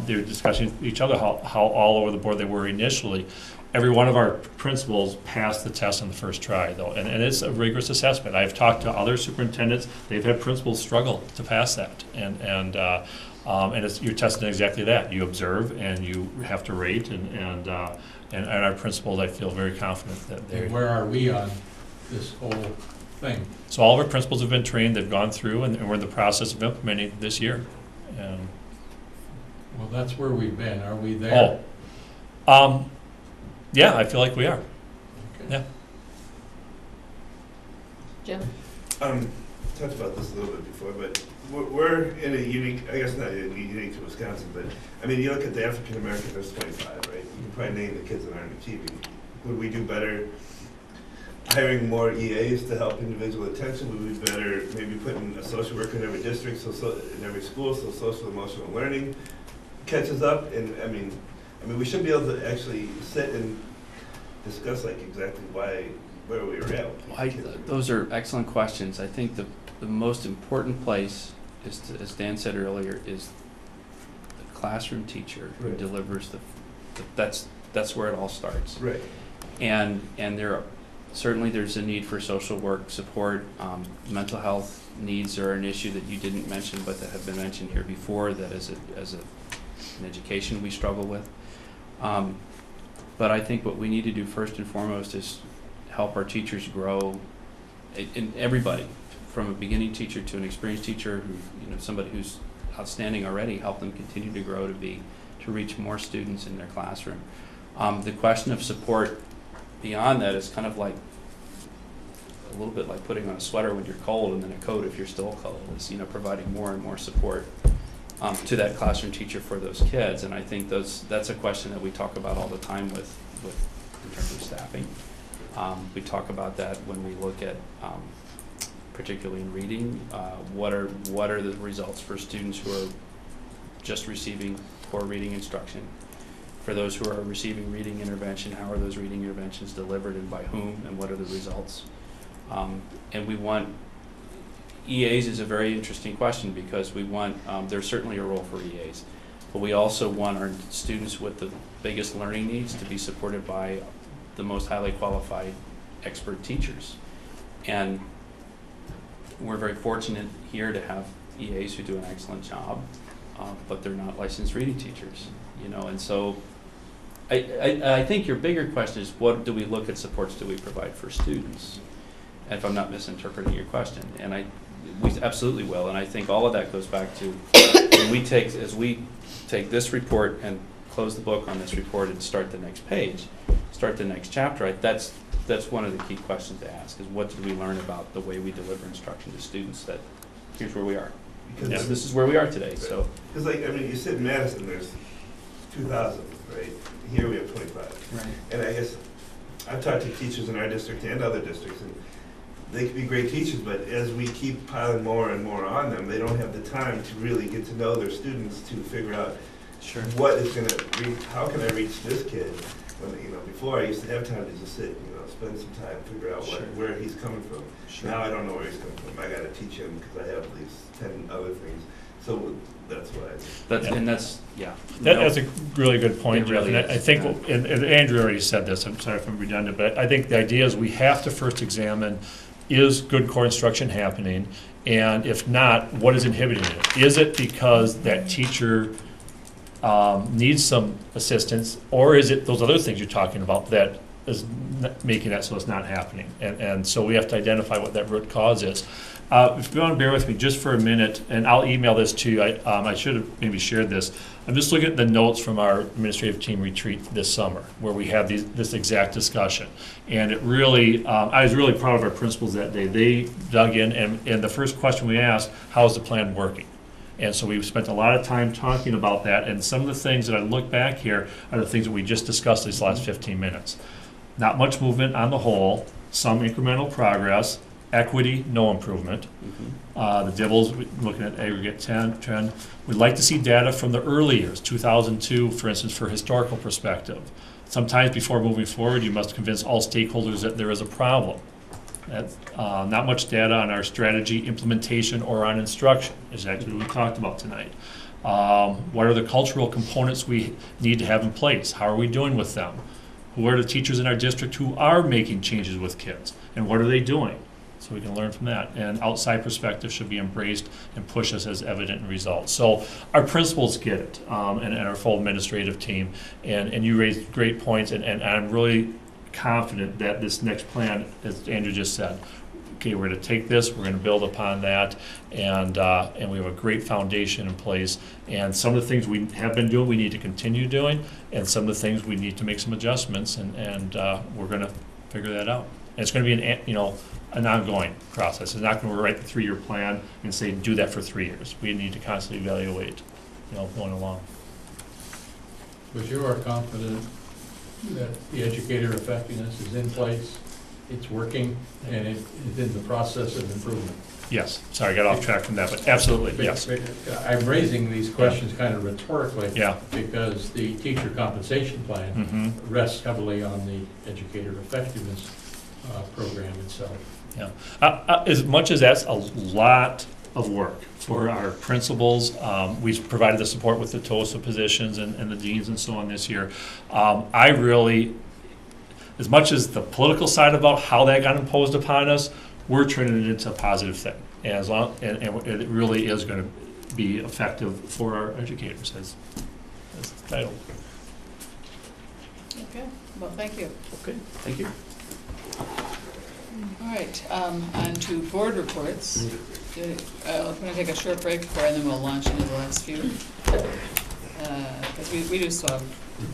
Speaker 12: they were discussing with each other how all over the board they were initially. Every one of our principals passed the test on the first try, though, and it's a rigorous assessment. I've talked to other superintendents, they've had principals struggle to pass that, and you're testing exactly that. You observe, and you have to rate, and our principals, I feel very confident that they're.
Speaker 6: And where are we on this whole thing?
Speaker 12: So all of our principals have been trained, they've gone through, and we're in the process of implementing this year.
Speaker 6: Well, that's where we've been. Are we there?
Speaker 12: Yeah, I feel like we are.
Speaker 6: Okay.
Speaker 12: Yeah.
Speaker 1: Jim?
Speaker 10: Talked about this a little bit before, but we're in a unique, I guess not unique to Wisconsin, but, I mean, you look at the African American, there's 25, right? You can probably name the kids that aren't achieving. Would we do better hiring more EAs to help individual attention? Would we be better maybe putting a social worker in every district, so in every school, so social emotional learning catches up? And I mean, we should be able to actually sit and discuss like exactly where we were at.
Speaker 14: Those are excellent questions. I think the most important place is, as Dan said earlier, is the classroom teacher who
Speaker 10: Right.
Speaker 14: delivers that's where it all starts.
Speaker 10: Right.
Speaker 14: And certainly there's a need for social work support. Mental health needs are an issue that you didn't mention, but that have been mentioned here before, that as an education we struggle with. But I think what we need to do first and foremost is help our teachers grow, in everybody, from a beginning teacher to an experienced teacher, who, somebody who's outstanding already, help them continue to grow to reach more students in their classroom. The question of support beyond that is kind of like a little bit like putting on a sweater when you're cold and then a coat if you're still cold. Is providing more and more support to that classroom teacher for those kids. And I think that's a question that we talk about all the time with in terms of staffing. We talk about that when we look at particularly in reading, what are the results for students who are just receiving core reading instruction? For those who are receiving reading intervention, how are those reading interventions delivered and by whom, and what are the results? And we want, EAs is a very interesting question because we want, there's certainly a role for EAs, but we also want our students with the biggest learning needs to be supported by the most highly qualified expert teachers. And we're very fortunate here to have EAs who do an excellent job, but they're not licensed reading teachers, and so I think your bigger question is, what do we look at supports do we provide for students? And if I'm not misinterpreting your question, and we absolutely will, and I think all of that goes back to when we take this report and close the book on this report and start the next page, start the next chapter. That's one of the key questions to ask: is what did we learn about the way we deliver instruction to students? That here's where we are. Because this is where we are today. Right. So,
Speaker 10: because you said in Madison, there's 2,000, right? Here we have 25.
Speaker 14: Right.
Speaker 10: And I guess I've talked to teachers in our district and other districts, and they can be great teachers, but as we keep piling more and more on them, they don't have the time to really get to know their students to figure out what is going to reach. How can I reach this kid? When, before I used to have time to just sit, spend some time, figure out where he's coming from. Now I don't know where he's coming from. I got to teach him because I have these 10 other things. So that's why.
Speaker 12: That's a really good point, Jeff.
Speaker 14: Really
Speaker 12: and I think, and Andrew already said this, I'm sorry if I'm redundant, but I think the idea is we have to first examine, is good core instruction happening? And if not, what is inhibiting it? Is it because that teacher needs some assistance, or is it those other things you're talking about that is making that so it's not happening? And so we have to identify what that root cause is. If you want to bear with me just for a minute, and I'll email this to you. I should have maybe shared this. I'm just looking at the notes from our administrative team retreat this summer, where we had this exact discussion. And it really, I was really proud of our principals that day. They dug in, and the first question we asked, how's the plan working? And so we've spent a lot of time talking about that, and some of the things that I look back here are the things that we just discussed these last 15 minutes. Not much movement on the whole, some incremental progress, equity, no improvement. The Dibbles, looking at aggregate trend. We'd like to see data from the early years, 2002, for instance, for historical perspective. Sometimes before moving forward, you must convince all stakeholders that there is a problem. Not much data on our strategy implementation or on instruction, exactly what we talked about tonight. What are the cultural components we need to have in place? How are we doing with them? Who are the teachers in our district who are making changes with kids? And what are they doing? So we can learn from that. And outside perspective should be embraced and push us as evident in results. So our principals get it, and our full administrative team. And you raised great points, and I'm really confident that this next plan, as Andrew just said, okay, we're going to take this, we're going to build upon that, and we have a great foundation in place. And some of the things we have been doing, we need to continue doing, and some of the things we need to make some adjustments, and we're going to figure that out. And it's going to be an ongoing process. It's not going to write the 3-year plan and say, do that for 3 years. We need to constantly evaluate, going along.
Speaker 6: But you are confident that the educator effectiveness is in place, it's working, and it is in the process of improvement?
Speaker 12: Yes, sorry, I got off track from that, but absolutely, yes.
Speaker 6: I'm raising these questions kind of rhetorically.
Speaker 12: Yeah.
Speaker 6: Because the teacher compensation plan
Speaker 12: Mm-hmm.
Speaker 6: rests heavily on the educator effectiveness program itself.
Speaker 12: Yeah. As much as that's a lot of work for our principals, we've provided the support with the TOSA positions and the deans and so on this year. I really, as much as the political side about how that got imposed upon us, we're turning it into a positive thing. And it really is going to be effective for our educators, as titled.
Speaker 1: Okay, well, thank you.
Speaker 12: Okay, thank you.
Speaker 1: All right, on to board reports. I'm going to take a short break before, and then we'll launch into the last few. Because we do still have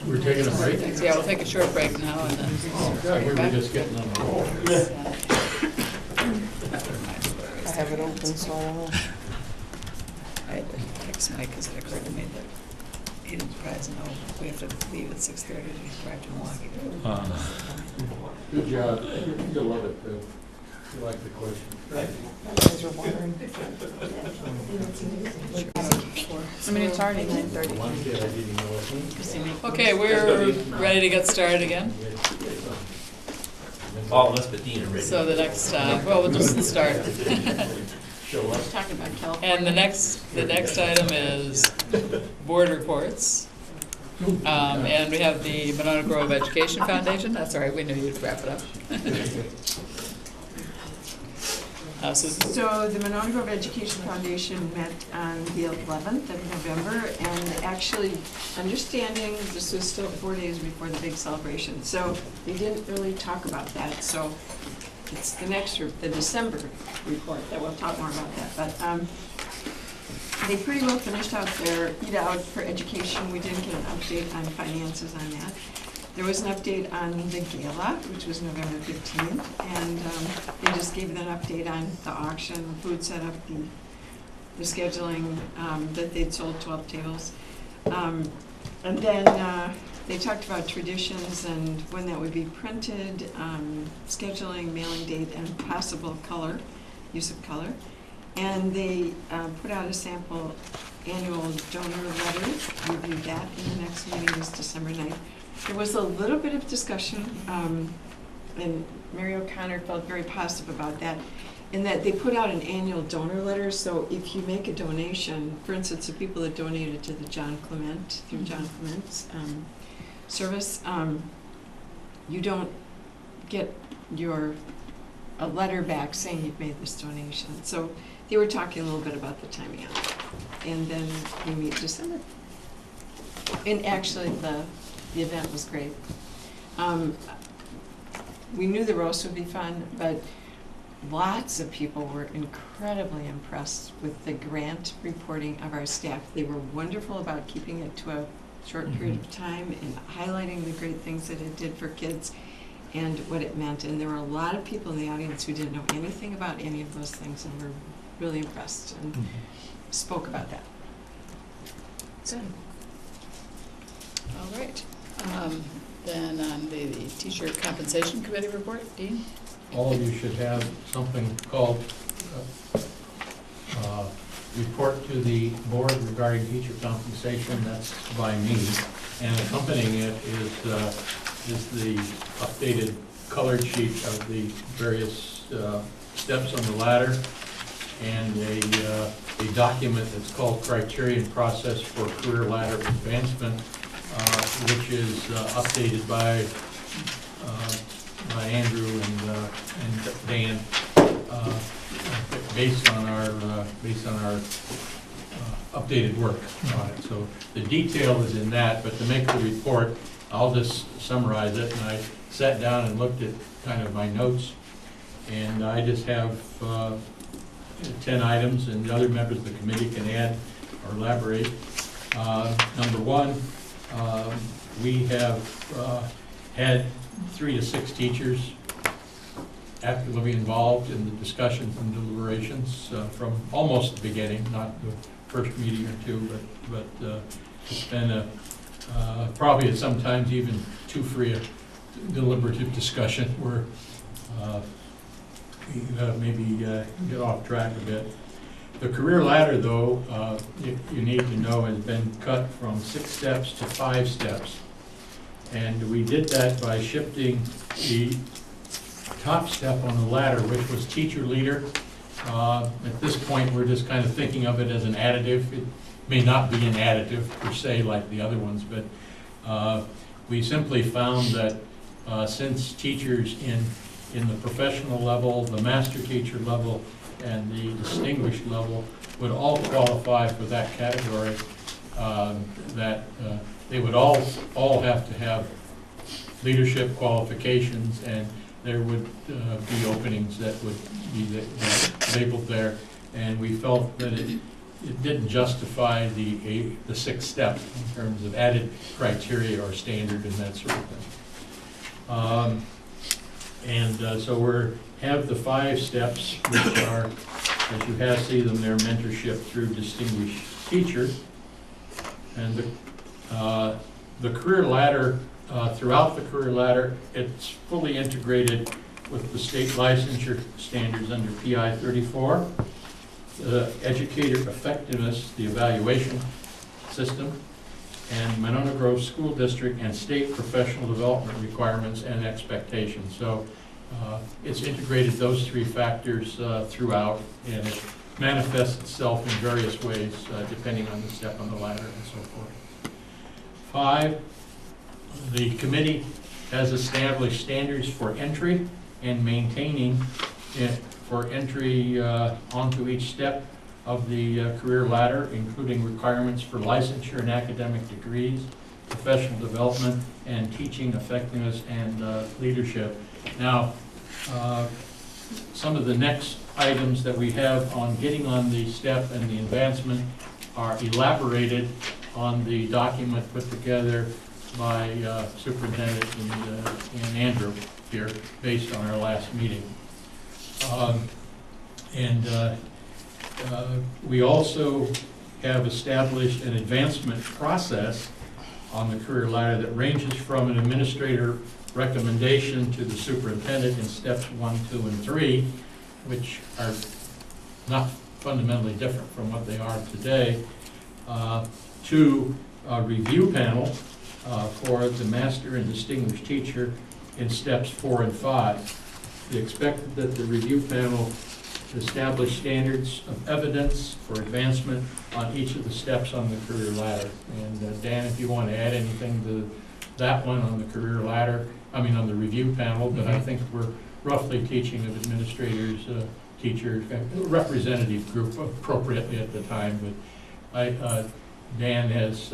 Speaker 6: We're taking a break?
Speaker 1: things. Yeah, we'll take a short break now, and then.
Speaker 6: God, we were just getting on the roll.
Speaker 3: I have it open, so I don't know.
Speaker 1: I had to text Mike because it occurred to me that he didn't surprise know we have to leave at 6:30 to drive to Milwaukee.
Speaker 6: Good job. You'll love it, too. You like the question.
Speaker 3: Guys are wondering.
Speaker 1: I mean, it's already
Speaker 3: 9:30.
Speaker 1: Okay, we're ready to get started again.
Speaker 8: All of us but Dean are ready.
Speaker 1: So the next, well, we'll just start.
Speaker 8: Show up.
Speaker 1: Talking about California. And the next item is board reports. And we have the Monona Grove Education Foundation. That's all right, we knew you'd wrap it up.
Speaker 3: So the Monona Grove Education Foundation met on the 11th of November, and actually, understanding this was still 4 days before the big celebration, so they didn't really talk about that. So it's the December report that we'll talk more about that. But they pretty well finished out their Eat Out for Education. We didn't get an update on finances on that. There was an update on the gala, which was November 15th, and they just gave an update on the auction, the food setup, the scheduling, that they'd sold 12 tables. And then they talked about traditions and when that would be printed, scheduling, mailing date, and possible color, use of color. And they put out a sample annual donor letter, reviewed that, and the next meeting is December 9th. There was a little bit of discussion, and Mary O'Connor felt very positive about that, in that they put out an annual donor letter, so if you make a donation, for instance, the people that donated to the John Clement, through John Clement's service, you don't get a letter back saying you've made this donation. So they were talking a little bit about the timing of it. And then we meet December. And actually, the event was great. We knew the roast would be fun, but lots of people were incredibly impressed with the grant reporting of our staff. They were wonderful about keeping it to a short period of time and highlighting the great things that it did for kids and what it meant. And there were a lot of people in the audience who didn't know anything about any of those things and were really impressed and spoke about that.
Speaker 1: Good. All right. Then on the Teacher Compensation Committee report, Dean?
Speaker 6: All of you should have something called report to the board regarding teacher compensation. That's by me. And accompanying it is the updated colored sheet of the various steps on the ladder and a document that's called Criterion Process for Career Ladder Advancement, which is updated by Andrew and Dan, based on our updated work on it. So the detail is in that, but to make the report, I'll just summarize it. And I sat down and looked at kind of my notes, and I just have 10 items, and the other members of the committee can add or elaborate. Number one, we have had 3 to 6 teachers actively involved in the discussions and deliberations from almost the beginning, not the first meeting or two, but it's been probably at sometimes even too free a deliberative discussion where we maybe get off track a bit. The career ladder, though, you need to know, has been cut from 6 steps to 5 steps. And we did that by shifting the top step on the ladder, which was teacher leader. At this point, we're just kind of thinking of it as an additive. It may not be an additive per se like the other ones, but we simply found that since teachers in the professional level, the master teacher level, and the distinguished level would all qualify for that category, that they would all have to have leadership qualifications, and there would be openings that would be labeled there. And we felt that it didn't justify the 6 steps in terms of added criteria or standard and that sort of thing. So we have the 5 steps, which are, as you see them there, mentorship through distinguished teacher. And the career ladder, throughout the career ladder, it's fully integrated with the state licensure standards under PI 34, the educator effectiveness, the evaluation system, and Monona Grove School District and state professional development requirements and expectations. So it's integrated those 3 factors throughout, and it manifests itself in various ways depending on the step on the ladder and so forth. 5, the committee has established standards for entry and maintaining it for entry onto each step of the career ladder, including requirements for licensure and academic degrees, professional development, and teaching effectiveness and leadership. Now, some of the next items that we have on getting on the step and the advancement are elaborated on the document put together by Superintendent and Andrew here, based on our last meeting. We also have established an advancement process on the career ladder that ranges from an administrator recommendation to the superintendent in steps 1, 2, and 3, which are not fundamentally different from what they are today, to a review panel for the master and distinguished teacher in steps 4 and 5. We expect that the review panel establish standards of evidence for advancement on each of the steps on the career ladder. And Dan, if you want to add anything to that one on the career ladder, on the review panel, but I think we're roughly teaching of administrators, teachers, representative group appropriately at the time. But Dan has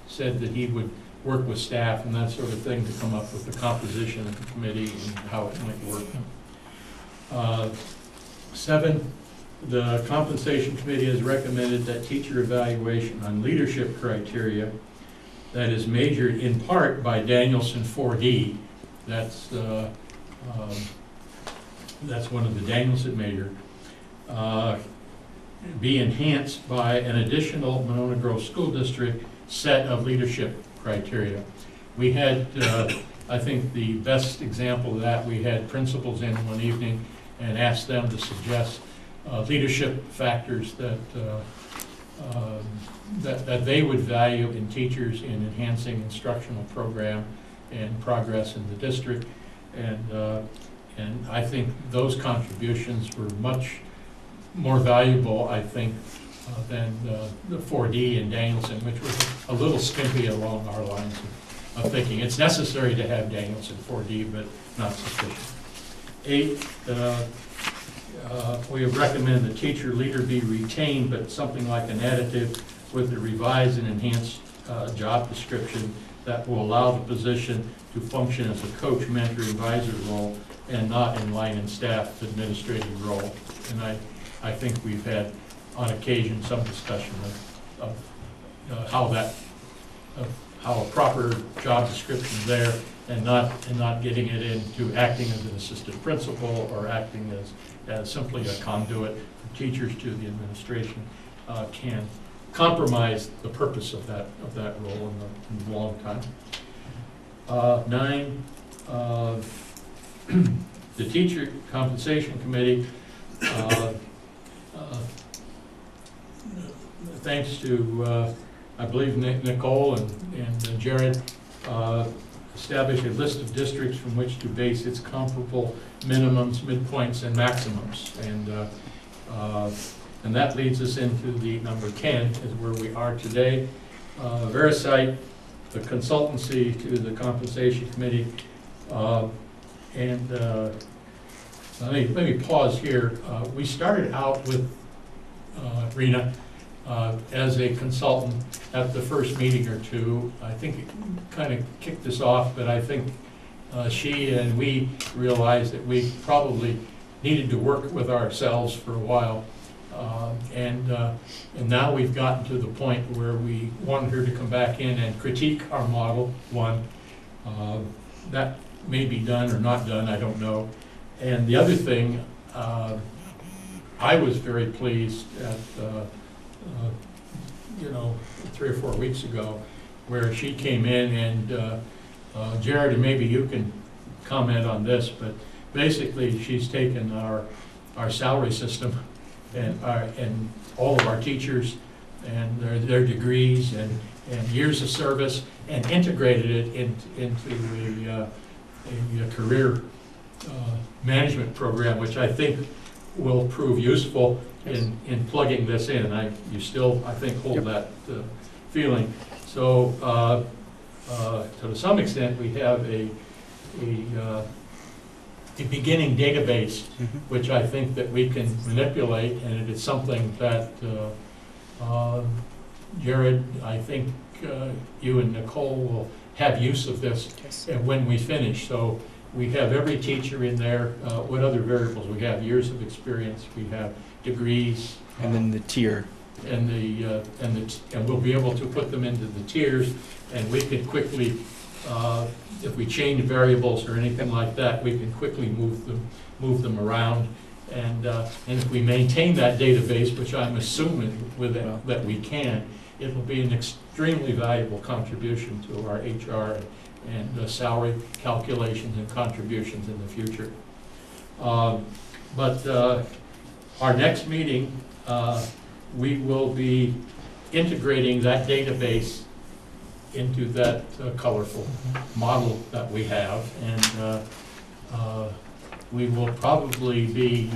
Speaker 6: said that he would work with staff and that sort of thing to come up with the composition of the committee and how it might work. 7, the compensation committee has recommended that teacher evaluation on leadership criteria that is measured in part by Danielson 4D. That's one of the Danielson measure. Be enhanced by an additional Monona Grove School District set of leadership criteria. We had, I think the best example of that, we had principals in one evening and asked them to suggest leadership factors that they would value in teachers in enhancing instructional program and progress in the district. And I think those contributions were much more valuable, I think, than the 4D and Danielson, which was a little skimpy along our lines of thinking. It's necessary to have Danielson 4D, but not sufficient. 8, we have recommended the teacher leader be retained, but something like an additive with the revised and enhanced job description that will allow the position to function as a coach, mentor, advisor role, and not in line and staff administrative role. And I think we've had, on occasion, some discussion of how that how a proper job description there, and not getting it into acting as an assistant principal or acting as simply a conduit for teachers to the administration, can compromise the purpose of that role in the long time. 9, the Teacher Compensation Committee, thanks to, I believe, Nicole and Jared, established a list of districts from which to base its comparable minimums, midpoints, and maximums. And that leads us into the number 10, is where we are today. Verisight, the consultancy to the Compensation Committee. Let me pause here. We started out with Rena as a consultant at the first meeting or two. I think it kind of kicked us off, but I think she and we realized that we probably needed to work with ourselves for a while. And now we've gotten to the point where we wanted her to come back in and critique our model, one. That may be done or not done, I don't know. And the other thing, I was very pleased at, 3 or 4 weeks ago, where she came in and, Jared, and maybe you can comment on this, but basically she's taken our salary system and all of our teachers and their degrees and years of service and integrated it into a career management program, which I think will prove useful in plugging this in. You still, I think, hold that feeling. So to some extent, we have a beginning database, which I think that we can manipulate, and it is something that Jared, I think you and Nicole will have use of this when we finish. So we have every teacher in there. What other variables? We have years of experience. We have degrees.
Speaker 14: And then the tier.
Speaker 6: And we'll be able to put them into the tiers, and we can quickly, if we change variables or anything like that, we can quickly move them around. And if we maintain that database, which I'm assuming that we can, it will be an extremely valuable contribution to our HR and salary calculations and contributions in the future. But our next meeting, we will be integrating that database into that colorful model that we have, and we will probably be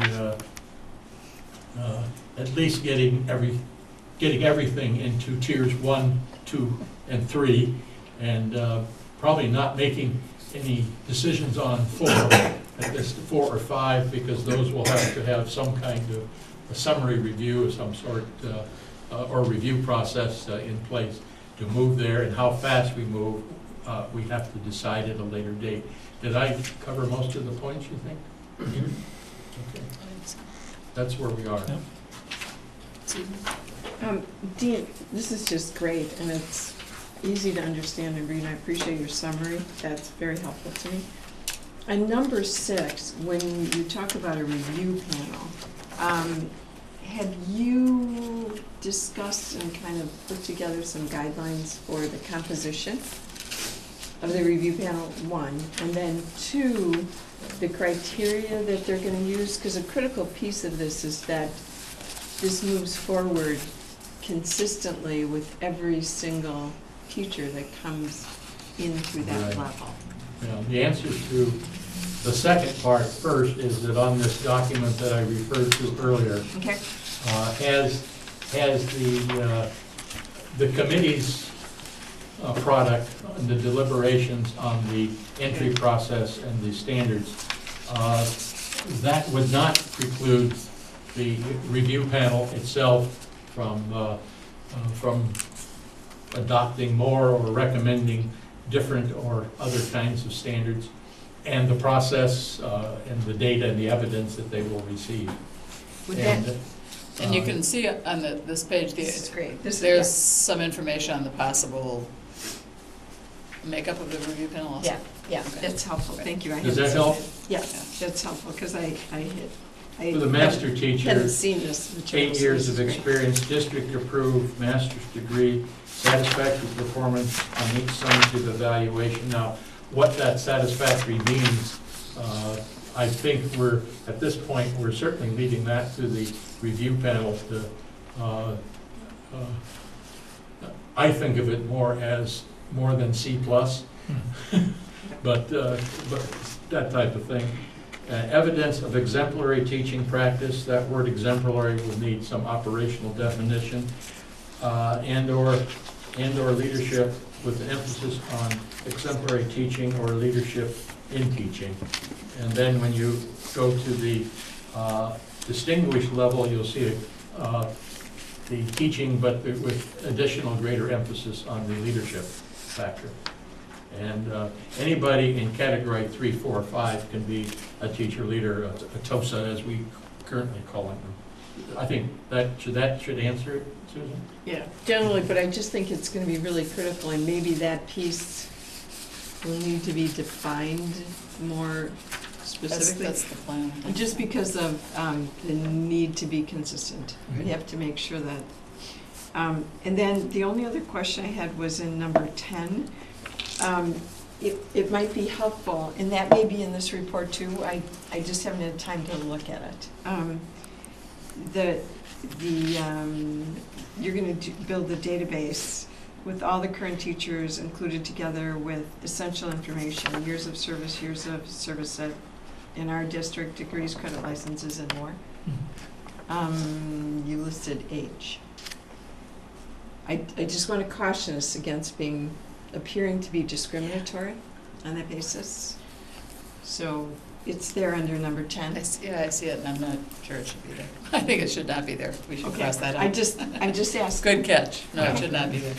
Speaker 6: at least getting everything into tiers 1, 2, and 3, and probably not making any decisions on 4, at least 4 or 5, because those will have to have some kind of a summary review of some sort, or review process in place to move there, and how fast we move, we have to decide at a later date. Did I cover most of the points, you think? Okay. That's where we are.
Speaker 3: Dean, this is just great, and it's easy to understand and read. I appreciate your summary. That's very helpful to me. And number 6, when you talk about a review panel, have you discussed and kind of put together some guidelines for the composition of the review panel, 1, and then 2, the criteria that they're going to use? Because a critical piece of this is that this moves forward consistently with every single teacher that comes in through that
Speaker 6: Right.
Speaker 3: level.
Speaker 6: The answer to the second part first is that on this document that I referred to earlier,
Speaker 3: Okay.
Speaker 6: has the committee's product and the deliberations on the entry process and the standards, that would not preclude the review panel itself from adopting more or recommending different or other kinds of standards, and the process and the data and the evidence that they will receive.
Speaker 3: Would
Speaker 1: And you can see on this page,
Speaker 3: This is great.
Speaker 1: there's some information on the possible makeup of the review panel also?
Speaker 3: Yeah, yeah,
Speaker 1: Okay.
Speaker 3: that's helpful, thank you. I
Speaker 6: Does that
Speaker 3: haven't
Speaker 6: help?
Speaker 3: seen it. Yeah, that's helpful, because I
Speaker 6: For the master
Speaker 3: hadn't
Speaker 6: teacher,
Speaker 3: seen this material.
Speaker 6: 8
Speaker 3: so
Speaker 6: years
Speaker 3: this
Speaker 6: of
Speaker 3: is great.
Speaker 6: experience, district approved, master's degree, satisfactory performance on each summative evaluation. Now, what that satisfactory means, I think at this point, we're certainly leaving that to the review panel to, I think of it more as more than C+, but that type of thing. Evidence of exemplary teaching practice, that word exemplary will need some operational definition, and/or leadership with an emphasis on exemplary teaching or leadership in teaching. And then when you go to the distinguished level, you'll see the teaching, but with additional greater emphasis on the leadership factor. And anybody in category 3, 4, or 5 can be a teacher leader, a TOSA as we currently call it. I think that should answer it, Susan?
Speaker 3: Yeah, generally, but I just think it's gonna be really critical, and maybe that piece will need to be defined more specifically.
Speaker 1: That's the plan.
Speaker 3: Just because of the need to be consistent. We
Speaker 6: Mhm.
Speaker 3: have to make sure that. And then the only other question I had was in number 10. It might be helpful, and that may be in this report too, I just haven't had time to look at it. You're gonna build the database with all the current teachers included together with essential information, years of service in our district, degrees, credit licenses, and more. You listed age. I just want to caution us against appearing to be discriminatory on that basis. So it's there under number 10.
Speaker 1: I see it, and I'm not sure it should be there. I think it should not be there. We should cross that out.
Speaker 3: I'm just asking.
Speaker 1: Good catch. No, it should not be there.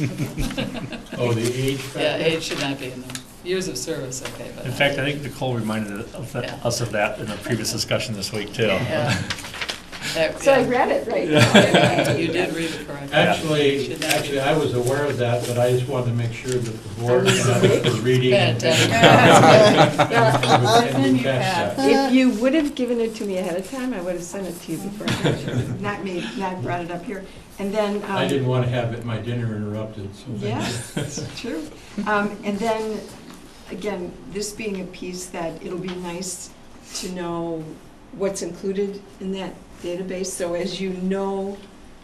Speaker 6: Oh, the age factor?
Speaker 1: Yeah, age should not be in there. Years of service, okay, but.
Speaker 12: In fact, I think Nicole reminded
Speaker 1: Yeah.
Speaker 12: us of that in a previous discussion this week, too.
Speaker 1: Yeah.
Speaker 3: So I read it right.
Speaker 1: You did read it correctly.
Speaker 6: Actually, I was aware of that, but I just wanted to make sure that the board was reading.
Speaker 1: Fantastic.
Speaker 6: And catch that.
Speaker 3: If you would have given it to me ahead of time, I would have sent it to you before I got here. Not brought it up here. And then.
Speaker 6: I didn't want to have my dinner interrupted, so thank you.
Speaker 3: Yes, it's true. And then, again, this being a piece that it'll be nice to know what's included in that database. So as you know,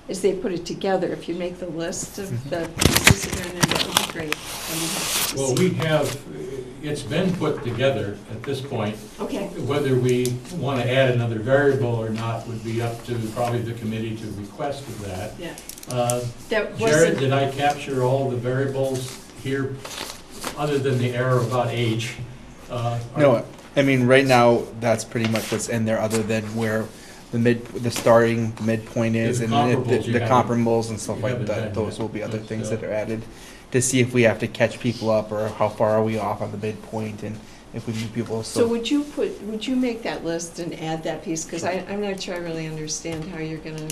Speaker 3: as they put it together, if you make the list of the pieces that are in there, that would be great.
Speaker 6: Well, we have, it's been put together at this point.
Speaker 3: Okay.
Speaker 6: Whether we want to add another variable or not would be up to probably the committee to request of that.
Speaker 3: Yeah.
Speaker 6: Jared,
Speaker 3: That wasn't.
Speaker 6: did I capture all the variables here, other than the error about age?
Speaker 13: No, I mean, right now, that's pretty much what's in there, other than where the midpoint is,
Speaker 6: The
Speaker 13: and
Speaker 6: comparables you
Speaker 13: the
Speaker 6: haven't-
Speaker 13: comparables and stuff
Speaker 6: you
Speaker 13: like
Speaker 6: haven't
Speaker 13: that.
Speaker 6: done
Speaker 13: Those
Speaker 6: yet,
Speaker 13: will be other
Speaker 6: but,
Speaker 13: things that are added, to see if we have to catch people up, or how far are we off on the midpoint, and if we move people,
Speaker 3: So would you make that list and add that piece? Because I'm not sure I really understand how you're gonna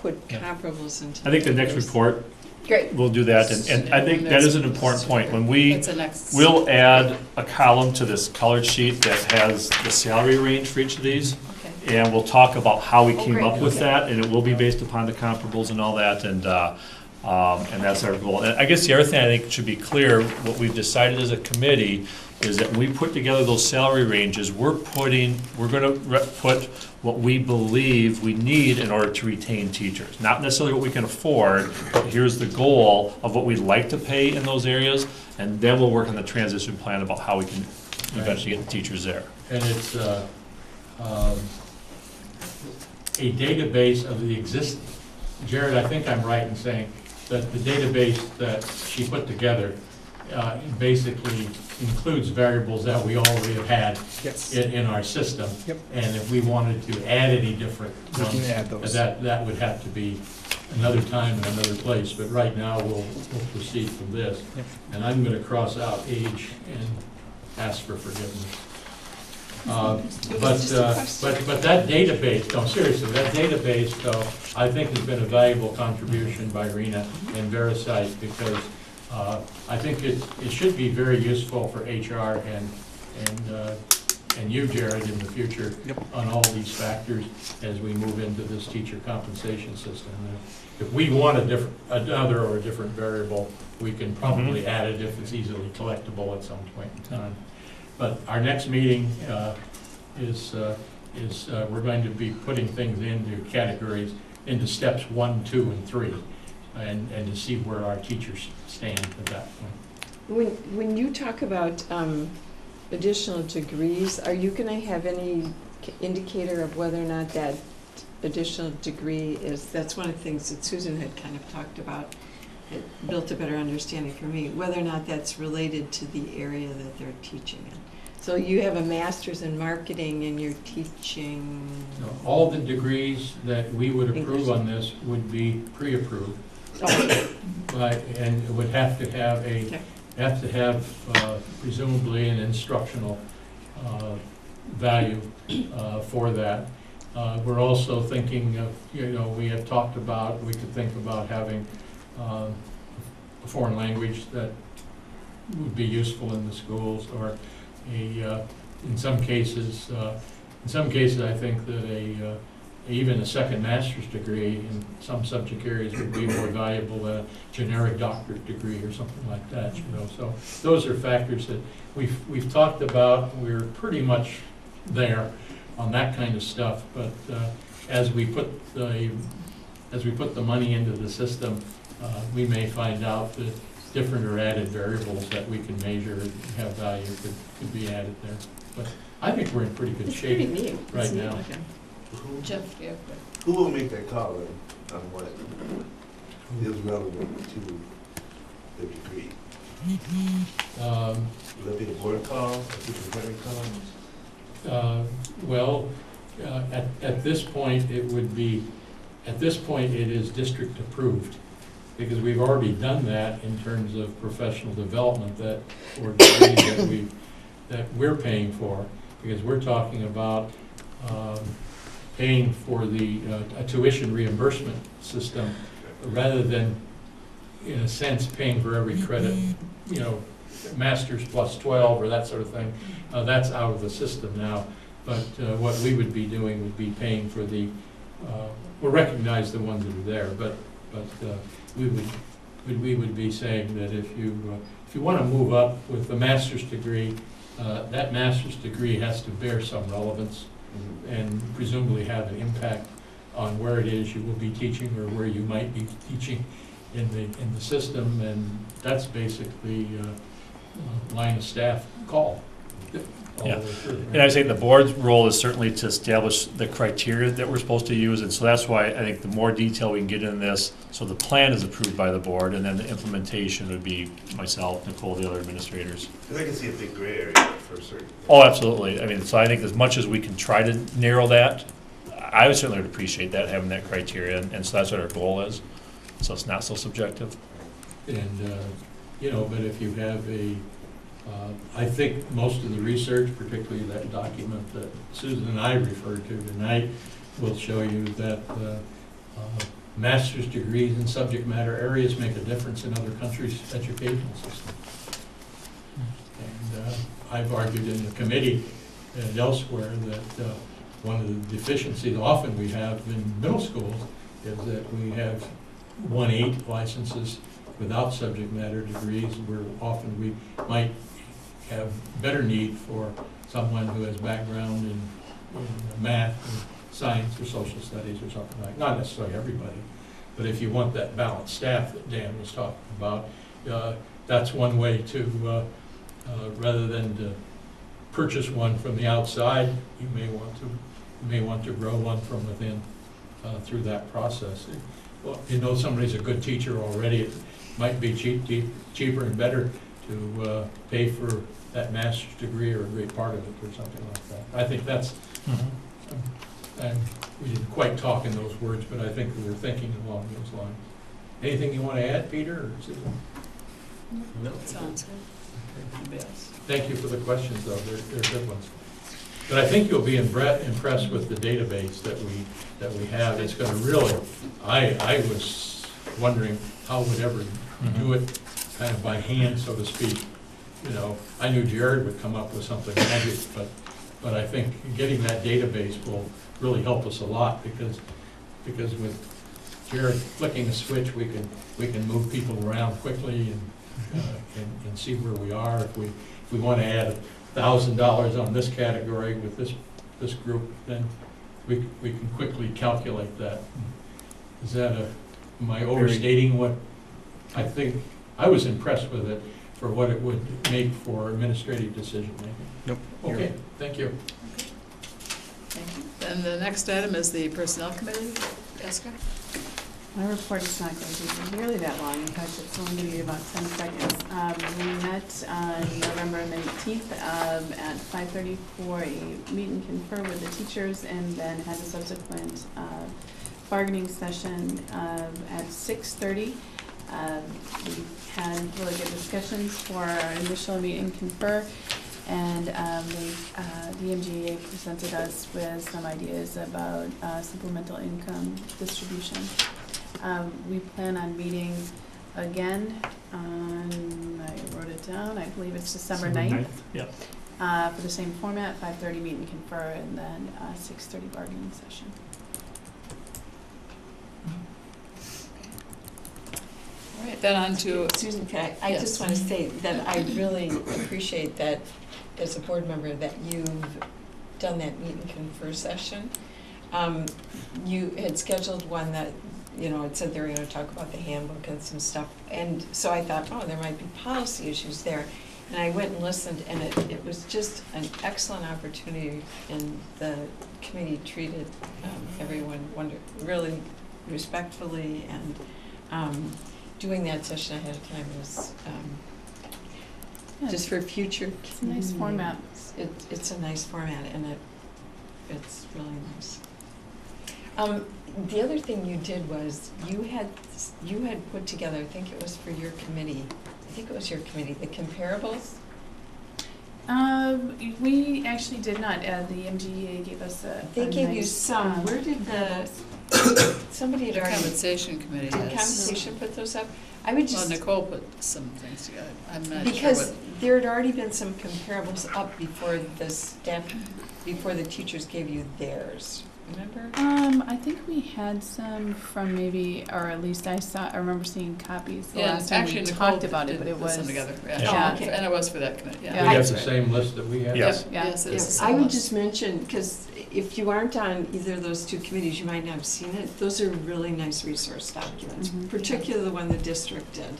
Speaker 3: put
Speaker 12: Yeah.
Speaker 3: comparables into.
Speaker 12: I think the next
Speaker 3: numbers.
Speaker 12: report,
Speaker 3: Great.
Speaker 12: we'll do that, and I think that is an important point. When
Speaker 1: It's a next.
Speaker 12: we'll add a column to this colored sheet that has the salary range for each of these,
Speaker 1: Okay.
Speaker 12: and we'll talk about how we
Speaker 3: Oh,
Speaker 12: came
Speaker 3: great.
Speaker 12: up with
Speaker 3: Okay.
Speaker 12: that, and it will be based upon the comparables and all that, and that's our goal. And I guess the other thing I think should be clear, what we've decided as a committee is that when we put together those salary ranges, we're gonna put what we believe we need in order to retain teachers. Not necessarily what we can afford, but here's the goal of what we'd like to pay in those areas, and then we'll work on the transition plan about how we can eventually get the teachers there.
Speaker 6: And it's a database of the existing. Jared, I think I'm right in saying that the database that she put together basically includes variables that we already have had
Speaker 13: Yes.
Speaker 6: in our system.
Speaker 13: Yep.
Speaker 6: And if we wanted to add any different
Speaker 13: We can
Speaker 6: ones,
Speaker 13: add those.
Speaker 6: that would have to be another time and another place. But right now, we'll proceed from this.
Speaker 13: Yep.
Speaker 6: And I'm going to cross out age and ask for forgiveness. But that database, no, seriously, that database, though, I think has been a valuable contribution by Rena and Verisight, because I think it should be very useful for HR and you, Jared, in the future on all these factors as we move into this teacher compensation system. If we want another or a different variable, we can probably add it if it's easily collectible at some point in time. But our next meeting is we're going to be putting things into categories, into steps 1, 2, and 3, and to see where our teachers stand at that point.
Speaker 3: When you talk about additional degrees, are you going to have any indicator of whether or not that additional degree is, that's one of the things that Susan had kind of talked about, it built a better understanding for me, whether or not that's related to the area that they're teaching in. So you have a master's in marketing and you're teaching?
Speaker 6: No, all the degrees that we would approve on this would be pre-approved. And it would have to have presumably an instructional value for that. We're also thinking of, we have talked about, we could think about having a foreign language that would be useful in the schools, or in some cases I think that even a second master's degree in some subject areas would be more valuable than a generic doctorate degree or something like that. So those are factors that we've talked about. We're pretty much there on that kind of stuff, but as we put the money into the system, we may find out that different or added variables that we can measure and have value could be added there. But I think we're in pretty good shape right now.
Speaker 3: Okay.
Speaker 1: Jeff, yeah.
Speaker 10: Who will make that call on what is relevant to the degree? Will that be a board call, a superintendent call?
Speaker 6: Well, at this point, it is district approved, because we've already done that in terms of professional development or degrees that we're paying for, because we're talking about paying for a tuition reimbursement system rather than, in a sense, paying for every credit, master's plus 12 or that sort of thing. That's out of the system now. But what we would be doing would be paying for we'll recognize the ones that are there, but we would be saying that if you want to move up with the master's degree, that master's degree has to bear some relevance and presumably have an impact on where it is you will be teaching or where you might be teaching in the system, and that's basically line of staff call.
Speaker 12: Yeah, and I say the board's role is certainly to establish the criteria that we're supposed to use, and so that's why I think the more detail we can get in this, so the plan is approved by the board, and then the implementation would be myself, Nicole, the other administrators.
Speaker 10: Because I can see a big gray area for certain.
Speaker 12: Oh, absolutely. I mean, so I think as much as we can try to narrow that, I would certainly appreciate that, having that criteria, and so that's what our goal is, so it's not so subjective.
Speaker 6: And, but if you have I think most of the research, particularly that document that Susan and I referred to tonight, will show you that master's degrees in subject matter areas make a difference in other countries' educational systems. And I've argued in the committee and elsewhere that one of the deficiencies often we have in middle schools is that we have 1-8 licenses without subject matter degrees, where often we might have better need for someone who has background in math or science or social studies or something like, not necessarily everybody, but if you want that balanced staff that Dan was talking about, that's one way to, rather than to purchase one from the outside, you may want to grow one from within through that process. Well, somebody's a good teacher already, it might be cheaper and better to pay for that master's degree or a great part of it or something like that. I think that's, and we didn't quite talk in those words, but I think we were thinking along those lines. Anything you want to add, Peter, or Susan?
Speaker 1: No. Sounds good. Yes.
Speaker 6: Thank you for the questions, though. They're good ones. But I think you'll be impressed with the database that we have. It's going to really, I was wondering how we'd ever do it kind of by hand, so to speak. You know, I knew Jared would come up with something magic, but I think getting that database will really help us a lot, because with Jared flicking a switch, we can move people around quickly and see where we are. If we want to add $1,000 on this category with this group, then we can quickly calculate that. Is that am I overstating what I think? I was impressed with it for what it would make for administrative decision making.
Speaker 13: Nope.
Speaker 6: Okay, thank you.
Speaker 1: Thank you. Then the next item is the Personnel Committee. Jessica?
Speaker 15: My report is not going to be nearly that long. In fact, it's only going to be about 10 seconds. We met on November 19th at 5:30 for a meet and confer with the teachers, and then had a subsequent bargaining session at 6:30. We had really good discussions for our initial meet and confer, and the MGA presented us with some ideas about supplemental income distribution. We plan on meeting again on, I wrote it down, I believe it's December 9th.
Speaker 12: Yep.
Speaker 15: For the same format, 5:30 meet and confer, and then 6:30 bargaining session.
Speaker 1: All right, then on to,
Speaker 3: Susan, I
Speaker 1: Yes.
Speaker 3: just want to say that I really appreciate that, as a board member, that you've done that meet and confer session. You had scheduled one that, you know, it said they were going to talk about the handbook and some stuff, and so I thought, oh, there might be policy issues there. And I went and listened, and it was just an excellent opportunity, and the committee treated everyone really respectfully, and doing that session ahead of time was
Speaker 15: Yeah,
Speaker 3: just for future.
Speaker 15: it's a nice format.
Speaker 3: It's a nice format, and it's really nice. The other thing you did was you had put together, I think it was for your committee, the comparables.
Speaker 15: We actually did not. The MGEA gave us
Speaker 3: They gave you
Speaker 15: nice,
Speaker 3: some. Where did somebody
Speaker 1: the
Speaker 3: had already,
Speaker 1: compensation committee
Speaker 3: did
Speaker 1: has.
Speaker 3: compensation put those up? I would
Speaker 1: Well,
Speaker 3: just,
Speaker 1: Nicole put some things together. I'm not sure
Speaker 3: because
Speaker 1: what.
Speaker 3: there had already been some comparables up before before the teachers gave you theirs, remember?
Speaker 15: I think we had some from maybe, or at least I remember seeing copies the
Speaker 1: Yeah,
Speaker 15: last time
Speaker 1: actually
Speaker 15: we
Speaker 1: Nicole
Speaker 15: talked about it,
Speaker 1: did
Speaker 15: but it
Speaker 1: put some
Speaker 15: was.
Speaker 1: together,
Speaker 12: Yeah.
Speaker 1: yeah.
Speaker 3: Oh, okay.
Speaker 1: And it was for that committee, yeah.
Speaker 15: Yeah.
Speaker 6: We have the same list that we have?
Speaker 12: Yes.
Speaker 15: Yeah.
Speaker 1: Yes, it is the same
Speaker 3: I would
Speaker 1: list.
Speaker 3: just mention, because if you aren't on either of those two committees, you might not have seen it. Those are really nice resource documents,
Speaker 15: Mhm.
Speaker 3: particularly the one the district did.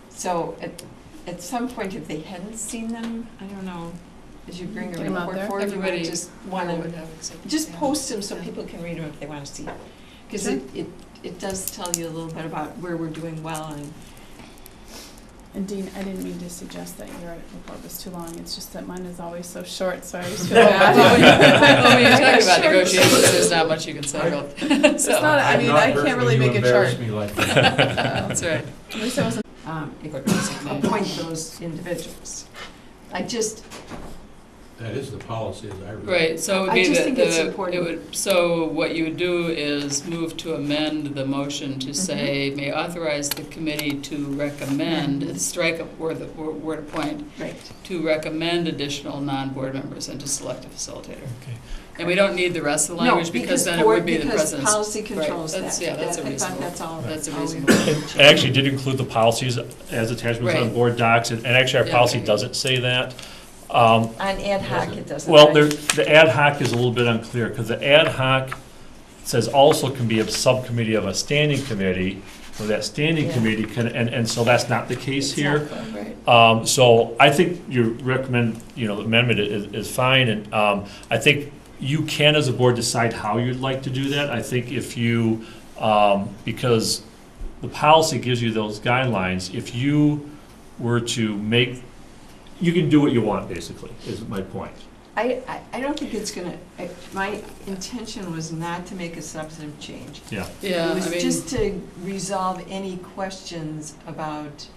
Speaker 3: So at some point, if they hadn't seen them, I don't know, as you bring a
Speaker 15: Get 'em out
Speaker 3: report
Speaker 15: there.
Speaker 3: forward, you might
Speaker 1: Everybody
Speaker 3: just want
Speaker 1: would
Speaker 3: to,
Speaker 1: have accepted,
Speaker 3: just
Speaker 1: yeah.
Speaker 3: post them so
Speaker 1: Yeah.
Speaker 3: people can read them if they want to see it. Because
Speaker 15: Sure.
Speaker 3: it does tell you a little bit about where we're doing well and.
Speaker 15: And Dean, I didn't mean to suggest that your report was too long. It's just that mine is always so short, so I always feel bad.
Speaker 1: Well, when you're talking about
Speaker 3: Sure.
Speaker 1: negotiations, there's not much you can say about it.
Speaker 15: It's not, I mean, I can't really make a chart.
Speaker 6: Me like that.
Speaker 1: That's right.
Speaker 15: At least I wasn't.
Speaker 3: Appoint those individuals.
Speaker 6: That is the policy, as I read.
Speaker 1: Right, so it would
Speaker 3: I
Speaker 1: be
Speaker 3: just think it's
Speaker 1: it
Speaker 3: important.
Speaker 1: would, so what you would do is move to amend the motion to say, may authorize the committee to recommend, strike up word appoint,
Speaker 3: Right.
Speaker 1: to recommend additional non-board members and to select a facilitator.
Speaker 12: Okay.
Speaker 1: And we don't need the rest of the
Speaker 3: No,
Speaker 1: language because then it would be the
Speaker 3: because
Speaker 1: president's.
Speaker 3: policy controls
Speaker 1: right,
Speaker 3: that.
Speaker 1: that's, yeah, that's a
Speaker 3: I thought
Speaker 1: reasonable.
Speaker 3: that's all.
Speaker 1: That's a
Speaker 3: all we
Speaker 1: reasonable.
Speaker 3: wanted.
Speaker 12: I actually did include the policies as attachments on
Speaker 1: Right.
Speaker 12: board docs, and actually our
Speaker 1: Yeah.
Speaker 12: policy doesn't say that.
Speaker 3: On ad hoc, it doesn't.
Speaker 12: Well,
Speaker 3: right?
Speaker 12: the ad hoc is a little bit unclear, because the ad hoc says also can be a subcommittee of a standing committee, or that standing
Speaker 3: Yeah.
Speaker 12: committee can, and so that's not the case here.
Speaker 1: Right.
Speaker 12: So I think your the amendment is fine, and I think you can, as a board, decide how you'd like to do that. I think if you, because the policy gives you those guidelines, if you were to make, you can do what you want, basically, is my point.
Speaker 3: I don't think it's gonna, my intention was not to make a substantive change.
Speaker 12: Yeah.
Speaker 1: Yeah,
Speaker 3: It was
Speaker 1: I mean.
Speaker 3: just to resolve any questions about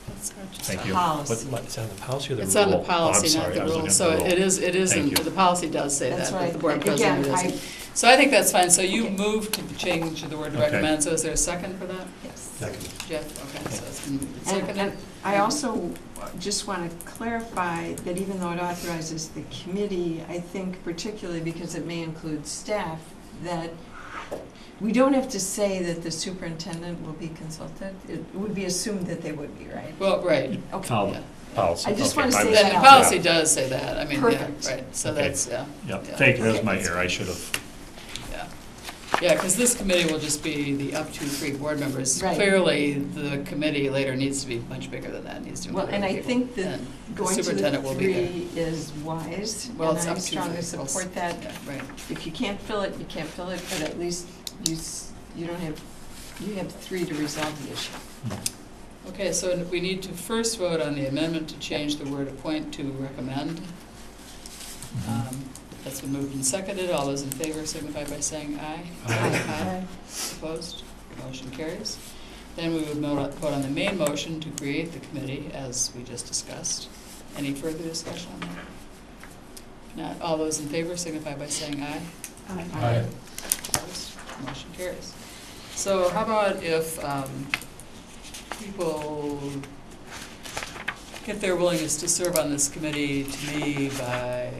Speaker 1: that's hard to
Speaker 12: Thank
Speaker 1: say.
Speaker 12: you.
Speaker 3: Policy.
Speaker 12: What, it's on the policy or the rule?
Speaker 1: It's on the
Speaker 12: Oh, I'm
Speaker 1: policy, not
Speaker 12: sorry, I
Speaker 1: the
Speaker 12: was
Speaker 1: rule,
Speaker 12: looking at
Speaker 1: so
Speaker 12: the rule.
Speaker 1: it is,
Speaker 12: Thank you.
Speaker 1: the policy does say
Speaker 3: That's
Speaker 1: that, but
Speaker 3: right.
Speaker 1: the board president
Speaker 3: Again,
Speaker 1: doesn't. So I think that's fine, so you
Speaker 3: Okay.
Speaker 1: moved to change the word
Speaker 12: Okay.
Speaker 1: recommend, so is there a second for that?
Speaker 3: Yes.
Speaker 1: Jeff, okay, so it's been moved and
Speaker 3: And
Speaker 1: seconded.
Speaker 3: I also just want to clarify that even though it authorizes the committee, I think particularly because it may include staff, that we don't have to say that the superintendent will be consulted. It would be assumed that they would be, right?
Speaker 1: Well, right.
Speaker 3: Okay.
Speaker 12: Follow
Speaker 1: Yeah.
Speaker 12: policy.
Speaker 3: I just
Speaker 12: Okay,
Speaker 3: wanna
Speaker 12: I
Speaker 3: say
Speaker 12: was-
Speaker 1: The
Speaker 3: that out
Speaker 1: policy
Speaker 3: loud.
Speaker 1: does say that, I mean, yeah,
Speaker 3: Perfect.
Speaker 1: right, so
Speaker 12: Okay.
Speaker 1: that's,
Speaker 12: Yep,
Speaker 1: yeah.
Speaker 12: thank you, that was
Speaker 3: Okay.
Speaker 12: my error, I should have.
Speaker 1: Yeah, yeah, because this committee will just be the up to 3 board members.
Speaker 3: Right.
Speaker 1: Clearly, the committee later needs to be much bigger than that, needs to
Speaker 3: Well,
Speaker 1: include
Speaker 3: and
Speaker 1: other
Speaker 3: I
Speaker 1: people.
Speaker 3: think that
Speaker 1: And the
Speaker 3: going to the
Speaker 1: superintendent will be there.
Speaker 3: 3 is wise,
Speaker 1: Well,
Speaker 3: and
Speaker 1: it's
Speaker 3: I
Speaker 1: up to
Speaker 3: strongly
Speaker 1: 3. We'll
Speaker 3: support that.
Speaker 1: Yeah, right.
Speaker 3: If you can't fill it, you can't fill it, but at least you don't have, you have 3 to resolve the issue.
Speaker 1: Okay, so we need to first vote on the amendment to change the word appoint to recommend. That's been moved and seconded. All those in favor signify by saying aye.
Speaker 3: Aye.
Speaker 1: Opposed? Motion carries. Then we would vote on the main motion to create the committee, as we just discussed. Any further discussion on that? Not all those in favor signify by saying aye.
Speaker 6: Aye.
Speaker 1: Opposed? Motion carries. So how about if people get their willingness to serve on this committee to me by,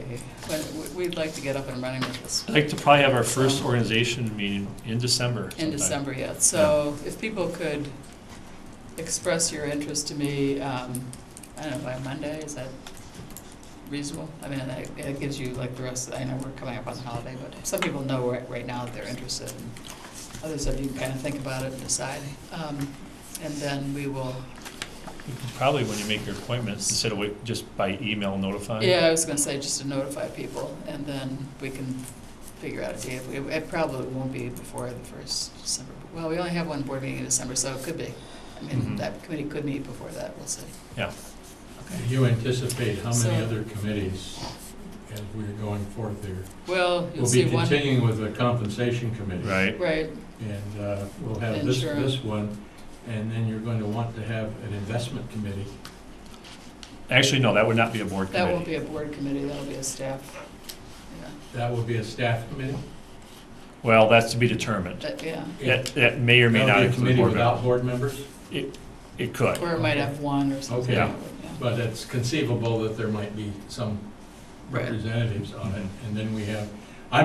Speaker 1: we'd like to get up and running with this.
Speaker 12: I'd like to probably have our first organization meeting in December.
Speaker 1: In
Speaker 12: sometime.
Speaker 1: December yet. So if people could express your interest to me, I don't know, by Monday, is that reasonable? I mean, it gives you like the rest, I know we're coming up on the holiday, but some people know right now that they're interested. And others of you can kind of think about it and decide. And then we will,
Speaker 12: You can probably, when you make your appointments, instead of just by email notifying.
Speaker 1: yeah, I was gonna say just to notify people, and then we can figure out a date. It probably won't be before the 1st December. Well, we only have one board meeting in December, so it could be. I mean,
Speaker 12: Mhm.
Speaker 1: that committee could meet before that, we'll see.
Speaker 12: Yeah.
Speaker 1: Okay.
Speaker 6: Do you anticipate how many
Speaker 1: So-
Speaker 6: other committees, as we're going forth here?
Speaker 1: Well, you'll
Speaker 6: We'll
Speaker 1: see
Speaker 6: be
Speaker 1: one,
Speaker 6: continuing with the compensation committee.
Speaker 12: Right.
Speaker 1: right,
Speaker 6: And we'll have this
Speaker 1: Insurance.
Speaker 6: one, and then you're going to want to have an investment committee.
Speaker 12: Actually, no, that would not be a board
Speaker 1: that won't
Speaker 12: committee.
Speaker 1: be a board committee, that'll be a staff. Yeah,
Speaker 6: That will be a staff committee?
Speaker 12: Well, that's to be determined.
Speaker 1: yeah,
Speaker 12: That may or may not
Speaker 6: That'll be a
Speaker 12: include
Speaker 6: committee
Speaker 12: board
Speaker 6: without
Speaker 12: members.
Speaker 6: board members?
Speaker 12: It could.
Speaker 1: or it might have one or something.
Speaker 6: Okay.
Speaker 12: Yeah.
Speaker 1: Yeah.
Speaker 6: But it's conceivable that there might be some
Speaker 1: Right.
Speaker 6: representatives on it, and then we have, I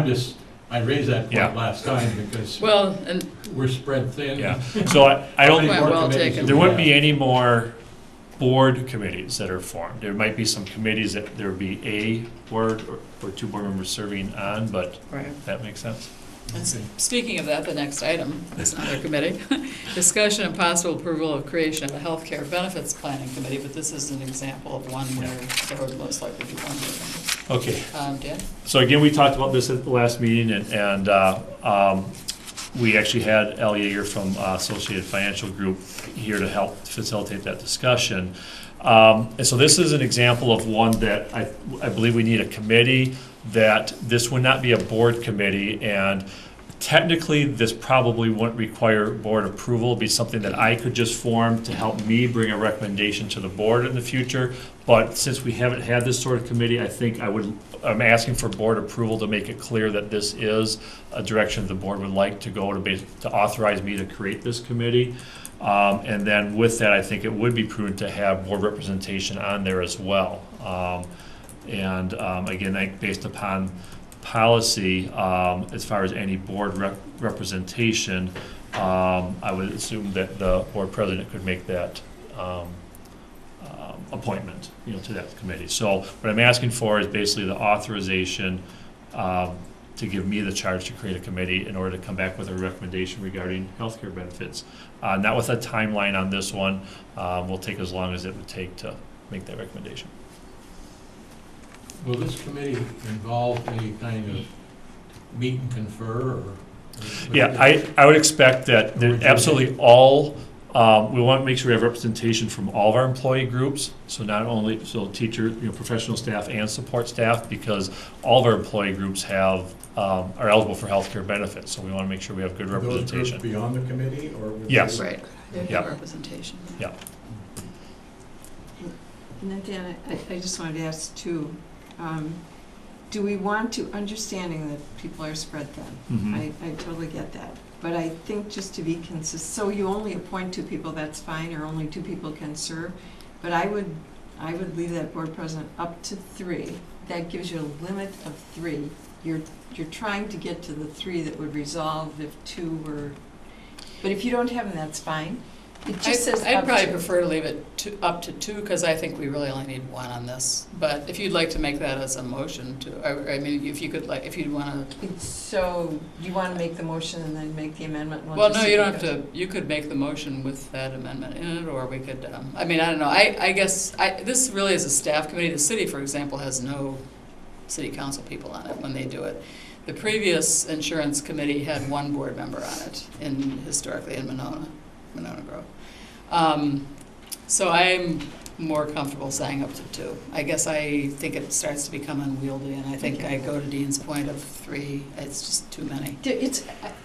Speaker 6: raised that
Speaker 12: Yeah.
Speaker 6: point last time because
Speaker 1: Well, and
Speaker 6: we're spread thin.
Speaker 12: Yeah. So I
Speaker 6: How
Speaker 12: don't,
Speaker 6: many
Speaker 1: Point
Speaker 6: board
Speaker 1: well
Speaker 6: committees
Speaker 1: taken.
Speaker 6: do
Speaker 12: there
Speaker 6: we
Speaker 12: wouldn't
Speaker 6: have?
Speaker 12: be any more board committees that are formed. There might be some committees that there would be a board or 2 board members serving on, but
Speaker 1: right.
Speaker 12: that makes sense.
Speaker 1: And
Speaker 6: Okay.
Speaker 1: speaking of that, the next item is another committee. Discussion and possible approval of creation of a healthcare benefits planning committee, but this is an example of one where there would most likely be one board member.
Speaker 12: Okay.
Speaker 1: Dan?
Speaker 12: So again, we talked about this at the last meeting, and we actually had Al Yeager from Associated Financial Group here to help facilitate that discussion. And so this is an example of one that I believe we need a committee, that this would not be a board committee, and technically, this probably wouldn't require board approval. It'd be something that I could just form to help me bring a recommendation to the board in the future. But since we haven't had this sort of committee, I think I'm asking for board approval to make it clear that this is a direction the board would like to go to authorize me to create this committee. And then with that, I think it would be prudent to have board representation on there as well. And again, based upon policy, as far as any board representation, I would assume that the board president could make that appointment, to that committee. So what I'm asking for is basically the authorization to give me the charge to create a committee in order to come back with a recommendation regarding healthcare benefits. Not with a timeline on this one. Will take as long as it would take to make that recommendation.
Speaker 6: Will this committee involve any kind of meet and confer, or?
Speaker 12: Yeah, I would expect that absolutely all, we want to make sure we have representation from all of our employee groups. So not only, teacher, professional staff and support staff, because all of our employee groups are eligible for healthcare benefits. So we want to make sure we have good
Speaker 6: Those
Speaker 12: representation.
Speaker 6: groups beyond the committee, or? will
Speaker 12: Yes.
Speaker 1: Right.
Speaker 12: Yeah.
Speaker 1: Representation.
Speaker 12: Yeah.
Speaker 3: And then Dan, I just wanted to ask too, do we want to, understanding that people are spread thin,
Speaker 12: Mhm.
Speaker 3: I totally get that. But I think just to be consistent, so you only appoint 2 people, that's fine, or only 2 people can serve. But I would leave that board president up to 3. That gives you a limit of 3. You're trying to get to the 3 that would resolve if 2 were, but if you don't have them, that's fine. It just says
Speaker 1: I'd
Speaker 3: up
Speaker 1: probably
Speaker 3: to.
Speaker 1: prefer to leave it up to 2, because I think we really only need 1 on this. But if you'd like to make that as a motion to, I mean, if you could, like, if you'd want to.
Speaker 3: So you want to make the motion and then make the amendment? and we'll
Speaker 1: Well,
Speaker 3: just
Speaker 1: no,
Speaker 3: see
Speaker 1: you
Speaker 3: what
Speaker 1: don't have
Speaker 3: goes.
Speaker 1: to, you could make the motion with that amendment in it, or we could, I mean, I don't know. I guess, this really is a staff committee. The city, for example, has no city council people on it when they do it. The previous insurance committee had 1 board member on it, historically in Monona Grove. So I'm more comfortable saying up to 2. I guess I think it starts to become unwieldy, and I think I go to Dean's point of 3. It's just too many.
Speaker 3: It's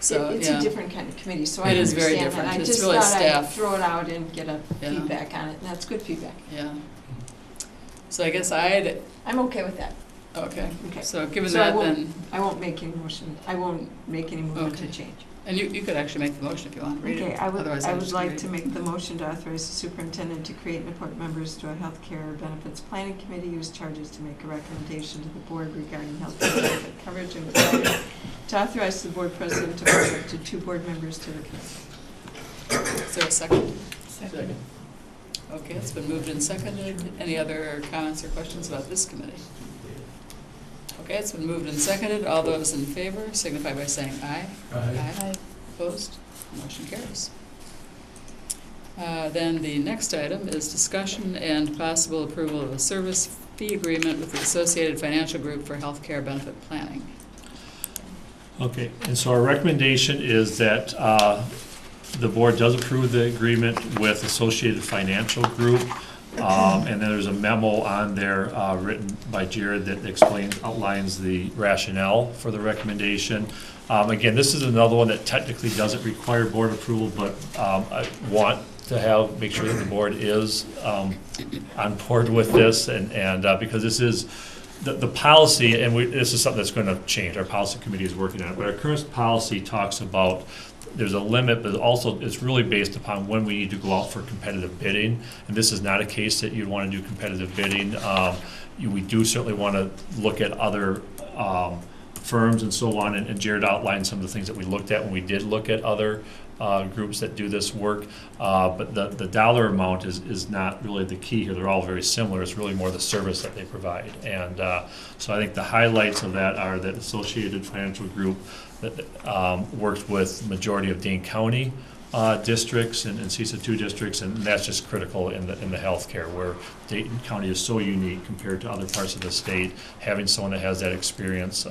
Speaker 1: Yeah.
Speaker 3: a different kind of committee, so I
Speaker 1: It is very
Speaker 3: understand
Speaker 1: different.
Speaker 3: that. I
Speaker 1: It's
Speaker 3: just
Speaker 1: really
Speaker 3: thought
Speaker 1: staff.
Speaker 3: I'd throw it out and get a
Speaker 1: Yeah.
Speaker 3: feedback on it, and that's good feedback.
Speaker 1: Yeah. So I guess
Speaker 3: I'm okay with that.
Speaker 1: okay.
Speaker 3: Okay.
Speaker 1: So given
Speaker 3: So
Speaker 1: that, then,
Speaker 3: I won't make any motion, I won't make any movement to
Speaker 1: Okay.
Speaker 3: change.
Speaker 1: and you could actually make the motion if you want to read
Speaker 3: Okay,
Speaker 1: it.
Speaker 3: I would
Speaker 1: Otherwise, just
Speaker 3: like
Speaker 1: read
Speaker 3: to
Speaker 1: it.
Speaker 3: make the motion to authorize the superintendent to create and appoint members to a healthcare benefits planning committee whose charge is to make a recommendation to the board regarding healthcare benefit coverage and providing, to authorize the board president to appoint up to 2 board members to the committee.
Speaker 1: Is there a second?
Speaker 6: Second.
Speaker 1: Okay, it's been moved and seconded. Any other comments or questions about this committee? Okay, it's been moved and seconded. All those in favor signify by saying aye.
Speaker 6: Aye.
Speaker 1: Opposed? Motion carries. Then the next item is discussion and possible approval of a service fee agreement with the Associated Financial Group for healthcare benefit planning.
Speaker 12: Okay, and so our recommendation is that the board does approve the agreement with Associated Financial Group. And then there's a memo on there written by Jared that outlines the rationale for the recommendation. Again, this is another one that technically doesn't require board approval, but I want to make sure that the board is on board with this, and because this is the policy, and this is something that's going to change. Our policy committee is working on it, but our current policy talks about there's a limit, but also it's really based upon when we need to go out for competitive bidding. And this is not a case that you'd want to do competitive bidding. We do certainly want to look at other firms and so on, and Jared outlined some of the things that we looked at when we did look at other groups that do this work. But the dollar amount is not really the key here. They're all very similar. It's really more the service that they provide. And so I think the highlights of that are that Associated Financial Group that works with majority of Dane County districts and CISA 2 districts, and that's just critical in the healthcare, where Dayton County is so unique compared to other parts of the state. Having someone that has that experience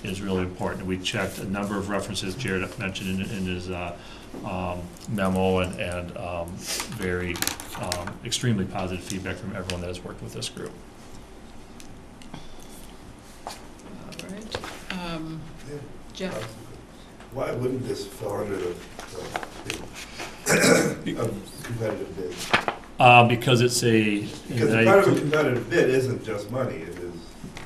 Speaker 12: is really important. We checked a number of references Jared mentioned in his memo, and very extremely positive feedback from everyone that has worked with this group.
Speaker 1: All right. Jeff?
Speaker 10: Why wouldn't this fall under the competitive bid?
Speaker 12: Because it's
Speaker 10: Because part of a competitive bid isn't just money, it is.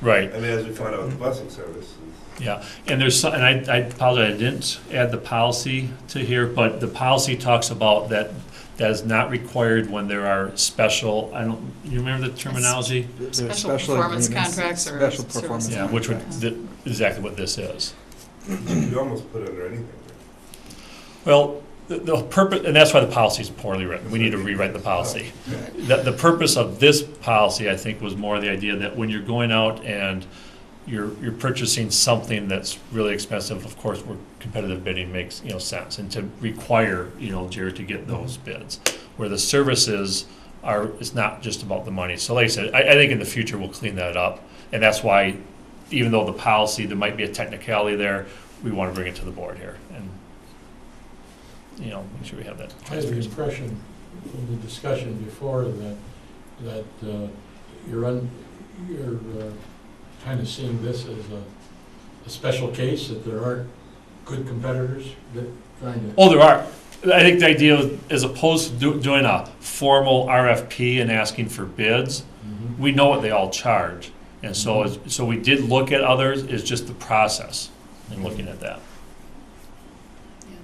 Speaker 12: Right.
Speaker 10: I mean, as we found out with the busing service.
Speaker 12: Yeah, and there's some, and I apologize, I didn't add the policy to here, but the policy talks about that is not required when there are special, you remember the terminology?
Speaker 1: Special performance
Speaker 13: agreements,
Speaker 1: contracts or
Speaker 13: special
Speaker 1: service
Speaker 13: performance
Speaker 12: Yeah, which would, exactly what this is.
Speaker 10: You almost put it under anything.
Speaker 12: Well, the purpose, and that's why the policy is poorly written. We need to rewrite the policy. The purpose of this policy, I think, was more the idea that when you're going out and you're purchasing something that's really expensive, of course, where competitive bidding makes, sense, and to require, Jared to get those bids. Where the services it's not just about the money. So like I said, I think in the future we'll clean that up, and that's why, even though the policy, there might be a technicality there, we want to bring it to the board here, and make sure we have that.
Speaker 6: I had the impression from the discussion before that you're kind of seeing this as a special case, that there aren't good competitors that trying to.
Speaker 12: Oh, there are. I think the idea, as opposed to doing a formal RFP and asking for bids, we know what they all charge. And so we did look at others, it's just the process in looking at that.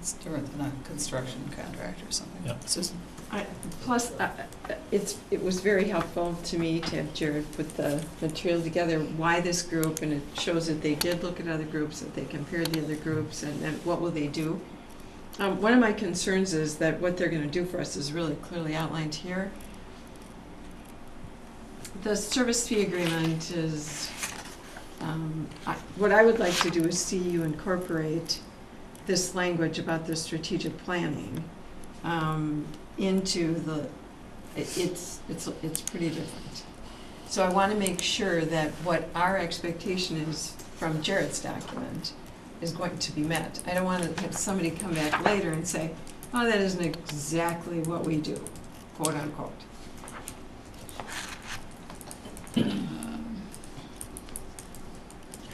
Speaker 1: It's different than a construction contract or something.
Speaker 12: Yeah.
Speaker 1: Susan?
Speaker 3: Plus, it was very helpful to me to have Jared put the material together, why this group, and it shows that they did look at other groups, that they compared the other groups, and then what will they do. One of my concerns is that what they're gonna do for us is really clearly outlined here. The service fee agreement is, what I would like to do is see you incorporate this language about the strategic planning into the, it's pretty different. So I want to make sure that what our expectation is from Jared's document is going to be met. I don't want to have somebody come back later and say, oh, that isn't exactly what we do, quote unquote.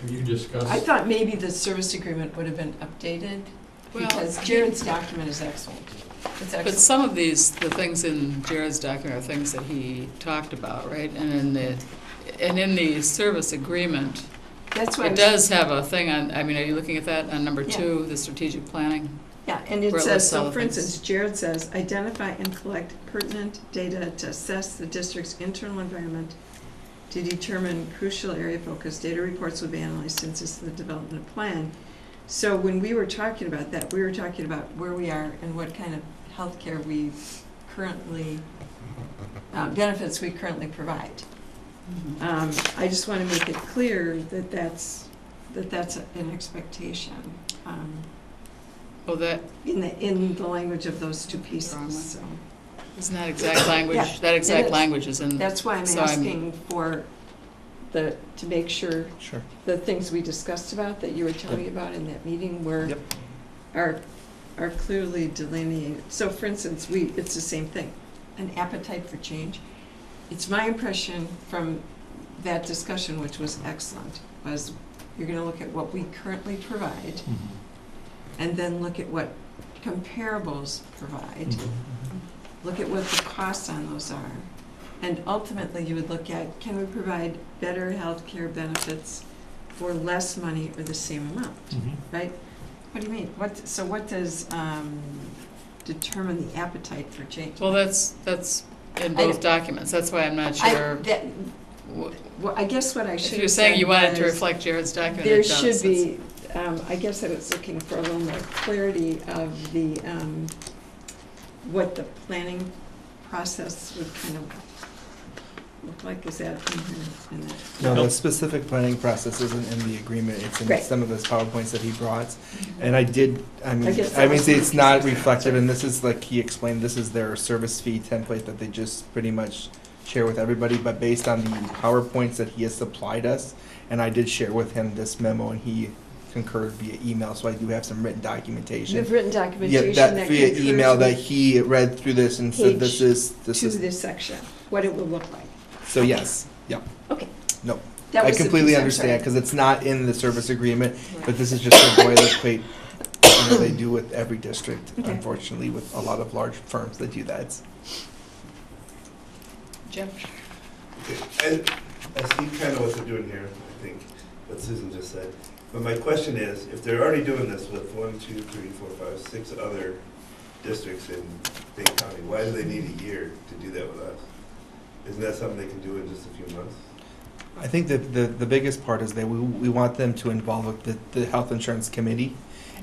Speaker 6: Have you discussed?
Speaker 3: I thought maybe the service agreement would have been updated,
Speaker 1: Well,
Speaker 3: because Jared's document is excellent. It's
Speaker 1: But
Speaker 3: excellent.
Speaker 1: some of these, the things in Jared's document are things that he talked about, right? And in the service agreement,
Speaker 3: That's why I
Speaker 1: it
Speaker 3: was-
Speaker 1: does have a thing on, I mean, are you looking at that on number
Speaker 3: Yeah.
Speaker 1: 2, the strategic planning?
Speaker 3: Yeah, and it
Speaker 1: where it
Speaker 3: says,
Speaker 1: lists all
Speaker 3: so
Speaker 1: the
Speaker 3: for
Speaker 1: things.
Speaker 3: instance, Jared says, identify and collect pertinent data to assess the district's internal environment to determine crucial area focus. Data reports will be analyzed since it's the development plan. So when we were talking about that, we were talking about where we are and what kind of healthcare we currently, benefits we currently provide. I just want to make it clear that that's an expectation.
Speaker 1: Oh, that,
Speaker 3: In the language of those two pieces,
Speaker 1: Wrong one.
Speaker 3: so.
Speaker 1: isn't that exact language?
Speaker 3: Yeah,
Speaker 1: That exact
Speaker 3: it is.
Speaker 1: language is in.
Speaker 3: That's why I'm
Speaker 1: So I'm-
Speaker 3: asking for to make sure
Speaker 13: Sure.
Speaker 3: the things we discussed about, that you were telling me about in that meeting,
Speaker 13: Yep.
Speaker 3: are clearly delineated. So for instance, it's the same thing, an appetite for change. It's my impression from that discussion, which was excellent, was you're gonna look at what we currently provide, and then look at what comparables provide. Look at what the costs on those are. And ultimately, you would look at, can we provide better health care benefits for less money or the same amount, right? What do you mean? So what does determine the appetite for change?
Speaker 1: Well, that's in both documents. That's why I'm not sure.
Speaker 3: Well, I guess what I should
Speaker 1: If
Speaker 3: have
Speaker 1: you're saying you wanted to
Speaker 3: was
Speaker 1: reflect Jared's document,
Speaker 3: there
Speaker 1: it does.
Speaker 3: should be, I guess I was looking for a little more clarity of the, what the planning process would kind of look like. Is that in here? In that?
Speaker 13: No, the specific planning process isn't in the agreement, it's in
Speaker 3: Right.
Speaker 13: some of those PowerPoints that he brought. And I did,
Speaker 3: I guess that
Speaker 13: I mean,
Speaker 3: was
Speaker 13: it's
Speaker 3: my
Speaker 13: not
Speaker 3: piece of
Speaker 13: reflected,
Speaker 3: it.
Speaker 13: and this is like he explained, this is their service fee template that they just pretty much share with everybody, but based on the PowerPoints that he has supplied us, and I did share with him this memo, and he concurred via email, so I do have some written documentation.
Speaker 3: You've written
Speaker 13: Yeah,
Speaker 3: documentation
Speaker 13: that
Speaker 3: that
Speaker 13: via
Speaker 3: concurs
Speaker 13: email that
Speaker 3: with
Speaker 13: he read through this and said this
Speaker 3: page
Speaker 13: is,
Speaker 3: to this section, what it will look like.
Speaker 13: so yes, yeah.
Speaker 3: Okay.
Speaker 13: No,
Speaker 3: That
Speaker 13: I
Speaker 3: was the
Speaker 13: completely
Speaker 3: piece, I'm
Speaker 13: understand,
Speaker 3: sorry.
Speaker 13: because it's not in the service agreement,
Speaker 3: Right.
Speaker 13: but this is just a boilerplate, you know, they do with every district,
Speaker 3: Okay.
Speaker 13: unfortunately, with a lot of large firms that do that.
Speaker 1: Jeff?
Speaker 10: Okay, I see kind of what they're doing here, I think, what Susan just said. But my question is, if they're already doing this with 1, 2, 3, 4, 5, 6 other districts in Dane County, why do they need a year to do that with us? Isn't that something they can do in just a few months?
Speaker 13: I think that the biggest part is that we want them to involve the health insurance committee,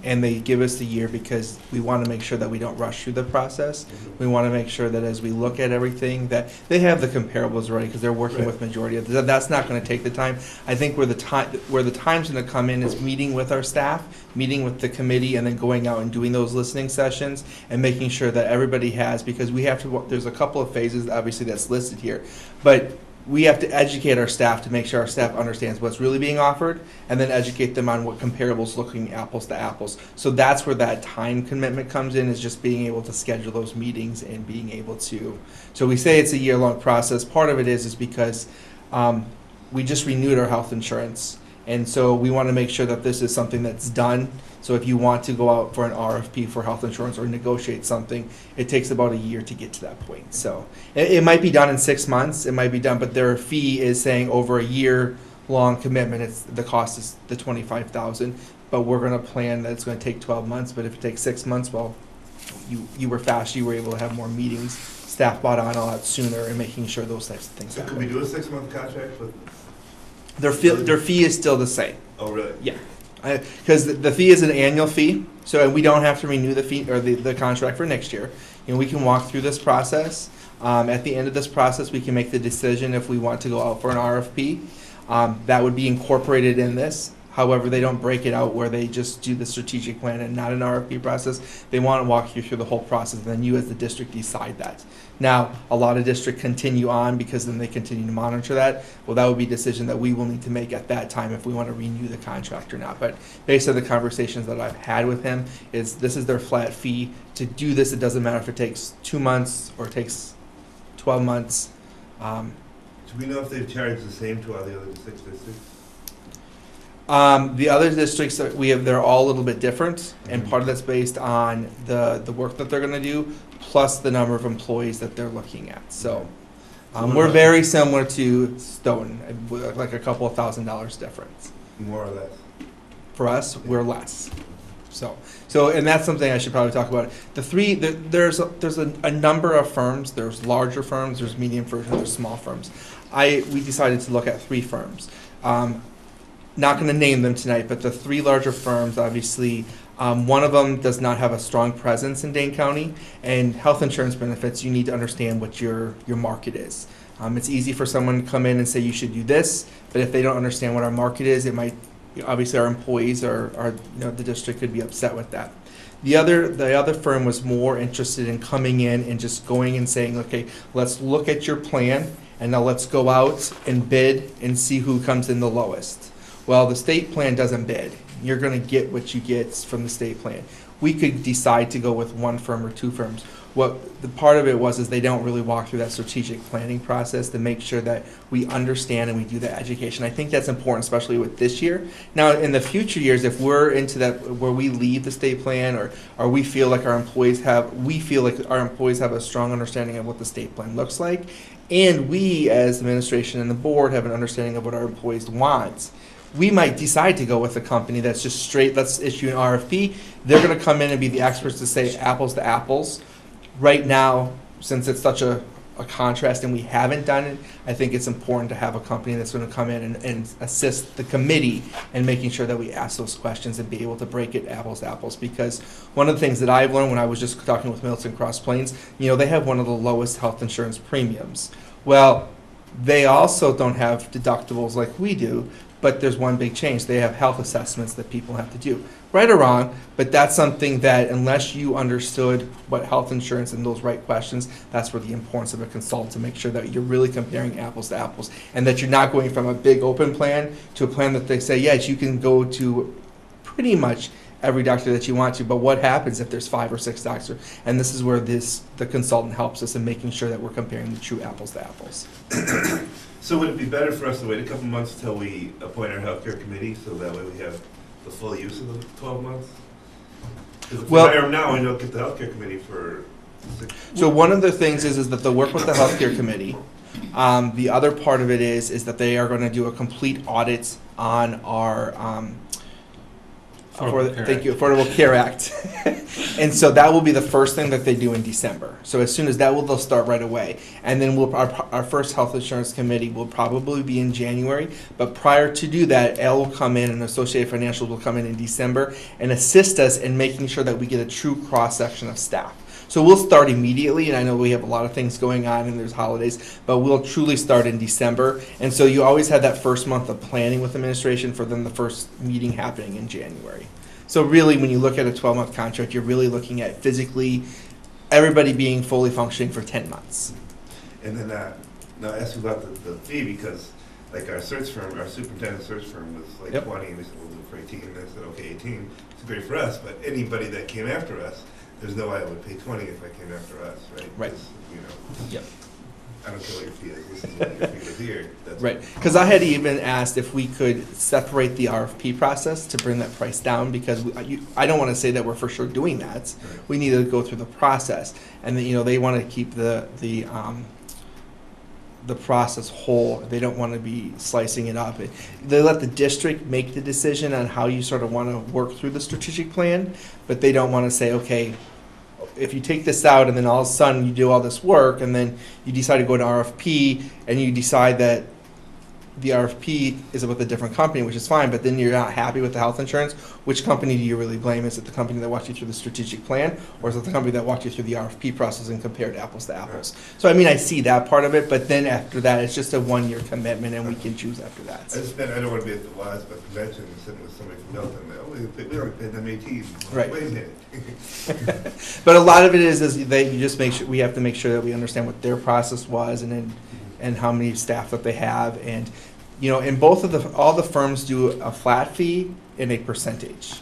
Speaker 13: and they give us the year because we want to make sure that we don't rush through the process. We want to make sure that as we look at everything, that they have the comparables already, because they're working with majority of, that's not going to take the time. I think where the time's going to come in is meeting with our staff, meeting with the committee, and then going out and doing those listening sessions, and making sure that everybody has, because we have to, there's a couple of phases, obviously, that's listed here, but we have to educate our staff to make sure our staff understands what's really being offered, and then educate them on what comparables looking apples to apples. So that's where that time commitment comes in, is just being able to schedule those meetings and being able to. So we say it's a year-long process. Part of it is because we just renewed our health insurance, and so we want to make sure that this is something that's done. So if you want to go out for an RFP for health insurance or negotiate something, it takes about a year to get to that point. So it might be done in 6 months, it might be done, but their fee is saying over a year-long commitment, the cost is the $25,000. but we're gonna plan that it's gonna take 12 months, but if it takes 6 months, well, you were fast, you were able to have more meetings, staff bought on a lot sooner, and making sure those types of things
Speaker 10: So
Speaker 13: happen.
Speaker 10: could we do a 6-month contract with?
Speaker 13: Their fee is still the same.
Speaker 10: Oh, really?
Speaker 13: Yeah, because the fee is an annual fee, so we don't have to renew the fee, or the contract for next year. You know, we can walk through this process. At the end of this process, we can make the decision if we want to go out for an RFP. That would be incorporated in this. However, they don't break it out where they just do the strategic plan and not an RFP process. They want to walk you through the whole process, and then you as the district decide that. Now, a lot of districts continue on because then they continue to monitor that. Well, that would be a decision that we will need to make at that time if we want to renew the contract or not. But based on the conversations that I've had with him, is this is their flat fee. To do this, it doesn't matter if it takes 2 months or it takes 12 months.
Speaker 10: Do we know if they've charged the same to all the other 6 districts?
Speaker 13: The other districts that we have, they're all a little bit different, and part of that's based on the work that they're gonna do, plus the number of employees that they're looking at. So, we're very similar to Stoughton, like a couple of $1,000s difference.
Speaker 10: More or less?
Speaker 13: For us, we're less. So, and that's something I should probably talk about. There's a number of firms. There's larger firms, there's medium firms, and there's small firms. We decided to look at 3 firms. Not going to name them tonight, but the 3 larger firms, obviously, one of them does not have a strong presence in Dane County, and health insurance benefits, you need to understand what your market is. It's easy for someone to come in and say you should do this, but if they don't understand what our market is, it might, obviously our employees are the district could be upset with that. The other firm was more interested in coming in and just going and saying, okay, let's look at your plan, and now let's go out and bid and see who comes in the lowest. Well, the state plan doesn't bid. You're going to get what you get from the state plan. We could decide to go with 1 firm or 2 firms. What the part of it was is they don't really walk through that strategic planning process to make sure that we understand and we do that education. I think that's important, especially with this year. Now, in the future years, if we're into that where we leave the state plan, or we feel like our employees have a strong understanding of what the state plan looks like, and we as administration and the board have an understanding of what our employees want, we might decide to go with a company that's just straight, let's issue an RFP. They're going to come in and be the experts to say apples to apples. Right now, since it's such a contrast and we haven't done it, I think it's important to have a company that's going to come in and assist the committee in making sure that we ask those questions and be able to break it apples to apples. Because one of the things that I've learned when I was just talking with Milton Cross Plains, they have one of the lowest health insurance premiums. Well, they also don't have deductibles like we do, but there's one big change. They have health assessments that people have to do. Right or wrong, but that's something that unless you understood what health insurance and those right questions, that's where the importance of a consultant to make sure that you're really comparing apples to apples and that you're not going from a big open plan to a plan that they say, yes, you can go to pretty much every doctor that you want to, but what happens if there's 5 or 6 doctors? And this is where the consultant helps us in making sure that we're comparing the true apples to apples.
Speaker 10: So would it be better for us to wait a couple months till we appoint our healthcare committee, so that way we have the full use of the 12 months? Because if we hire them now, we don't get the healthcare committee for 6 months.
Speaker 13: So one of the things is that they'll work with the healthcare committee. The other part of it is that they are going to do a complete audit on our Affordable Care Act. And so that will be the first thing that they do in December. So as soon as that they'll start right away. And then our first health insurance committee will probably be in January. But prior to do that, Elle will come in and Associated Financial will come in December and assist us in making sure that we get a true cross-section of staff. So we'll start immediately, and I know we have a lot of things going on and there's holidays, but we'll truly start in December. And so you always have that first month of planning with administration for then the first meeting happening in January. So really, when you look at a 12-month contract, you're really looking at physically everybody being fully functioning for 10 months.
Speaker 10: And then, now ask you about the fee, because like our search firm, our superintendent search firm was like 20, and we said, we'll do it for 18, and they said, okay, 18, it's great for us, but anybody that came after us, there's no way I would pay 20 if I came after us, right?
Speaker 13: Right.
Speaker 10: Yep. I don't care what your fee is, this is what your fee is here. That's
Speaker 13: right, because I had even asked if we could separate the RFP process to bring that price down, because I don't want to say that we're for sure doing that. Right. We need to go through the process, and then, they want to keep the the process whole. They don't want to be slicing it up. They let the district make the decision on how you sort of want to work through the strategic plan, but they don't want to say, okay, if you take this out and then all of a sudden you do all this work and then you decide to go to RFP and you decide that the RFP is with a different company, which is fine, but then you're not happy with the health insurance, which company do you really blame? Is it the company that walked you through the strategic plan, or is it the company that walked you through the RFP process and compared apples to apples? So I mean, I see that part of it, but then after that, it's just a 1-year commitment and we can choose after that.
Speaker 10: I don't want to be at the WASB convention and sitting with somebody from Milton, we already paid them 18.
Speaker 13: Right.
Speaker 10: Wait a minute.
Speaker 13: But a lot of it is that you just make sure, we have to make sure that we understand what their process was and how many staff that they have. And, you know, in both of all the firms do a flat fee and a percentage.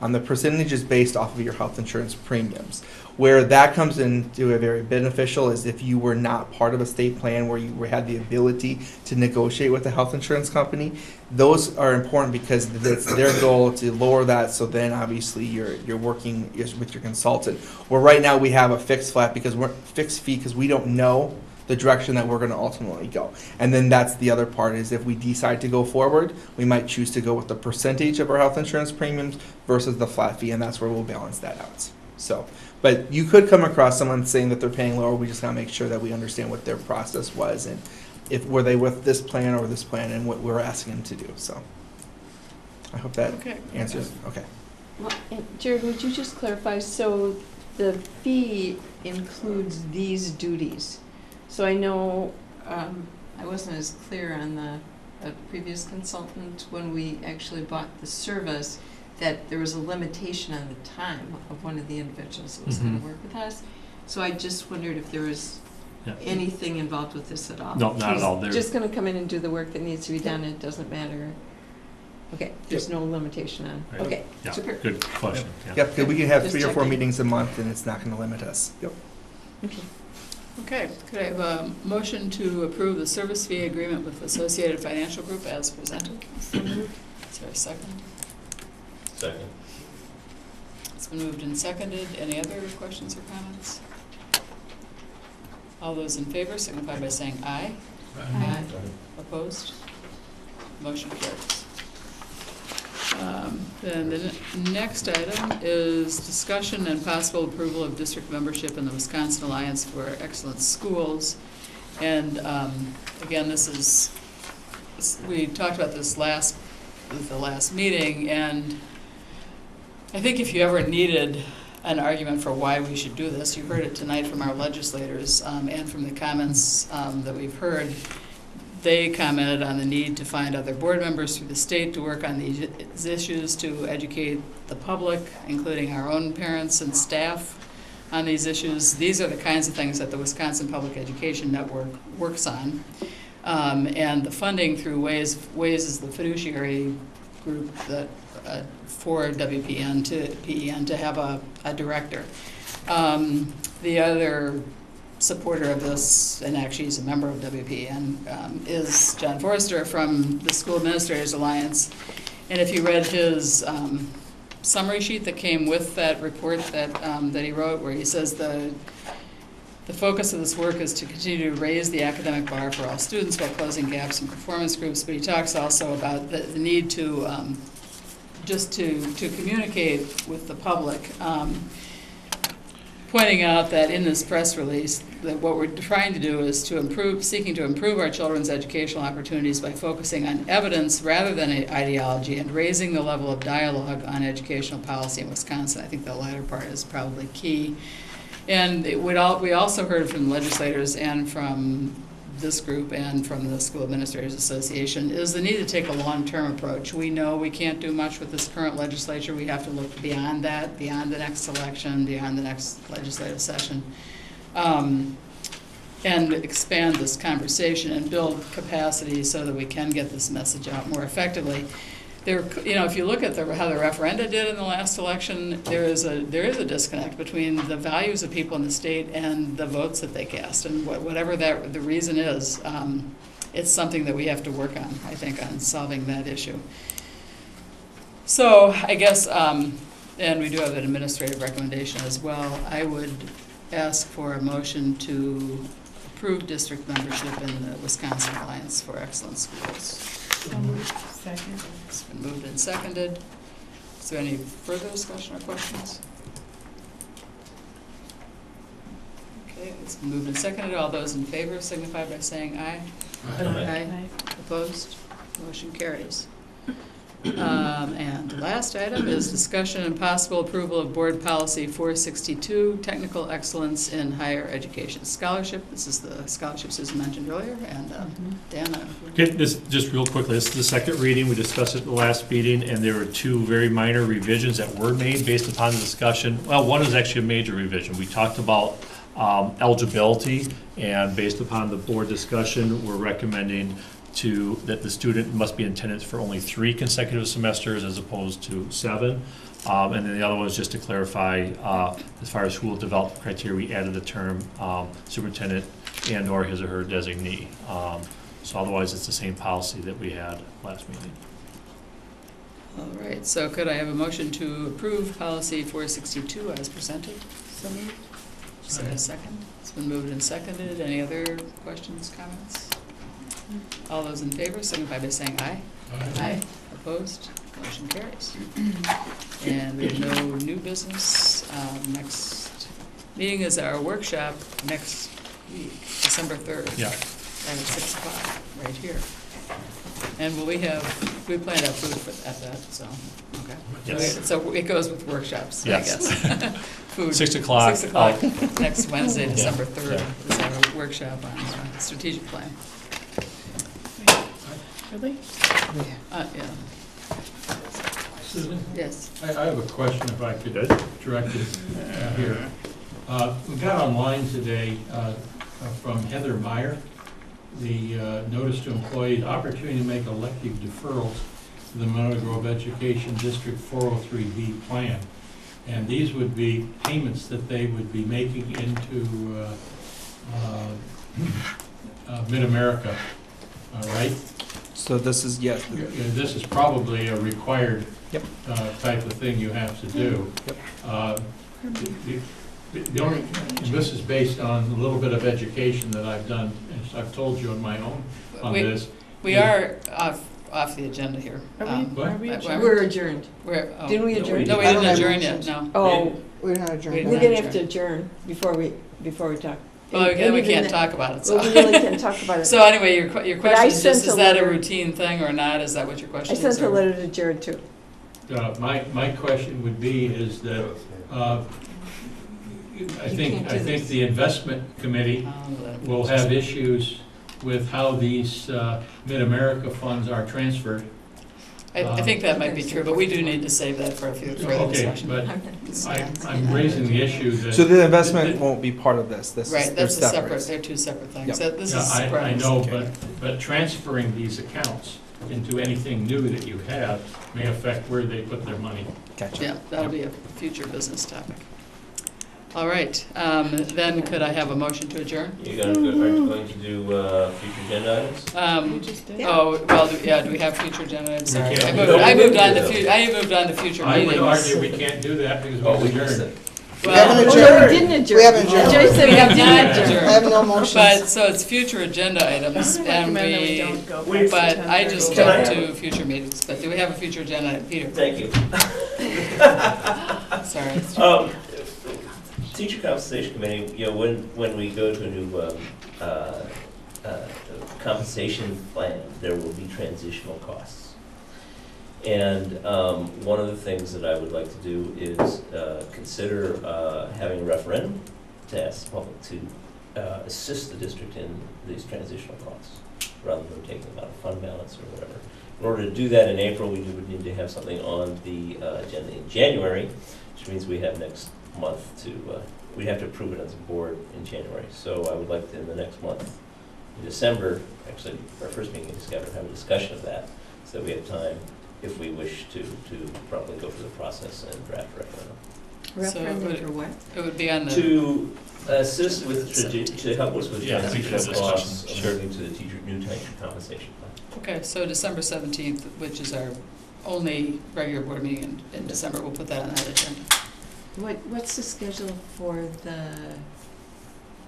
Speaker 13: The percentage is based off of your health insurance premiums. Where that comes into a very beneficial is if you were not part of a state plan where you had the ability to negotiate with the health insurance company. Those are important because it's their goal to lower that, so then obviously you're working with your consultant. Where right now we have a fixed fee because we don't know the direction that we're going to ultimately go. And then that's the other part is if we decide to go forward, we might choose to go with the percentage of our health insurance premiums versus the flat fee, and that's where we'll balance that out. So, but you could come across someone saying that they're paying lower. We just got to make sure that we understand what their process was and if were they with this plan or this plan and what we're asking them to do. So I hope that answers. Okay.
Speaker 3: Well, and Jared, would you just clarify, so the fee includes these duties? So I know I wasn't as clear on the previous consultant when we actually bought the service that there was a limitation on the time of one of the individuals that was going to work with us. So I just wondered if there was anything involved with this at all.
Speaker 12: No, not at all.
Speaker 3: He's just going to come in and do the work that needs to be done. It doesn't matter. Okay, there's no limitation on.
Speaker 12: Right.
Speaker 3: Okay,
Speaker 12: Yeah,
Speaker 3: super.
Speaker 12: good question.
Speaker 13: Yep, because we can have
Speaker 3: Just
Speaker 13: 3 or 4
Speaker 3: checking.
Speaker 13: meetings a month and it's not going to limit us. Yep.
Speaker 3: Okay.
Speaker 1: Okay, could I have a motion to approve the service fee agreement with Associated Financial Group as presented? Is there a second?
Speaker 8: Second.
Speaker 1: It's been moved and seconded. Any other questions or comments? All those in favor signify by saying aye.
Speaker 15: Aye.
Speaker 1: Opposed? Motion carries. Then the next item is discussion and possible approval of district membership in the Wisconsin Alliance for Excellent Schools. And again, we talked about this the last meeting, and I think if you ever needed an argument for why we should do this, you heard it tonight from our legislators and from the comments that we've heard. They commented on the need to find other board members through the state to work on these issues, to educate the public, including our own parents and staff, on these issues. These are the kinds of things that the Wisconsin Public Education Network works on. And the funding through WAYS is the fiduciary group that for WPN to PEN to have a director. The other supporter of this, and actually he's a member of WPN, is John Forrester from the School Administrators Alliance. And if you read his summary sheet that came with that report that he wrote, where he says the focus of this work is to continue to raise the academic bar for all students while closing gaps in performance groups, but he talks also about the need to just to communicate with the public, pointing out that in this press release that what we're trying to do is seeking to improve our children's educational opportunities by focusing on evidence rather than ideology and raising the level of dialogue on educational policy in Wisconsin. I think the latter part is probably key. And we also heard from legislators and from this group and from the School Administrators Association is the need to take a long-term approach. We know we can't do much with this current legislature. We have to look beyond that, beyond the next election, beyond the next legislative session, and expand this conversation and build capacity so that we can get this message out more effectively. If you look at how the referenda did in the last election, there is a disconnect between the values of people in the state and the votes that they cast, and whatever the reason is, it's something that we have to work on, I think, on solving that issue. So I guess, and we do have an administrative recommendation as well, I would ask for a motion to approve district membership in the Wisconsin Alliance for Excellent Schools.
Speaker 15: Second.
Speaker 1: It's been moved and seconded. Is there any further discussion or questions? Okay, it's been moved and seconded. All those in favor signify by saying aye.
Speaker 15: Aye.
Speaker 1: Opposed? Motion carries. And the last item is discussion and possible approval of Board Policy 462, Technical Excellence in Higher Education Scholarship. This is the scholarship Susan mentioned earlier, and Dan.
Speaker 12: Okay, this, just real quickly, this is the second reading, we discussed it at the last meeting, and there were two very minor revisions that were made based upon the discussion. Well, one is actually a major revision. We talked about eligibility, and based upon the board discussion, we're recommending that the student must be in attendance for only 3 consecutive semesters as opposed to 7. And then the other one is just to clarify, as far as who will develop the criteria, we added the term superintendent and/or his or her designee. So otherwise, it's the same policy that we had last meeting.
Speaker 1: All right, so could I have a motion to approve Policy 462 as presented?
Speaker 15: So moved.
Speaker 1: Is there a second? It's been moved and seconded. Any other questions, comments? All those in favor signify by saying aye. Aye. Opposed? Motion carries. And we have no new business. Next meeting is our workshop next week, December 3rd.
Speaker 12: Yeah.
Speaker 1: At 6 o'clock, right here. And we plan to have food at that, so, okay.
Speaker 12: Yes.
Speaker 1: So it goes with workshops, I
Speaker 12: Yes.
Speaker 1: guess. Food.
Speaker 12: 6 o'clock.
Speaker 1: 6 o'clock, next Wednesday,
Speaker 12: Yeah.
Speaker 1: December 3rd,
Speaker 12: Yeah.
Speaker 1: is our workshop on strategic plan.
Speaker 15: Really?
Speaker 1: Yeah.
Speaker 6: Susan?
Speaker 1: Yes.
Speaker 6: I have a question, if I could direct it here. We got online today from Heather Meyer, the notice to employees, opportunity to make elective deferrals to the Monroe Grove Education District 403B plan. And these would be payments that they would be making into Mid-America, right?
Speaker 13: So this is, yes.
Speaker 6: This is probably a required
Speaker 13: Yep.
Speaker 6: type of thing you have to do.
Speaker 13: Yep.
Speaker 6: The only, and this is based on a little bit of education that I've done, as I've told you on my own on this.
Speaker 1: We are off the agenda here.
Speaker 15: Are we adjourned?
Speaker 3: We're adjourned. Didn't we adjourn?
Speaker 1: No, we didn't adjourn yet, no.
Speaker 3: Oh,
Speaker 11: We're not adjourned.
Speaker 1: We
Speaker 3: we're
Speaker 1: didn't
Speaker 3: gonna have to adjourn before we talk.
Speaker 1: Well, we can't talk about it, so.
Speaker 3: Well, we really can't talk about it.
Speaker 1: So anyway, your
Speaker 3: But I
Speaker 1: question is just,
Speaker 3: sent
Speaker 1: is
Speaker 3: a
Speaker 1: that a
Speaker 3: letter-
Speaker 1: routine thing or not? Is that what your
Speaker 3: I
Speaker 1: question is?
Speaker 3: sent a
Speaker 1: or-
Speaker 3: letter to Jared too.
Speaker 6: My question would be is that, I think the investment committee will have issues with how these Mid-America funds are transferred.
Speaker 1: I think that might be true, but we do need to save that for a few further
Speaker 6: Okay,
Speaker 1: discussion.
Speaker 6: but I'm raising the issue that.
Speaker 13: So the investment won't be part of this. This
Speaker 1: Right,
Speaker 13: is,
Speaker 1: that's a
Speaker 13: they're
Speaker 1: separate, they're two separate things.
Speaker 13: Yep.
Speaker 1: So this
Speaker 6: Yeah,
Speaker 1: is
Speaker 6: I
Speaker 1: surprise.
Speaker 6: know, but transferring these accounts into anything new that you have may affect where they put their money.
Speaker 13: Gotcha.
Speaker 1: Yeah, that'll be a future business topic. All right, then could I have a motion to adjourn?
Speaker 8: Are you going to do future agenda items?
Speaker 15: We just did.
Speaker 1: Oh, well, do we have future agenda items? Sorry,
Speaker 6: can't.
Speaker 1: I moved on to future
Speaker 6: I would
Speaker 1: meetings.
Speaker 6: argue we can't do that because
Speaker 8: Oh,
Speaker 6: we
Speaker 8: we missed
Speaker 6: adjourned.
Speaker 8: it.
Speaker 11: We haven't
Speaker 1: Well,
Speaker 11: adjourned.
Speaker 3: We didn't adjourn.
Speaker 11: We haven't adjourned.
Speaker 3: Joyce said
Speaker 1: We have
Speaker 3: didn't
Speaker 1: not
Speaker 3: adjourn.
Speaker 1: adjourned.
Speaker 11: I have no motions.
Speaker 1: But, so it's future agenda items, and
Speaker 15: Recommend that we don't go past
Speaker 1: but
Speaker 15: the
Speaker 1: I just
Speaker 15: 10:30.
Speaker 1: jumped to future meetings, but do we have a future agenda item? Peter?
Speaker 8: Thank you.
Speaker 1: Sorry.
Speaker 8: Teacher compensation committee, you know, when we go to a new compensation plan, there will be transitional costs. And one of the things that I would like to do is consider having a referendum to ask the public to assist the district in these transitional costs, rather than taking them out of fund balance or whatever. In order to do that in April, we would need to have something on the agenda in January, which means we have next month to, we have to approve it as a board in January. So I would like to, in the next month, in December, actually, our first meeting in December, have a discussion of that, so that we have time, if we wish to properly go through the process and draft a referendum.
Speaker 3: Referendum for what?
Speaker 1: It would be on the.
Speaker 8: To assist with, to help us with
Speaker 12: Yeah,
Speaker 8: transitional
Speaker 12: because
Speaker 8: costs
Speaker 12: discussion,
Speaker 8: of
Speaker 12: sure.
Speaker 8: moving to the new teacher compensation plan.
Speaker 1: Okay, so December 17th, which is our only regular board meeting in December, we'll put that on that agenda.
Speaker 3: What's the schedule for the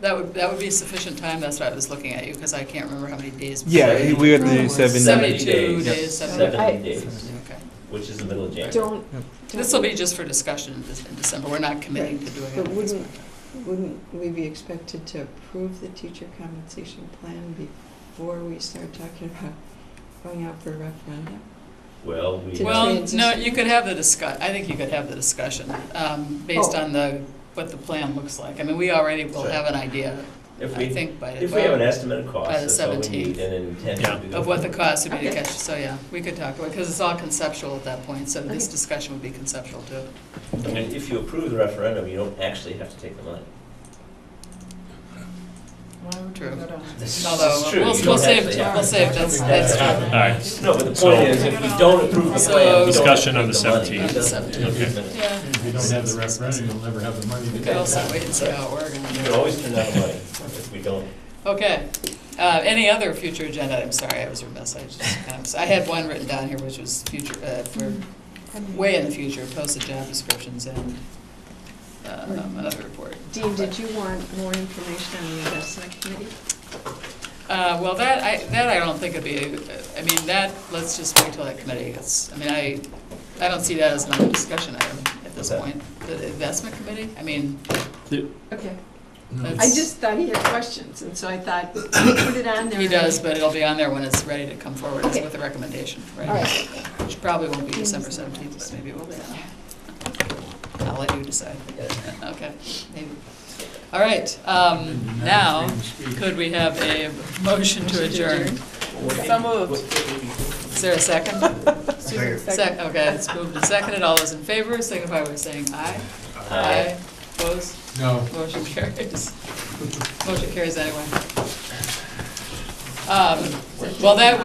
Speaker 1: that would be sufficient time, that's why I was looking at you, because I can't remember how many days.
Speaker 13: Yeah, we had the
Speaker 1: 72
Speaker 8: days.
Speaker 1: days,
Speaker 8: 70
Speaker 3: I-
Speaker 8: days,
Speaker 1: Okay.
Speaker 8: which is the middle of January.
Speaker 3: Don't.
Speaker 1: This will be just for discussion in December, we're not committing to doing
Speaker 3: But
Speaker 1: it.
Speaker 3: wouldn't we be expected to approve the teacher compensation plan before we start talking about going out for referendum?
Speaker 8: Well, we.
Speaker 3: To
Speaker 1: Well,
Speaker 3: transition.
Speaker 1: no, you could have the I think you could have the discussion, based
Speaker 3: Oh.
Speaker 1: on what the plan looks like. I mean, we already will
Speaker 8: Sure.
Speaker 1: have an idea,
Speaker 8: If
Speaker 1: I
Speaker 8: we,
Speaker 1: think, by
Speaker 8: if we have an estimate of
Speaker 1: by
Speaker 8: cost,
Speaker 1: the
Speaker 8: that's all we need,
Speaker 1: 17th.
Speaker 8: and an intention to go.
Speaker 1: of what the cost would be to
Speaker 3: Okay.
Speaker 1: catch, so yeah, we could talk about, because it's all conceptual at that point, so this
Speaker 3: Okay.
Speaker 1: discussion would be conceptual too.
Speaker 8: And if you approve the referendum, you don't actually have to take the money.
Speaker 1: True.
Speaker 8: This
Speaker 1: Although,
Speaker 8: is true.
Speaker 1: we'll
Speaker 8: You don't
Speaker 1: save,
Speaker 8: actually have
Speaker 1: we'll
Speaker 8: to.
Speaker 1: save, that's true.
Speaker 12: All right,
Speaker 8: No, but the
Speaker 12: So-
Speaker 8: point is, if we don't approve the
Speaker 1: So-
Speaker 8: plan, we don't
Speaker 12: Discussion
Speaker 8: have
Speaker 12: on
Speaker 8: to
Speaker 12: the
Speaker 8: take the money.
Speaker 12: 17th.
Speaker 8: It doesn't
Speaker 1: Okay.
Speaker 8: take a minute.
Speaker 1: Yeah.
Speaker 6: If you don't have the referendum, you'll never have the money to
Speaker 1: We
Speaker 6: do
Speaker 1: could also
Speaker 6: it.
Speaker 1: wait and see how it works.
Speaker 8: You can always turn down the money if we don't.
Speaker 1: Okay, any other future agenda items? Sorry, I was remiss, I had one written down here, which was future, for way in the future, posted job descriptions and another report.
Speaker 3: Dean, did you want more information on the investment committee?
Speaker 1: Well, that I don't think would be, I mean, let's just wait till that committee gets, I mean, I don't see that as another discussion item at this
Speaker 8: Okay.
Speaker 1: point. The investment committee, I mean,
Speaker 3: Okay. I
Speaker 1: that's,
Speaker 3: just thought he had questions, and so I thought, put it on there.
Speaker 1: he does, but it'll be on there when it's ready to come forward
Speaker 3: Okay.
Speaker 1: with a recommendation, right?
Speaker 3: All right.
Speaker 1: Which probably won't be December 17th, but maybe it will be. I'll let you decide. Okay, maybe. All right, now, could we have a motion to adjourn?
Speaker 15: So moved.
Speaker 1: Is there a second?
Speaker 10: Second.
Speaker 1: Okay, it's moved and seconded. All those in favor signify by saying aye.
Speaker 8: Aye.
Speaker 1: Opposed?
Speaker 6: No.
Speaker 1: Motion carries. Motion carries anyway. Well, that